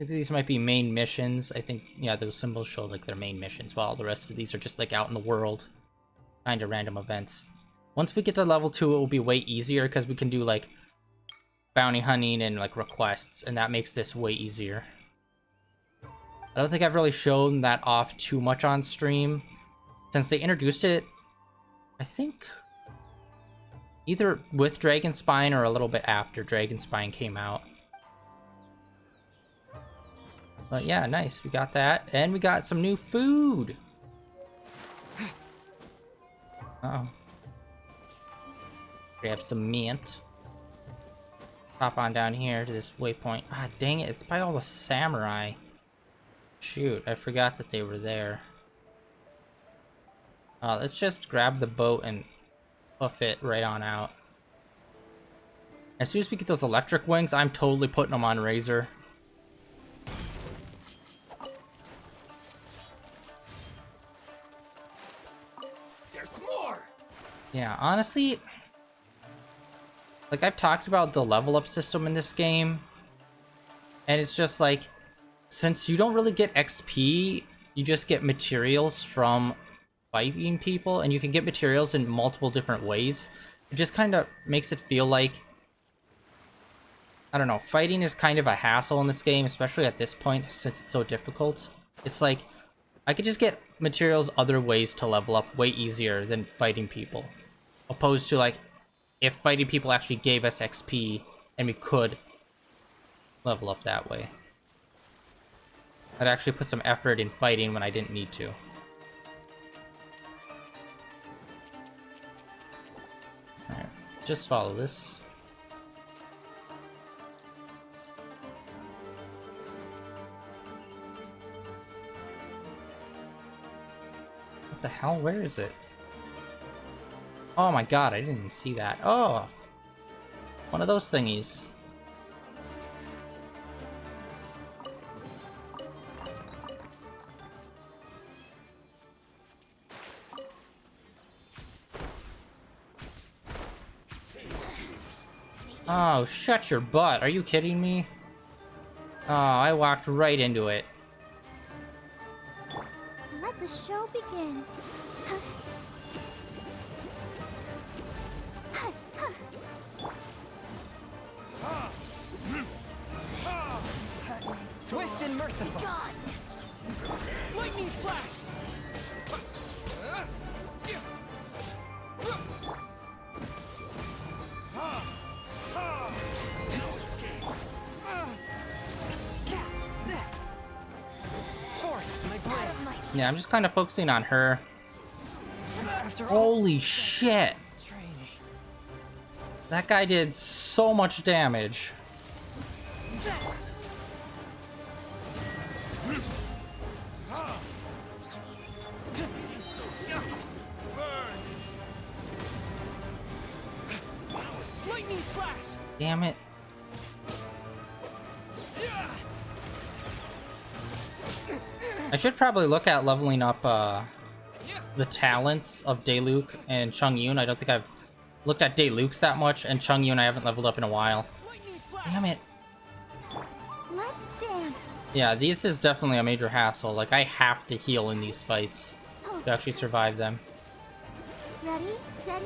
I think these might be main missions. I think, yeah, those symbols show like their main missions, while the rest of these are just like out in the world. Kinda random events. Once we get to level 2, it will be way easier, because we can do like bounty hunting and like requests, and that makes this way easier. I don't think I've really shown that off too much on stream. Since they introduced it, I think... either with Dragonspine or a little bit after Dragonspine came out. But yeah, nice. We got that. And we got some new food! Uh-oh. Grab some mint. Hop on down here to this waypoint. Ah, dang it. It's by all the samurai. Shoot, I forgot that they were there. Let's just grab the boat and hoof it right on out. As soon as we get those electric wings, I'm totally putting them on Razor. There's more! Yeah, honestly, like I've talked about the level up system in this game, and it's just like, since you don't really get XP, you just get materials from fighting people, and you can get materials in multiple different ways. It just kind of makes it feel like, I don't know, fighting is kind of a hassle in this game, especially at this point, since it's so difficult. It's like, I could just get materials other ways to level up way easier than fighting people. Opposed to, like, if fighting people actually gave us XP, and we could level up that way. I'd actually put some effort in fighting when I didn't need to. Alright, just follow this. What the hell? Where is it? Oh my god, I didn't even see that. Oh! One of those thingies. Oh, shut your butt. Are you kidding me? Oh, I walked right into it. Let the show begin. Swift and merciful. Lightning slash! Yeah, I'm just kind of focusing on her. Holy shit! That guy did so much damage. Damn it. I should probably look at leveling up the talents of Daeluke and Chung Yun. I don't think I've looked at Daeluke's that much, and Chung Yun I haven't leveled up in a while. Damn it. Let's dance. Yeah, this is definitely a major hassle. Like, I have to heal in these fights to actually survive them. Ready, steady,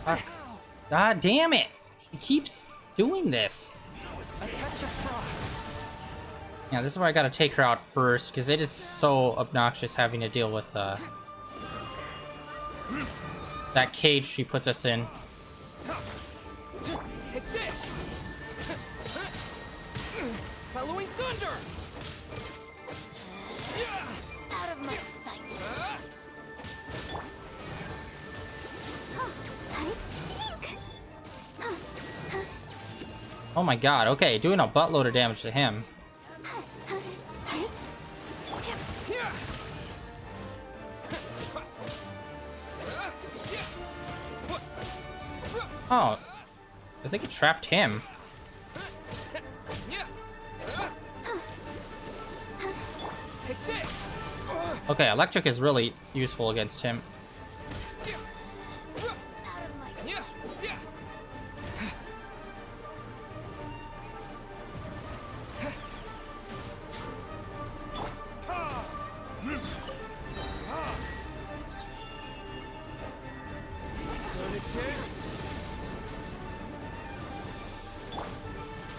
go! God damn it! She keeps doing this. Yeah, this is where I gotta take her out first, because it is so obnoxious having to deal with that cage she puts us in. Take this! Following thunder! Out of my sight. Oh my god, okay, doing a buttload of damage to him. Oh, I think it trapped him. Take this! Okay, electric is really useful against him.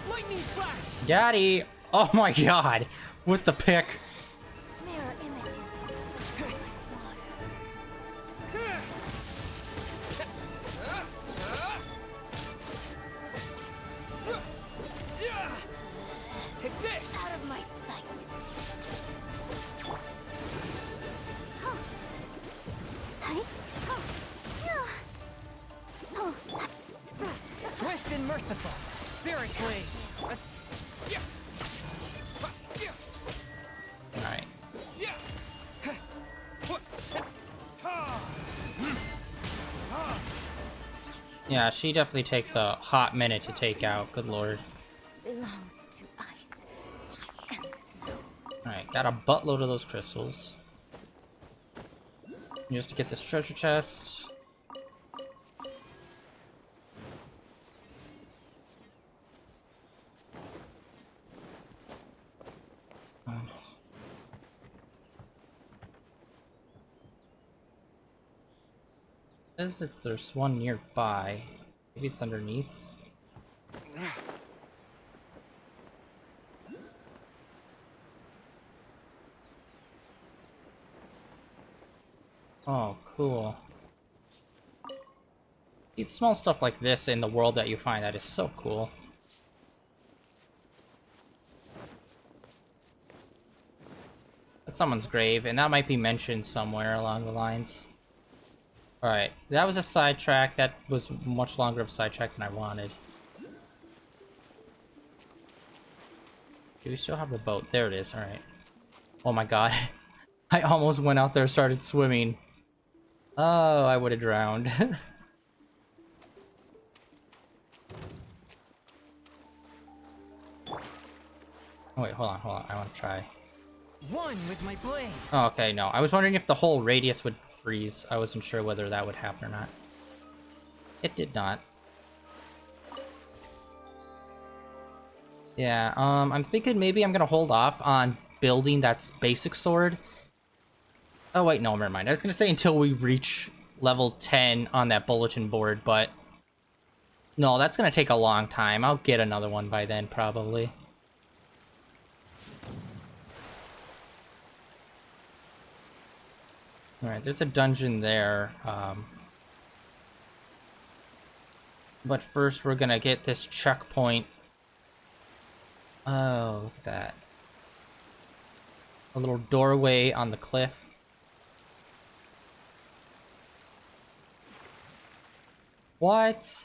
Lightning flash! Daddy! Oh my god! With the pick. Mirror images display like Take this! out of my sight. Swift and merciful! Spirit blade! Alright. Yeah, she definitely takes a hot minute to take out. Good lord. Belongs to ice and snow. Alright, got a buttload of those crystals. Just to get this treasure chest. There's one nearby. Maybe it's underneath. Oh, cool. It's small stuff like this in the world that you find that is so cool. That's someone's grave, and that might be mentioned somewhere along the lines. Alright, that was a sidetrack. That was much longer of a sidetrack than I wanted. Do we still have the boat? There it is, alright. Oh my god. I almost went out there and started swimming. Oh, I would have drowned. Oh wait, hold on. I want to try. One with my blade! Oh, okay, no. I was wondering if the whole radius would freeze. I wasn't sure whether that would happen or not. It did not. Yeah, I'm thinking maybe I'm gonna hold off on building that basic sword. Oh wait, no, never mind. I was gonna say until we reach level 10 on that bulletin board, but no, that's gonna take a long time. I'll get another one by then, probably. Alright, there's a dungeon there. But first we're gonna get this checkpoint. Oh, look at that. A little doorway on the cliff. What?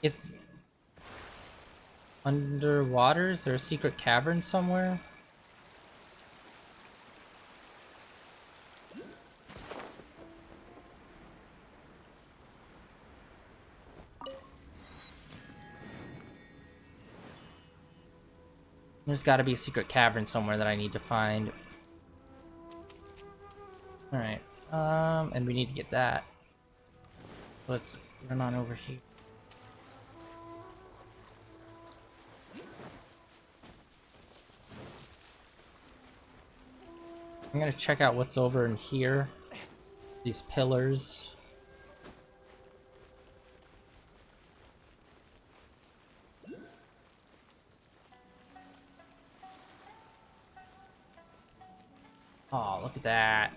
It's underwater? Is there a secret cavern somewhere? There's got to be a secret cavern somewhere that I need to find. Alright, and we need to get that. Let's run on over here. I'm gonna check out what's over in here. These pillars. Oh, look at that.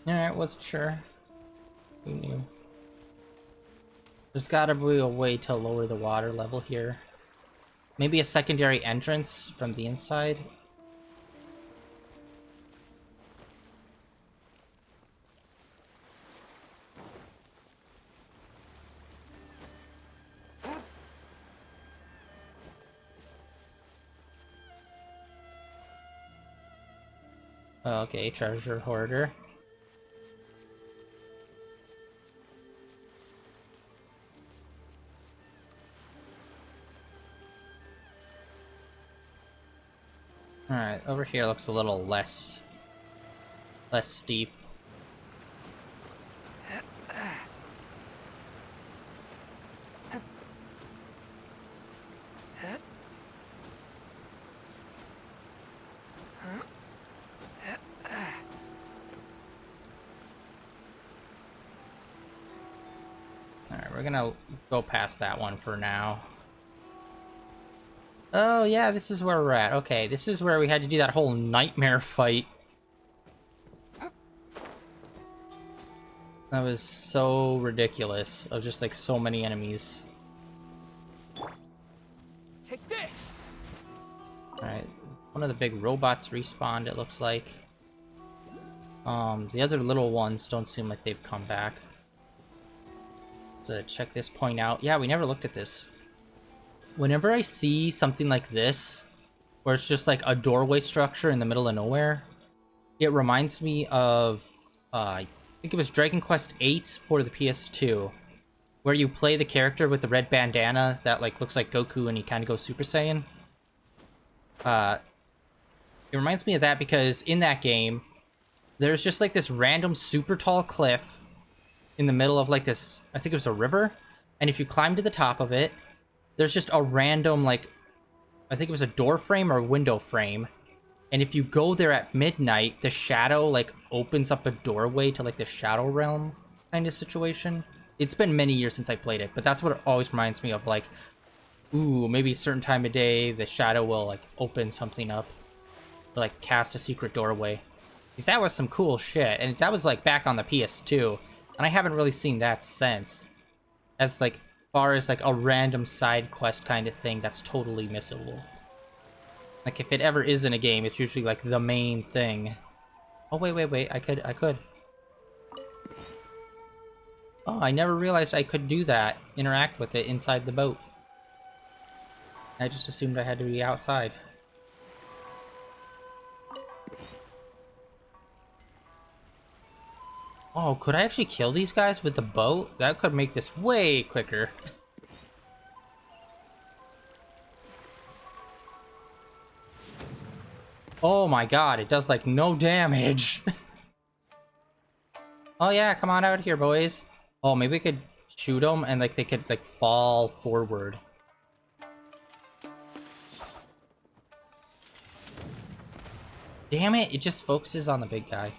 Alright, wasn't sure. Who knew? There's gotta be a way to lower the water level here. Maybe a secondary entrance from the inside? Okay, treasure hoarder. Alright, over here looks a little less steep. Alright, we're gonna go past that one for now. Oh yeah, this is where we're at. Okay, this is where we had to do that whole nightmare fight. That was so ridiculous. Of just like so many enemies. Take this. Alright, one of the big robots respawned, it looks like. The other little ones don't seem like they've come back. Let's check this point out. Yeah, we never looked at this. Whenever I see something like this, where it's just like a doorway structure in the middle of nowhere, it reminds me of, I think it was Dragon Quest VIII for the PS2, where you play the character with the red bandana that like looks like Goku and he kind of goes Super Saiyan. It reminds me of that because in that game, there's just like this random super tall cliff in the middle of like this, I think it was a river, and if you climb to the top of it, there's just a random, like, I think it was a door frame or a window frame. And if you go there at midnight, the shadow, like, opens up a doorway to, like, the Shadow Realm kind of situation. It's been many years since I played it, but that's what it always reminds me of, like, ooh, maybe a certain time of day, the shadow will, like, open something up. Or, like, cast a secret doorway. Because that was some cool shit. And that was, like, back on the PS2. And I haven't really seen that since. As, like, far as like a random side quest kind of thing that's totally missable. Like if it ever is in a game, it's usually like the main thing. Oh wait, I could. Oh, I never realized I could do that. Interact with it inside the boat. I just assumed I had to be outside. Oh, could I actually kill these guys with the boat? That could make this way quicker. Oh my god, it does like no damage. Oh yeah, come on out here, boys. Oh, maybe we could shoot them and like they could like fall forward. Damn it, it just focuses on the big guy.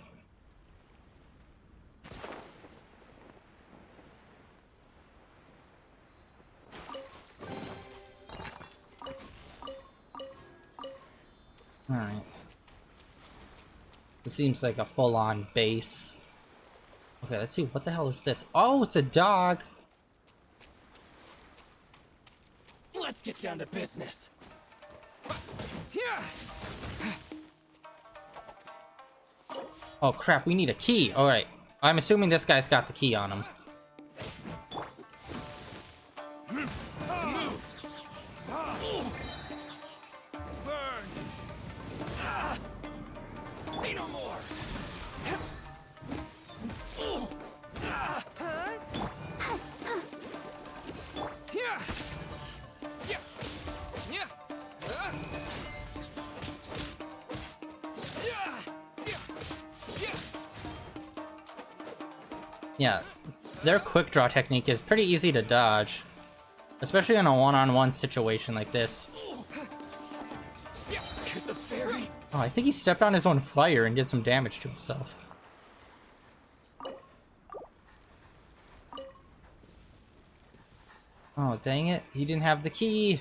Alright. This seems like a full-on base. Okay, let's see. What the hell is this? Oh, it's a dog! Let's get down to business. Oh crap, we need a key. Alright. I'm assuming this guy's got the key on him. Say no more. Yeah, their quick draw technique is pretty easy to dodge, especially in a one-on-one situation like this. Oh, I think he stepped on his own fire and did some damage to himself. Oh, dang it. He didn't have the key.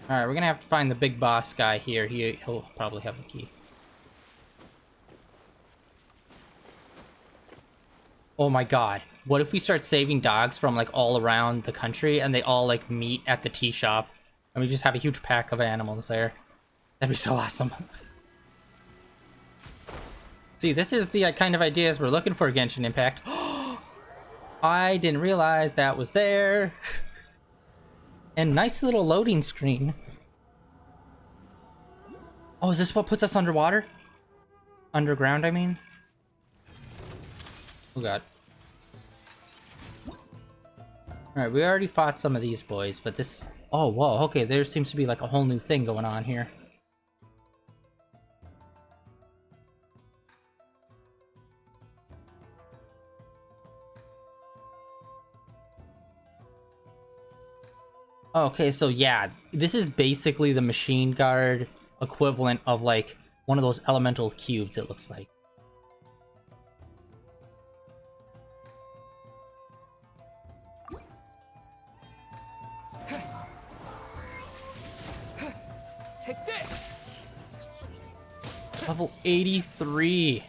Alright, we're gonna have to find the big boss guy here. He'll probably have the key. Oh my god. What if we start saving dogs from, like, all around the country and they all, like, meet at the tea shop and we just have a huge pack of animals there? That'd be so awesome. See, this is the kind of ideas we're looking for, Genshin Impact. I didn't realize that was there. And nice little loading screen. Oh, is this what puts us underwater? Underground, I mean? Oh god. Alright, we already fought some of these boys, but this... Oh, whoa, okay, there seems to be like a whole new thing going on here. Okay, so yeah, this is basically the machine guard equivalent of like one of those elemental cubes, it looks like. Take this. Level 83.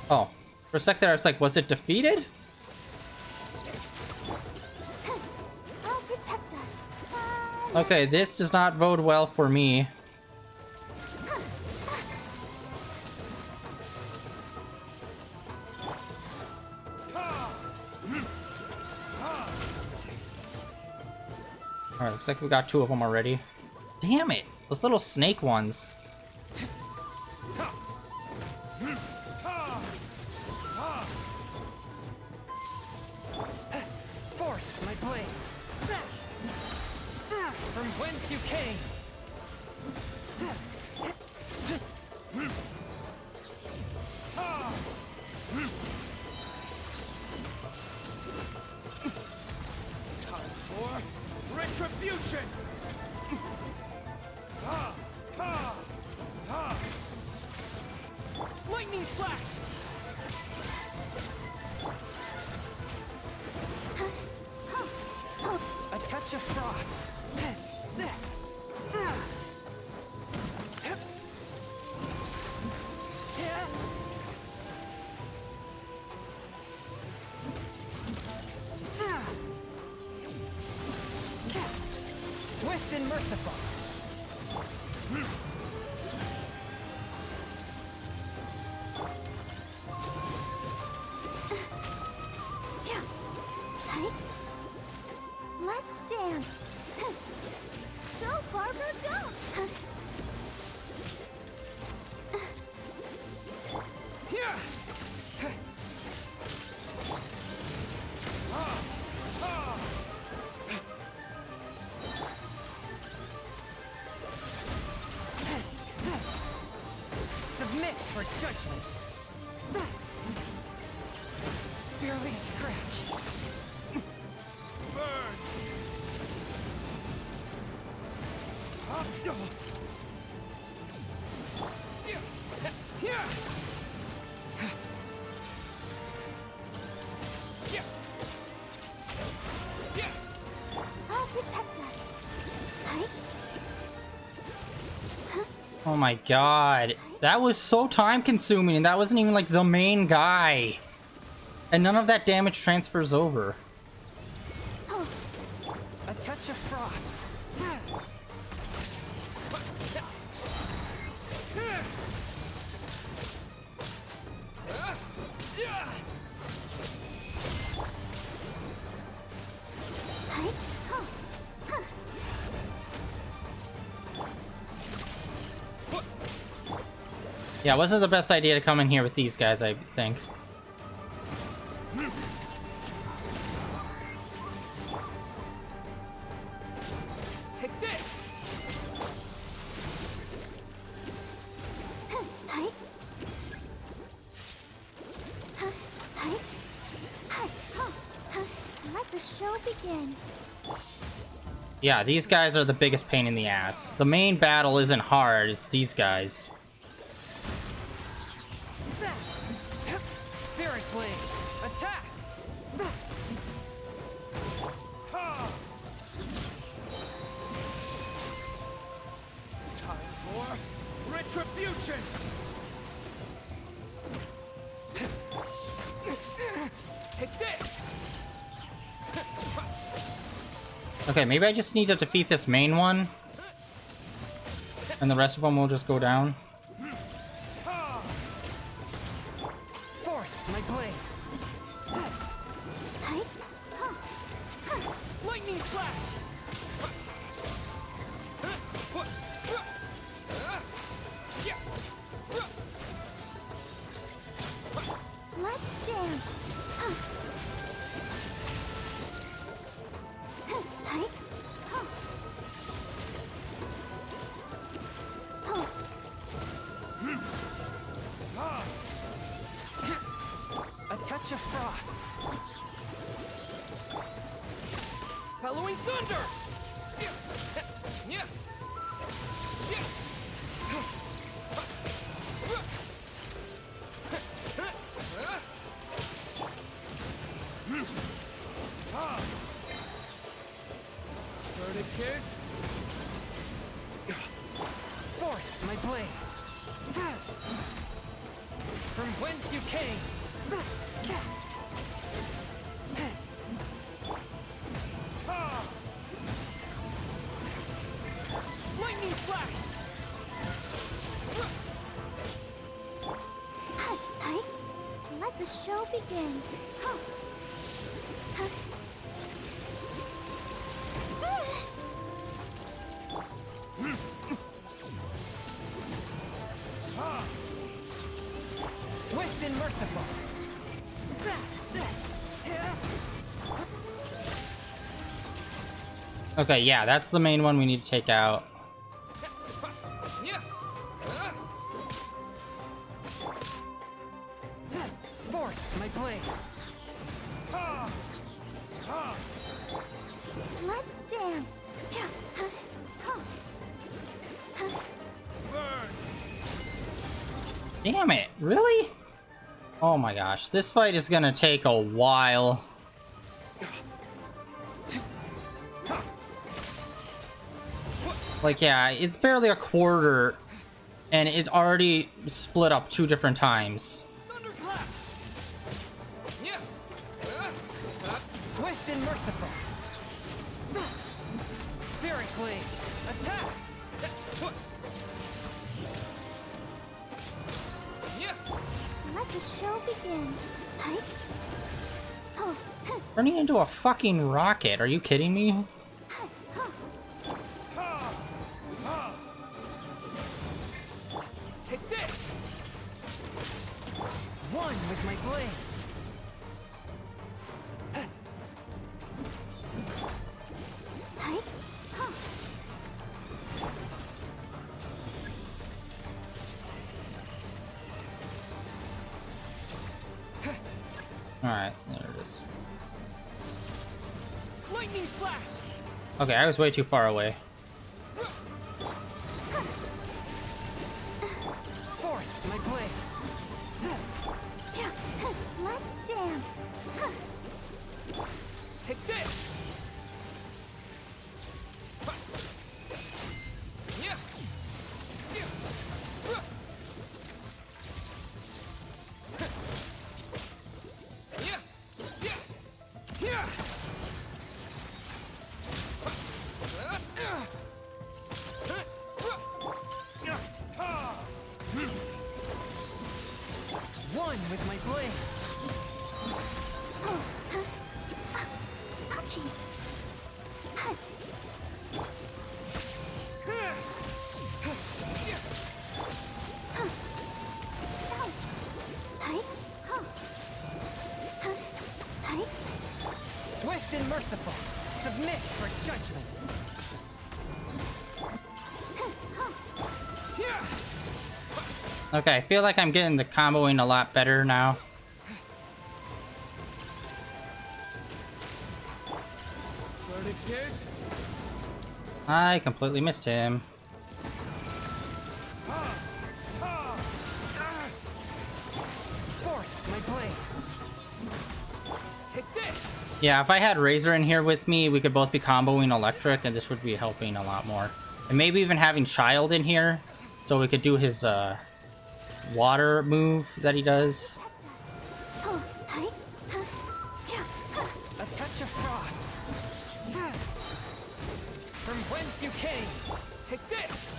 Oh, for a sec there I was like, was it defeated? I'll protect us. Okay, this does not bode well for me. Alright, looks like we got 2 of them already. Damn it! Those little snake ones. Forth, my blade. From whence you came. Time for retribution. Lightning flash. A touch of frost. Swift and merciful. Let's dance. Go, Barbara, go. Submit for judgment. Barely a scratch. Burn. I'll protect us. Oh my god. That was so time consuming and that wasn't even like the main guy. And none of that damage transfers over. A touch of frost. Yeah, it wasn't the best idea to come in here with these guys, I think. Let the show begin. Yeah, these guys are the biggest pain in the ass. The main battle isn't hard, it's these guys. Spirit Blade, attack! Time for retribution! Take this! Okay, maybe I just need to defeat this main one. And the rest of them will just go down. Forth, my blade! Lightning flash! Let's dance. A touch of frost. Bellowing thunder! Verdict is... Forth, my blade! From whence you came! Lightning flash! Let the show begin. Swift and merciful! Okay, yeah, that's the main one we need to take out. Forth, my blade! Let's dance. Damn it, really? Oh my gosh, this fight is gonna take a while. Like, yeah, it's barely a quarter, and it's already split up 2 different times. Swift and merciful! Spirit Blade, attack! Let the show begin. Turning into a fucking rocket, are you kidding me? Take this! One with my blade! Alright, there it is. Lightning flash! Okay, I was way too far away. Forth, my blade! Let's dance. Take this! One with my blade! Ouchie. Swift and merciful! Submit for judgment! Okay, I feel like I'm getting the comboing a lot better now. I completely missed him. Yeah, if I had Razor in here with me, we could both be comboing electric, and this would be helping a lot more. And maybe even having Child in here, so we could do his water move that he does. A touch of frost. From whence you came, take this.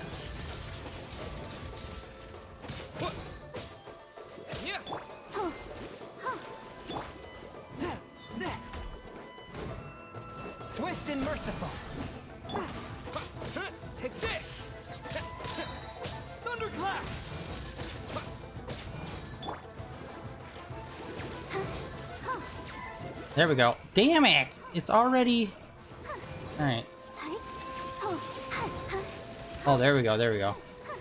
Swift and merciful. Take this. Thunderclap. There we go. Damn it! It's already... Alright. Oh, there we go, there we go.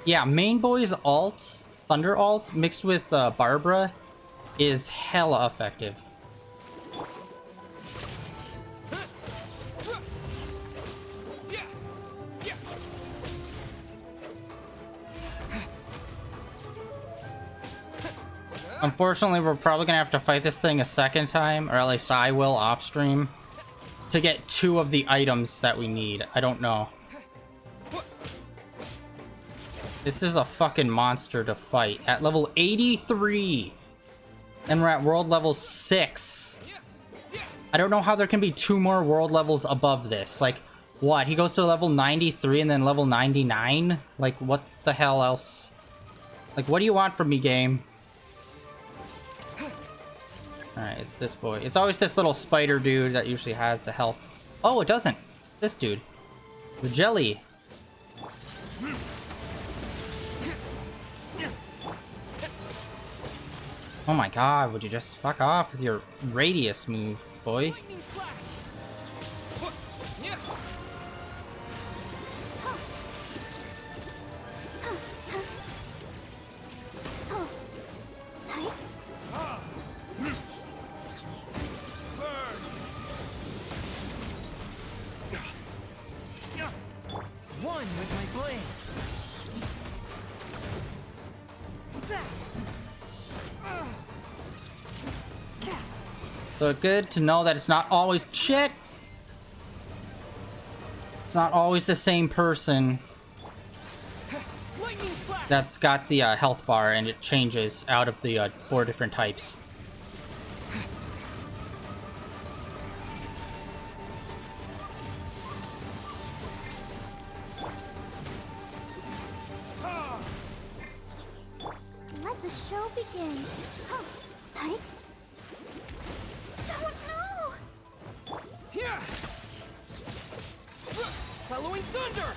Yeah, main boy's ult, Thunder ult, mixed with Barbara, is hella effective. Unfortunately, we're probably gonna have to fight this thing a second time, or at least I will off stream, to get 2 of the items that we need. I don't know. This is a fucking monster to fight at level 83, and we're at world level 6. I don't know how there can be 2 more world levels above this. Like, what? He goes to level 93 and then level 99? Like, what the hell else? Like, what do you want from me, game? Alright, it's this boy. It's always this little spider dude that usually has the health. Oh, it doesn't. This dude. The jelly. Oh my god, would you just fuck off with your radius move, boy? One with my blade. So good to know that it's not always shit. It's not always the same person that's got the health bar, and it changes out of the 4 different types. Let the show begin. Hi. Oh no! Here! Following thunder!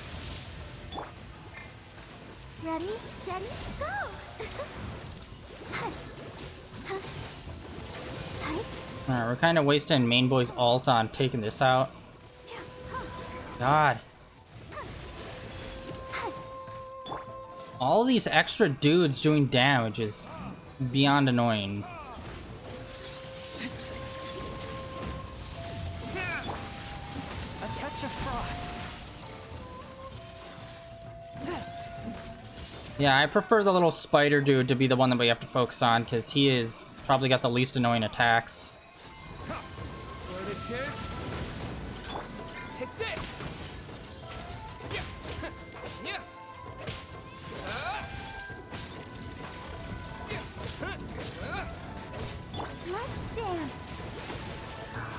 Ready, steady, go! Alright, we're kind of wasting main boy's ult on taking this out. God. All these extra dudes doing damage is beyond annoying. A touch of frost. Yeah, I prefer the little spider dude to be the one that we have to focus on, because he is probably got the least annoying attacks. Take this. Let's dance.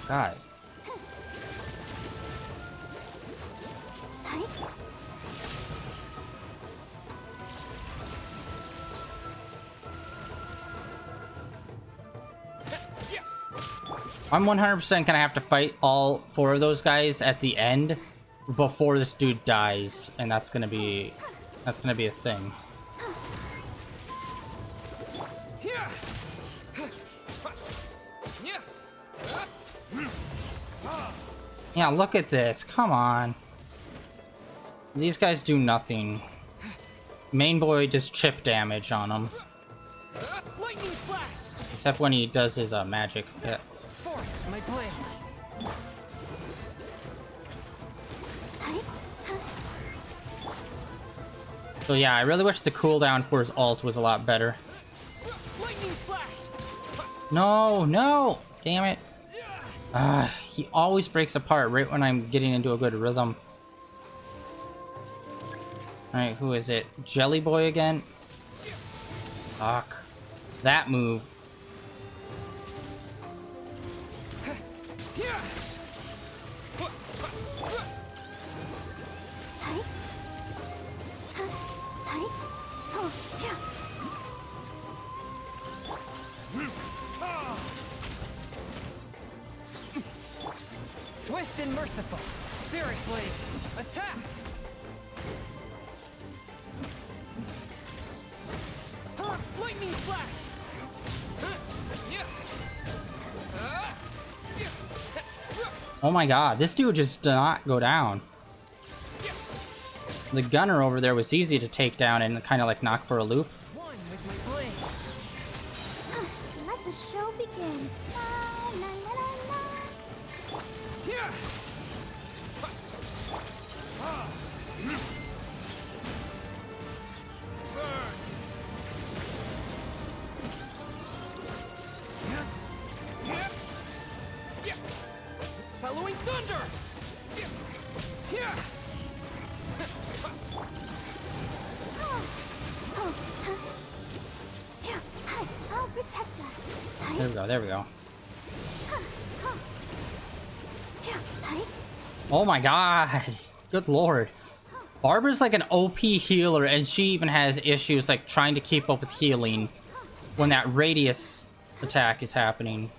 God. I'm 100% gonna have to fight all 4 of those guys at the end before this dude dies, and that's gonna be a thing. Yeah, look at this. Come on. These guys do nothing. Main boy does chip damage on them. Except when he does his magic. Forth, my blade. So yeah, I really wish the cooldown for his ult was a lot better. No, no! Damn it. He always breaks apart right when I'm getting into a good rhythm. Alright, who is it? Jelly Boy again? Fuck. That move. Swift and merciful. Spirit Blade. Attack! Lightning Flash! Oh my god, this dude just did not go down. The gunner over there was easy to take down and kind of like knock for a loop. Let the show begin. La, la, la, la, la. Following thunder! I'll protect us. There we go, there we go. Oh my god! Good lord. Barbara's like an OP healer, and she even has issues like trying to keep up with healing when that radius attack is happening.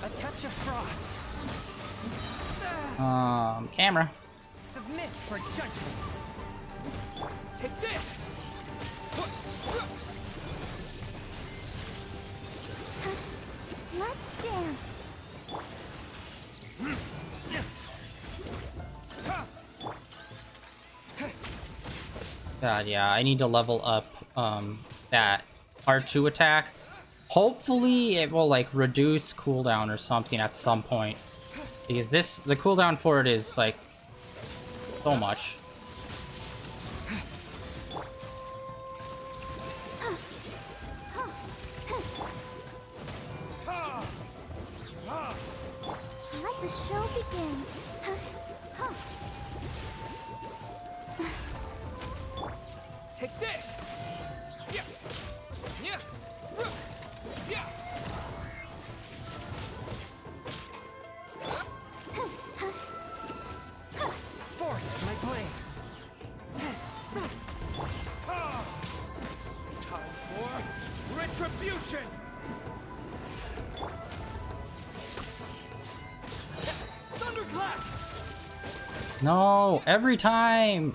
A touch of frost. Camera. Submit for judgment. Take this! Let's dance. God, yeah, I need to level up that R2 attack. Hopefully it will like reduce cooldown or something at some point. Because the cooldown for it is like so much. Let the show begin. Take this! Forth, my blade! Time for retribution! Thunderclap! No, every time.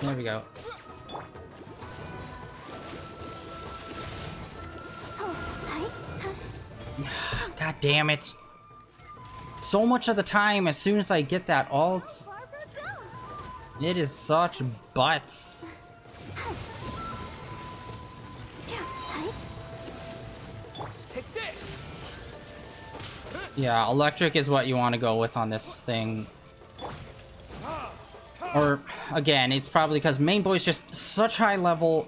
There we go. God damn it. So much of the time, as soon as I get that ult, it is such butts. Take this! Yeah, electric is what you want to go with on this thing. Or, again, it's probably because main boy's just such high level.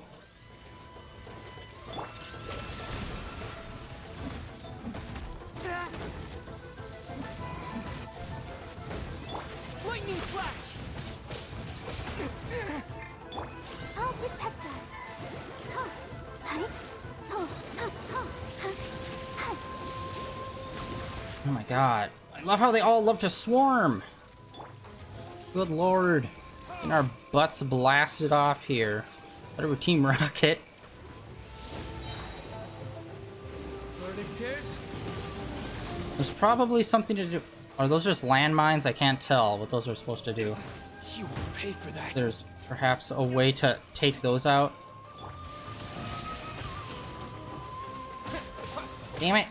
Lightning flash! I'll protect us. Oh my god. I love how they all love to swarm. Good lord. Getting our butts blasted off here. Better with Team Rocket. Verdict is... There's probably something to do. Are those just landmines? I can't tell what those are supposed to do. You will pay for that. There's perhaps a way to take those out. Damn it.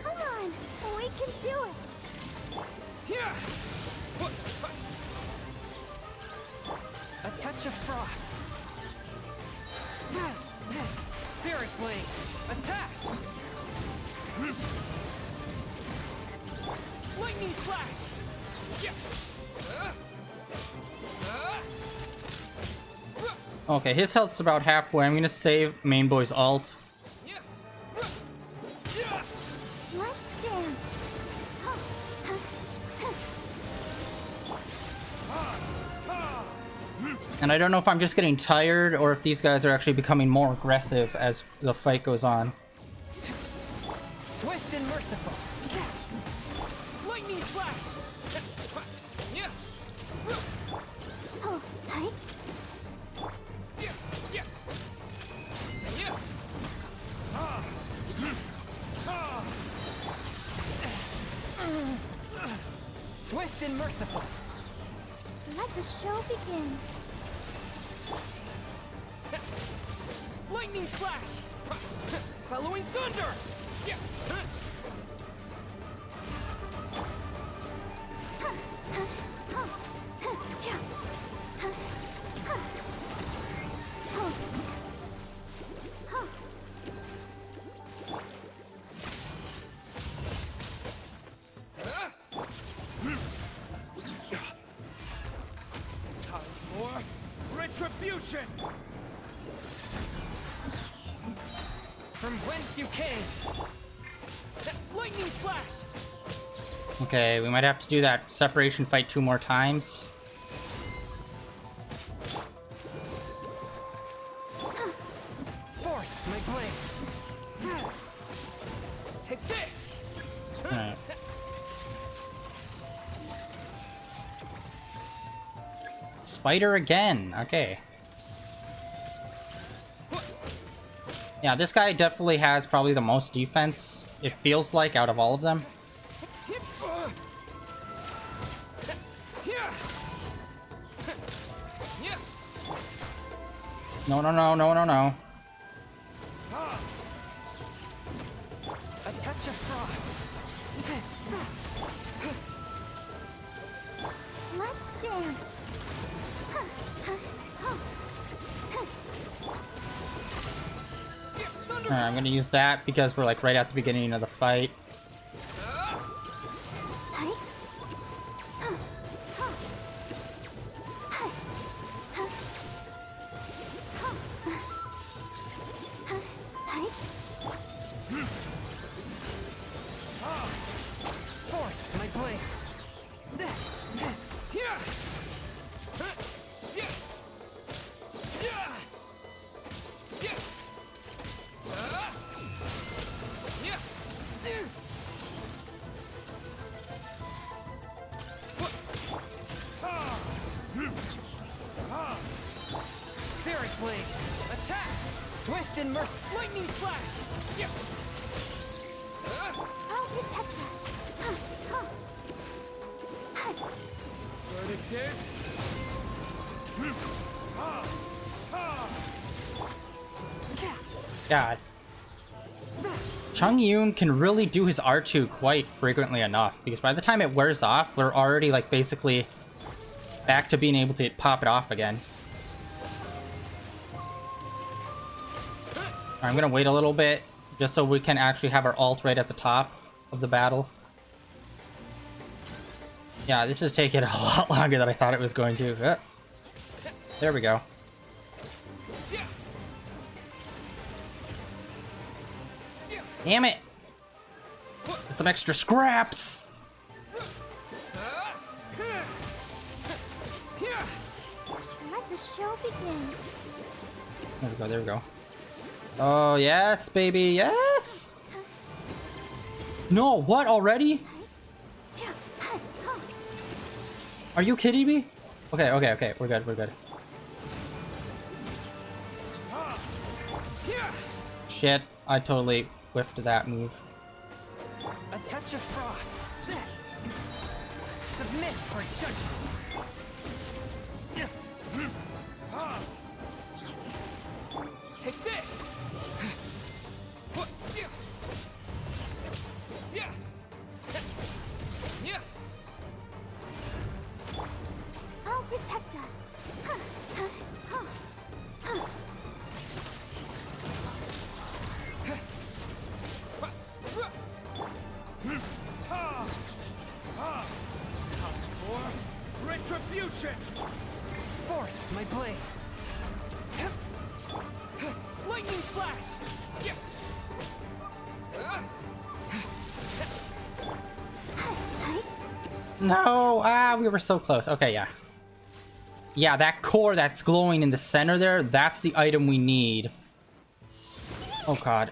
Come on, we can do it. A touch touch of frost. Spirit blade, attack! Lightning flash! Okay, his health's about halfway. I'm gonna save main boy's ult. Let's dance. And I don't know if I'm just getting tired or if these guys are actually becoming more aggressive as the fight goes on. Swift and merciful. Lightning flash! Oh, hi. Swift and merciful. Let the show begin. Lightning flash! Following thunder! Time for retribution! From whence you came! Lightning flash! Okay, we might have to do that separation fight 2 more times. Forth, my blade! Take this! Alright. Spider again. Okay. Yeah, this guy definitely has probably the most defense, it feels like, out of all of them. No, no, no, no, no, no. A touch of frost. Let's dance. Alright, I'm gonna use that because we're like right at the beginning of the fight. Forth, my blade. Spirit blade, attack! Swift and merciful. Lightning flash! I'll protect us. Verdict is... God. Chung Yoon can really do his R2 quite frequently enough, because by the time it wears off, we're already like basically back to being able to pop it off again. I'm gonna wait a little bit, just so we can actually have our ult right at the top of the battle. Yeah, this is taking a lot longer than I thought it was going to. There we go. Damn it! Some extra scraps! Let the show begin. There we go, there we go. Oh, yes, baby, yes! No, what, already? Are you kidding me? Okay, okay, okay, we're good, we're good. Shit, I totally whiffed that move. A touch of frost. Submit for judgment. Take this. I'll protect us. Time for retribution! Fourth, my blade. Lightning flash! No! Ah, we were so close. Okay, yeah. Yeah, that core that's glowing in the center there, that's the item we need. Oh god.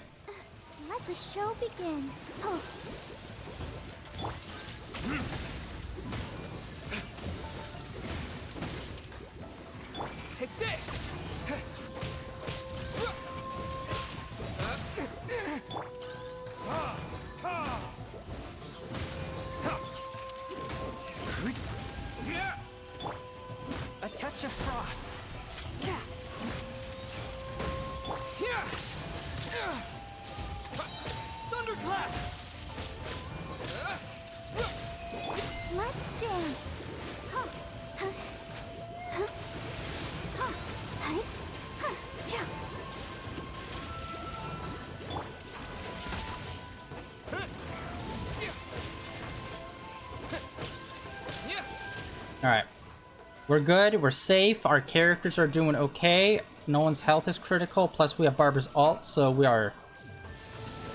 Let the show begin. Oh. Take this! A touch of frost. Thunderclap! Let's dance. Alright. We're good. We're safe. Our characters are doing okay. No one's health is critical. Plus, we have Barbara's ult, so we are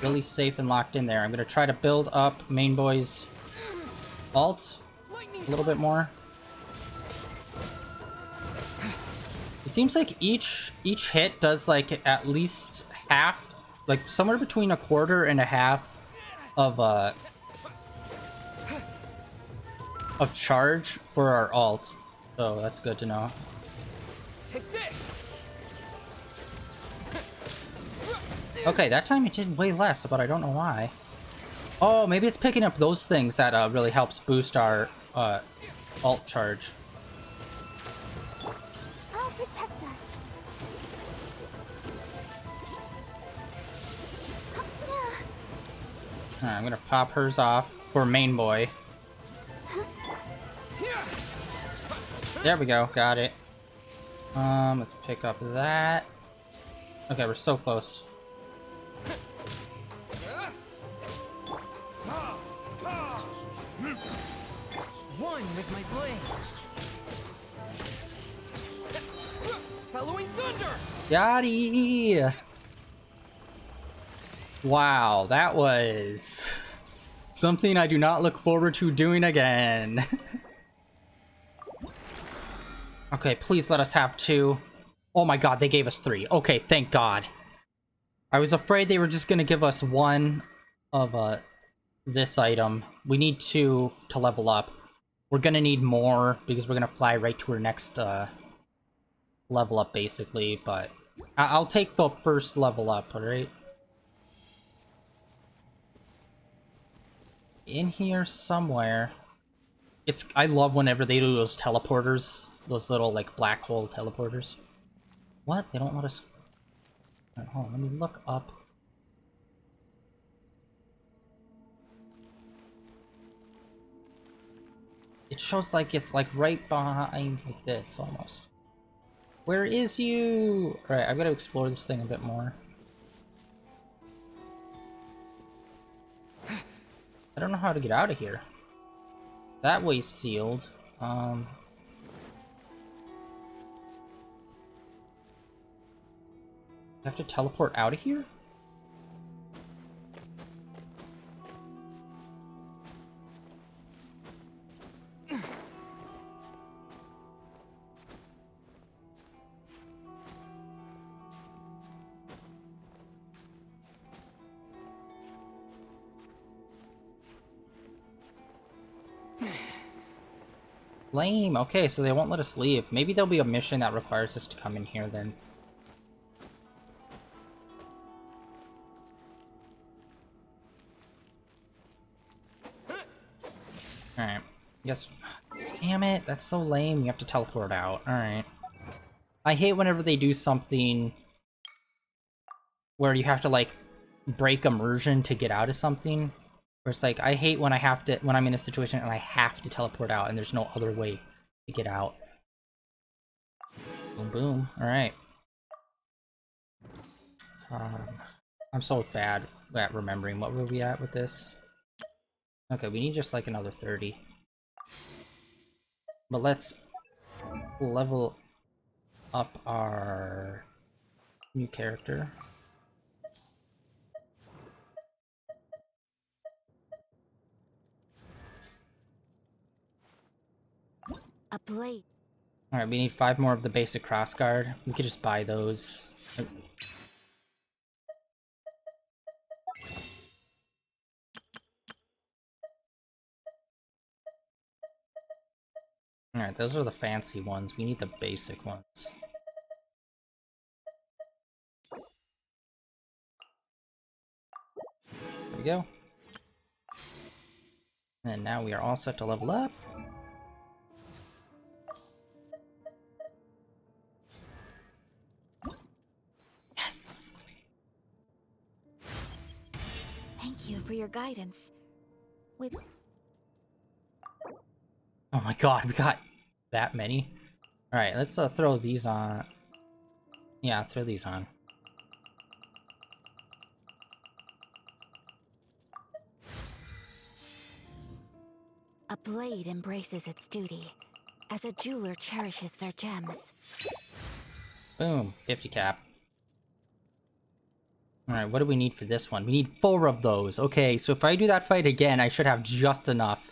really safe and locked in there. I'm going to try to build up Main Boy's ult a little bit more. It seems like each hit does like at least half, like somewhere between a quarter and a half of charge for our ult. So that's good to know. Take this. Okay, that time it did way less, but I don't know why. Oh, maybe it's picking up those things that really helps boost our ult charge. I'll protect us. Alright, I'm gonna pop hers off for Main Boy. There we go, got it. Let's pick up that. Okay, we're so close. One with my blade. Bellowing thunder. Yachty! Wow, that was something I do not look forward to doing again. Okay, please let us have 2. Oh my god, they gave us 3. Okay, thank god. I was afraid they were just gonna give us 1 of this item. We need 2 to level up. We're gonna need more because we're gonna fly right to our next level up basically, but I'll take the first level up, alright? In here somewhere. I love whenever they do those teleporters. Those little, like, black hole teleporters. What? They don't let us... Right, hold on, let me look up. It shows like it's, like, right behind, like this, almost. Where is you? Alright, I've got to explore this thing a bit more. I don't know how to get out of here. That way's sealed. I have to teleport out of here? Lame. Okay, so they won't let us leave. Maybe there'll be a mission that requires us to come in here then. Alright. Yes. Damn it, that's so lame. You have to teleport out. Alright. I hate whenever they do something where you have to, like, break immersion to get out of something. Where it's like, I hate when when I'm in a situation and I have to teleport out and there's no other way to get out. Boom, boom. Alright. I'm so bad at remembering. What were we at with this? Okay, we need just like another 30. But let's level up our new character. A blade. Alright, we need 5 more of the basic crossguard. We could just buy those. Alright, those are the fancy ones. We need the basic ones. There we go. And now we are all set to level up. Yes! Thank you for your guidance. With Oh my god, we got that many. Alright, let's throw these on. Yeah, throw these on. a blade embraces its duty, as a jeweler cherishes their gems. Boom, 50 cap. Alright, what do we need for this one? We need 4 of those. Okay, so if I do that fight again, I should have just enough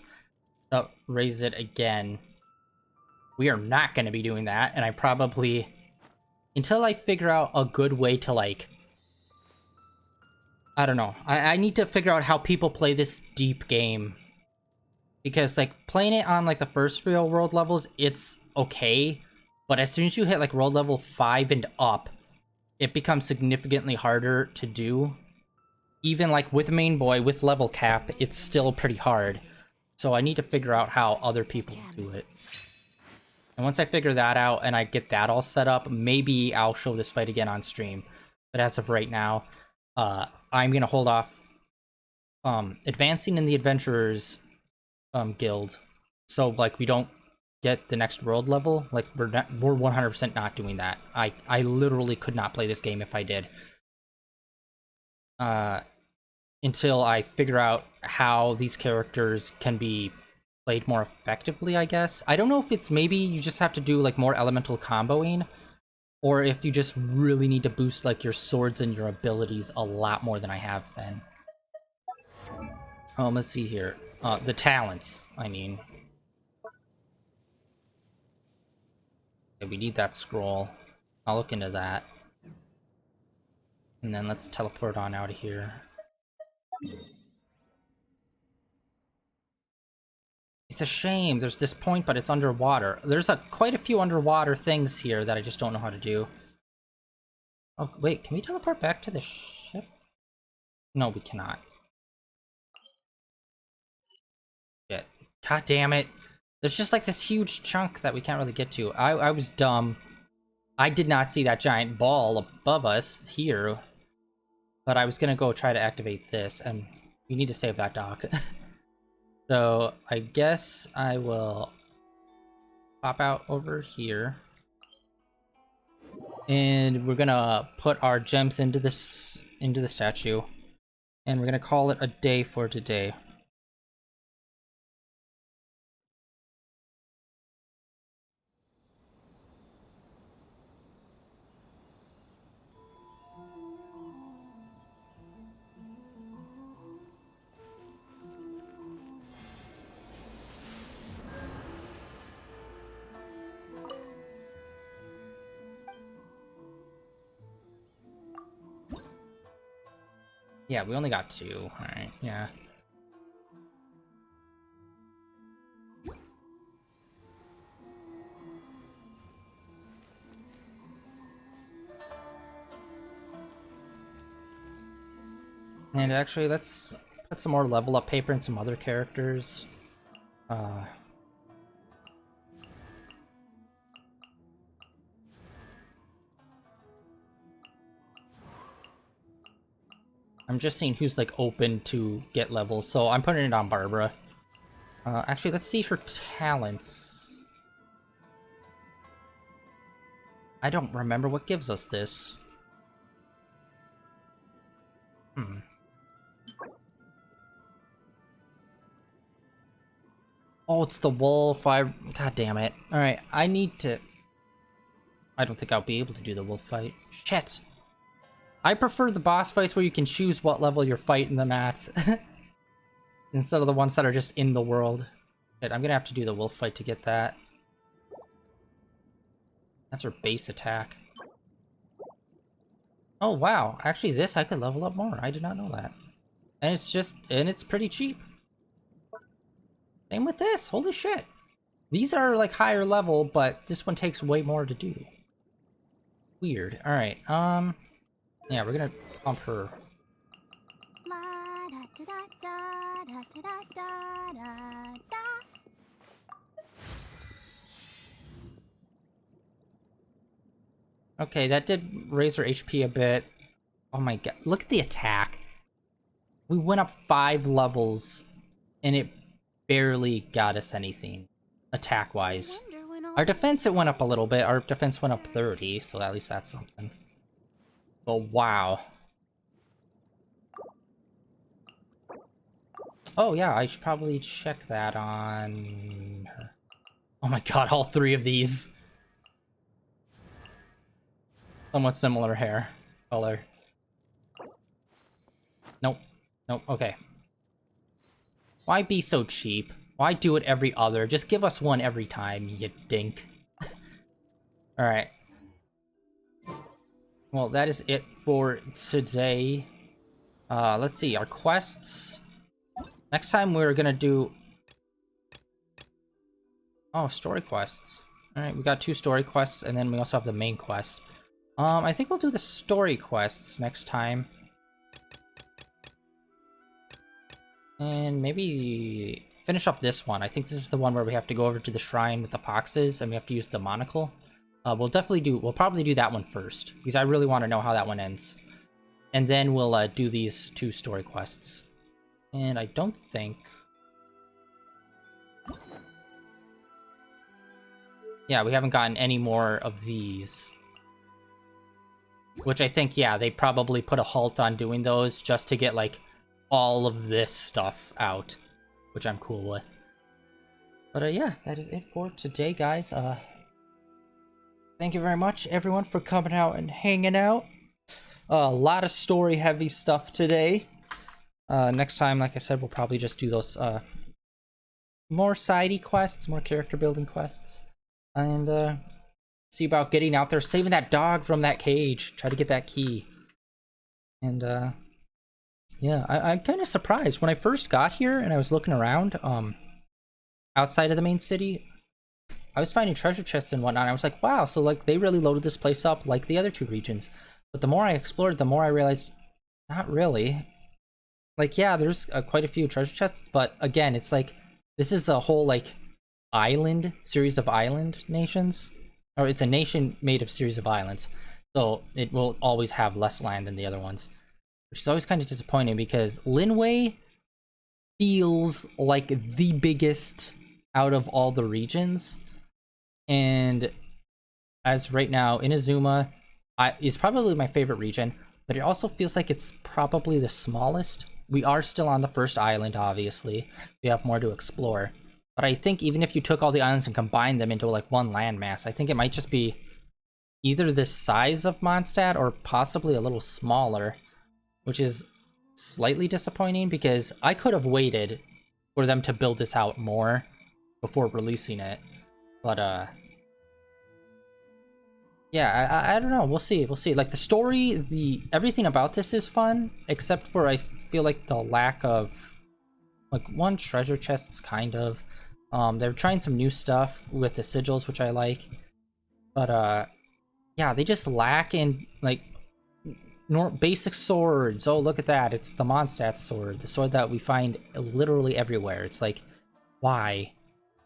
to raise it again. We are not going to be doing that, and I probably... Until I figure out a good way to, like... I don't know. I need to figure out how people play this deep game. Because, like, playing it on, like, the first real world levels, it's okay. But as soon as you hit, like, world level 5 and up, it becomes significantly harder to do. Even, like, with main boy, with level cap, it's still pretty hard. So I need to figure out how other people do it. And once I figure that out and I get that all set up, maybe I'll show this fight again on stream. But as of right now, I'm gonna hold off advancing in the Adventurers guild. So, like, we don't get the next world level. Like, we're 100% not doing that. I literally could not play this game if I did. Until I figure out how these characters can be played more effectively, I guess. I don't know if it's maybe you just have to do, like, more elemental comboing, or if you just really need to boost, like, your swords and your abilities a lot more than I have been. Let's see here. The talents, I mean. Okay, we need that scroll. I'll look into that. And then let's teleport on out of here. It's a shame. There's this point, but it's underwater. There's quite a few underwater things here that I just don't know how to do. Oh, wait. Can we teleport back to the ship? No, we cannot. Shit. God damn it. There's just like this huge chunk that we can't really get to. I was dumb. I did not see that giant ball above us here. But I was gonna go try to activate this, and we need to save that dock. So I guess I will pop out over here. And we're gonna put our gems into the statue. And we're gonna call it a day for today. Yeah, we only got 2. Alright, yeah. And actually, let's put some more level up paper and some other characters. I'm just seeing who's, like, open to get levels, so I'm putting it on Barbara. Actually, let's see her talents. I don't remember what gives us this. Oh, it's the wolf. God damn it. Alright, I need to... I don't think I'll be able to do the wolf fight. Shit! I prefer the boss fights where you can choose what level you're fighting them at. Instead of the ones that are just in the world. Shit, I'm gonna have to do the wolf fight to get that. That's her base attack. Oh wow, actually this I could level up more. I did not know that. And it's pretty cheap. Same with this, holy shit. These are like higher level, but this one takes way more to do. Weird. Alright, yeah, we're gonna pump her. Okay, that did raise her HP a bit. Oh my god, look at the attack. We went up 5 levels, and it barely got us anything, attack-wise. Our defense, it went up a little bit. Our defense went up 30, so at least that's something. But wow. Oh yeah, I should probably check that on her. Oh my god, all 3 of these. Somewhat similar hair color. Nope. Nope, okay. Why be so cheap? Why do it every other? Just give us one every time, you dink. Alright. Well, that is it for today. Let's see, our quests. Next time we're gonna do... Oh, story quests. Alright, we got 2 story quests, and then we also have the main quest. I think we'll do the story quests next time. And maybe finish up this one. I think this is the one where we have to go over to the shrine with the foxes, and we have to use the monocle. We'll probably do that one first, because I really want to know how that one ends. And then we'll do these 2 story quests. And I don't think... Yeah, we haven't gotten any more of these. Which I think, yeah, they probably put a halt on doing those just to get, like, all of this stuff out. Which I'm cool with. But, yeah, that is it for today, guys. Thank you very much, everyone, for coming out and hanging out. A lot of story-heavy stuff today. Next time, like I said, we'll probably just do those, more sidey quests, more character-building quests. And, see about getting out there, saving that dog from that cage. Try to get that key. And, yeah, I'm kind of surprised. When I first got here and I was looking around, outside of the main city, I was finding treasure chests and whatnot. I was like, wow, so, like, they really loaded this place up like the other 2 regions. But the more I explored, the more I realized, not really. Like, yeah, there's quite a few treasure chests, but again, it's like, this is a whole, like, series of island nations. Or it's a nation made of series of islands, so it will always have less land than the other ones, which is always kind of disappointing because Linway feels like the biggest out of all the regions, and as right now, Inazuma is probably my favorite region, but it also feels like it's probably the smallest. We are still on the first island, obviously. We have more to explore. But I think even if you took all the islands and combined them into like one landmass, I think it might just be either the size of Mondstadt or possibly a little smaller, which is slightly disappointing because I could have waited for them to build this out more before releasing it. But yeah, I don't know. We'll see. We'll see. Like the story, everything about this is fun, except for I feel like the lack of like one treasure chests kind of. They're trying some new stuff with the sigils, which I like. But yeah, they just lack in like basic swords. Oh, look at that. It's the Mondstadt sword, the sword that we find literally everywhere. It's like, why?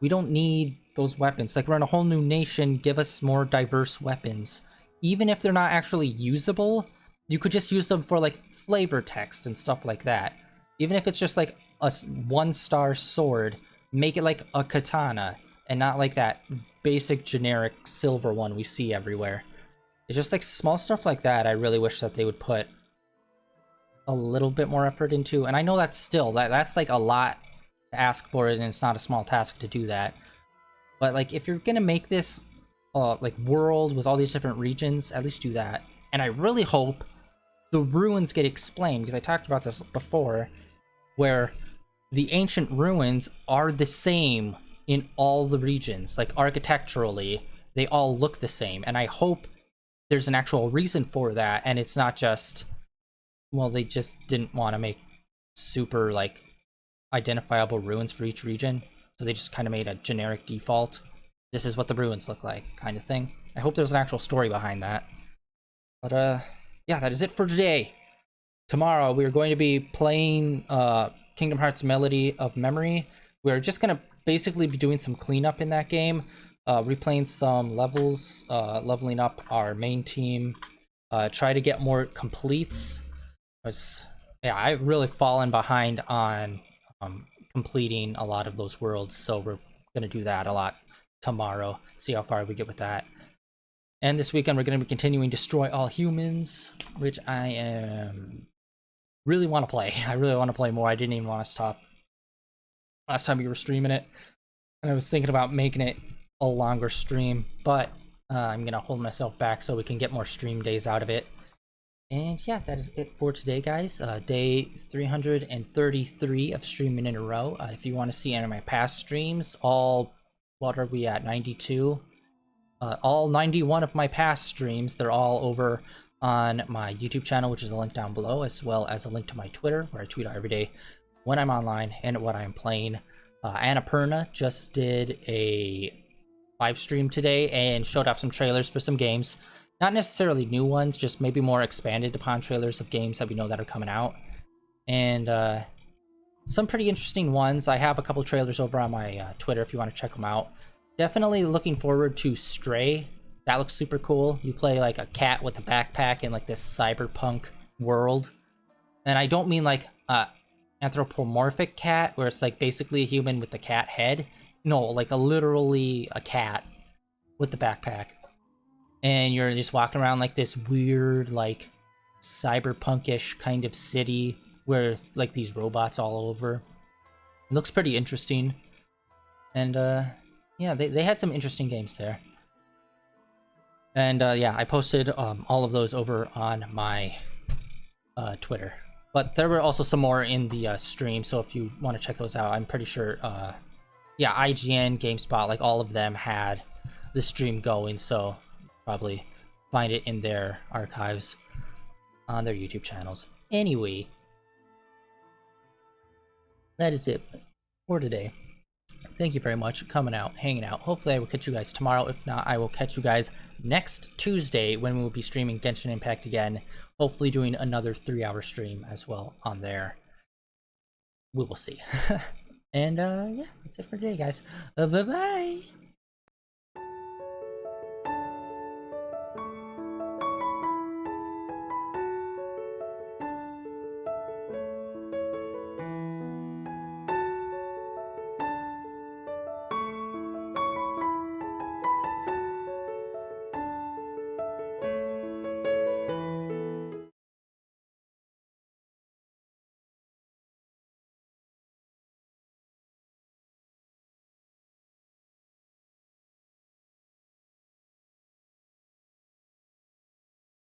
We don't need those weapons. Like, we're in a whole new nation. Give us more diverse weapons. Even if they're not actually usable, you could just use them for like flavor text and stuff like that. Even if it's just like a 1-star sword, make it like a katana and not like that basic generic silver one we see everywhere. It's just like small stuff like that I really wish that they would put a little bit more effort into. And I know that's still, that's like a lot to ask for it, and it's not a small task to do that. But like, if you're gonna make this like world with all these different regions, at least do that. And I really hope the ruins get explained, because I talked about this before, where the ancient ruins are the same in all the regions. Like, architecturally, they all look the same, and I hope there's an actual reason for that, and it's not just, well, they just didn't want to make super, like, identifiable ruins for each region, so they just kind of made a generic default, this is what the ruins look like, kind of thing. I hope there's an actual story behind that. But, yeah, that is it for today. Tomorrow, we are going to be playing, Kingdom Hearts Melody of Memory. We're just gonna basically be doing some cleanup in that game, replaying some levels, leveling up our main team, try to get more completes. Yeah, I've really fallen behind on completing a lot of those worlds, so we're gonna do that a lot tomorrow, see how far we get with that. And this weekend, we're gonna be continuing Destroy All Humans, which I really want to play. I really want to play more. I didn't even want to stop last time we were streaming it, and I was thinking about making it a longer stream, but I'm gonna hold myself back so we can get more stream days out of it. And yeah, that is it for today, guys. Day 333 of streaming in a row. If you want to see any of my past streams, what are we at, 92? All 91 of my past streams, they're all over on my YouTube channel, which is a link down below, as well as a link to my Twitter, where I tweet out every day when I'm online and what I'm playing. Annapurna just did a live stream today and showed off some trailers for some games. Not necessarily new ones, just maybe more expanded upon trailers of games that we know that are coming out. And some pretty interesting ones. I have a couple trailers over on my Twitter if you want to check them out. Definitely looking forward to Stray. That looks super cool. You play like a cat with a backpack in like this cyberpunk world. And I don't mean like a anthropomorphic cat where it's like basically a human with the cat head. No, like literally a cat with the backpack. And you're just walking around like this weird, like cyberpunkish kind of city where like these robots all over. It looks pretty interesting. And yeah, they had some interesting games there. And yeah, I posted all of those over on my Twitter. But there were also some more in the stream, so if you want to check those out, I'm pretty sure, yeah, IGN, GameSpot, like all of them had the stream going, so probably find it in their archives on their YouTube channels. Anyway, that is it for today. Thank you very much for coming out, hanging out. Hopefully I will catch you guys tomorrow. If not, I will catch you guys next Tuesday when we will be streaming Genshin Impact again. Hopefully doing another 3-hour stream as well on there. We will see. And yeah, that's it for today, guys. Bye-bye!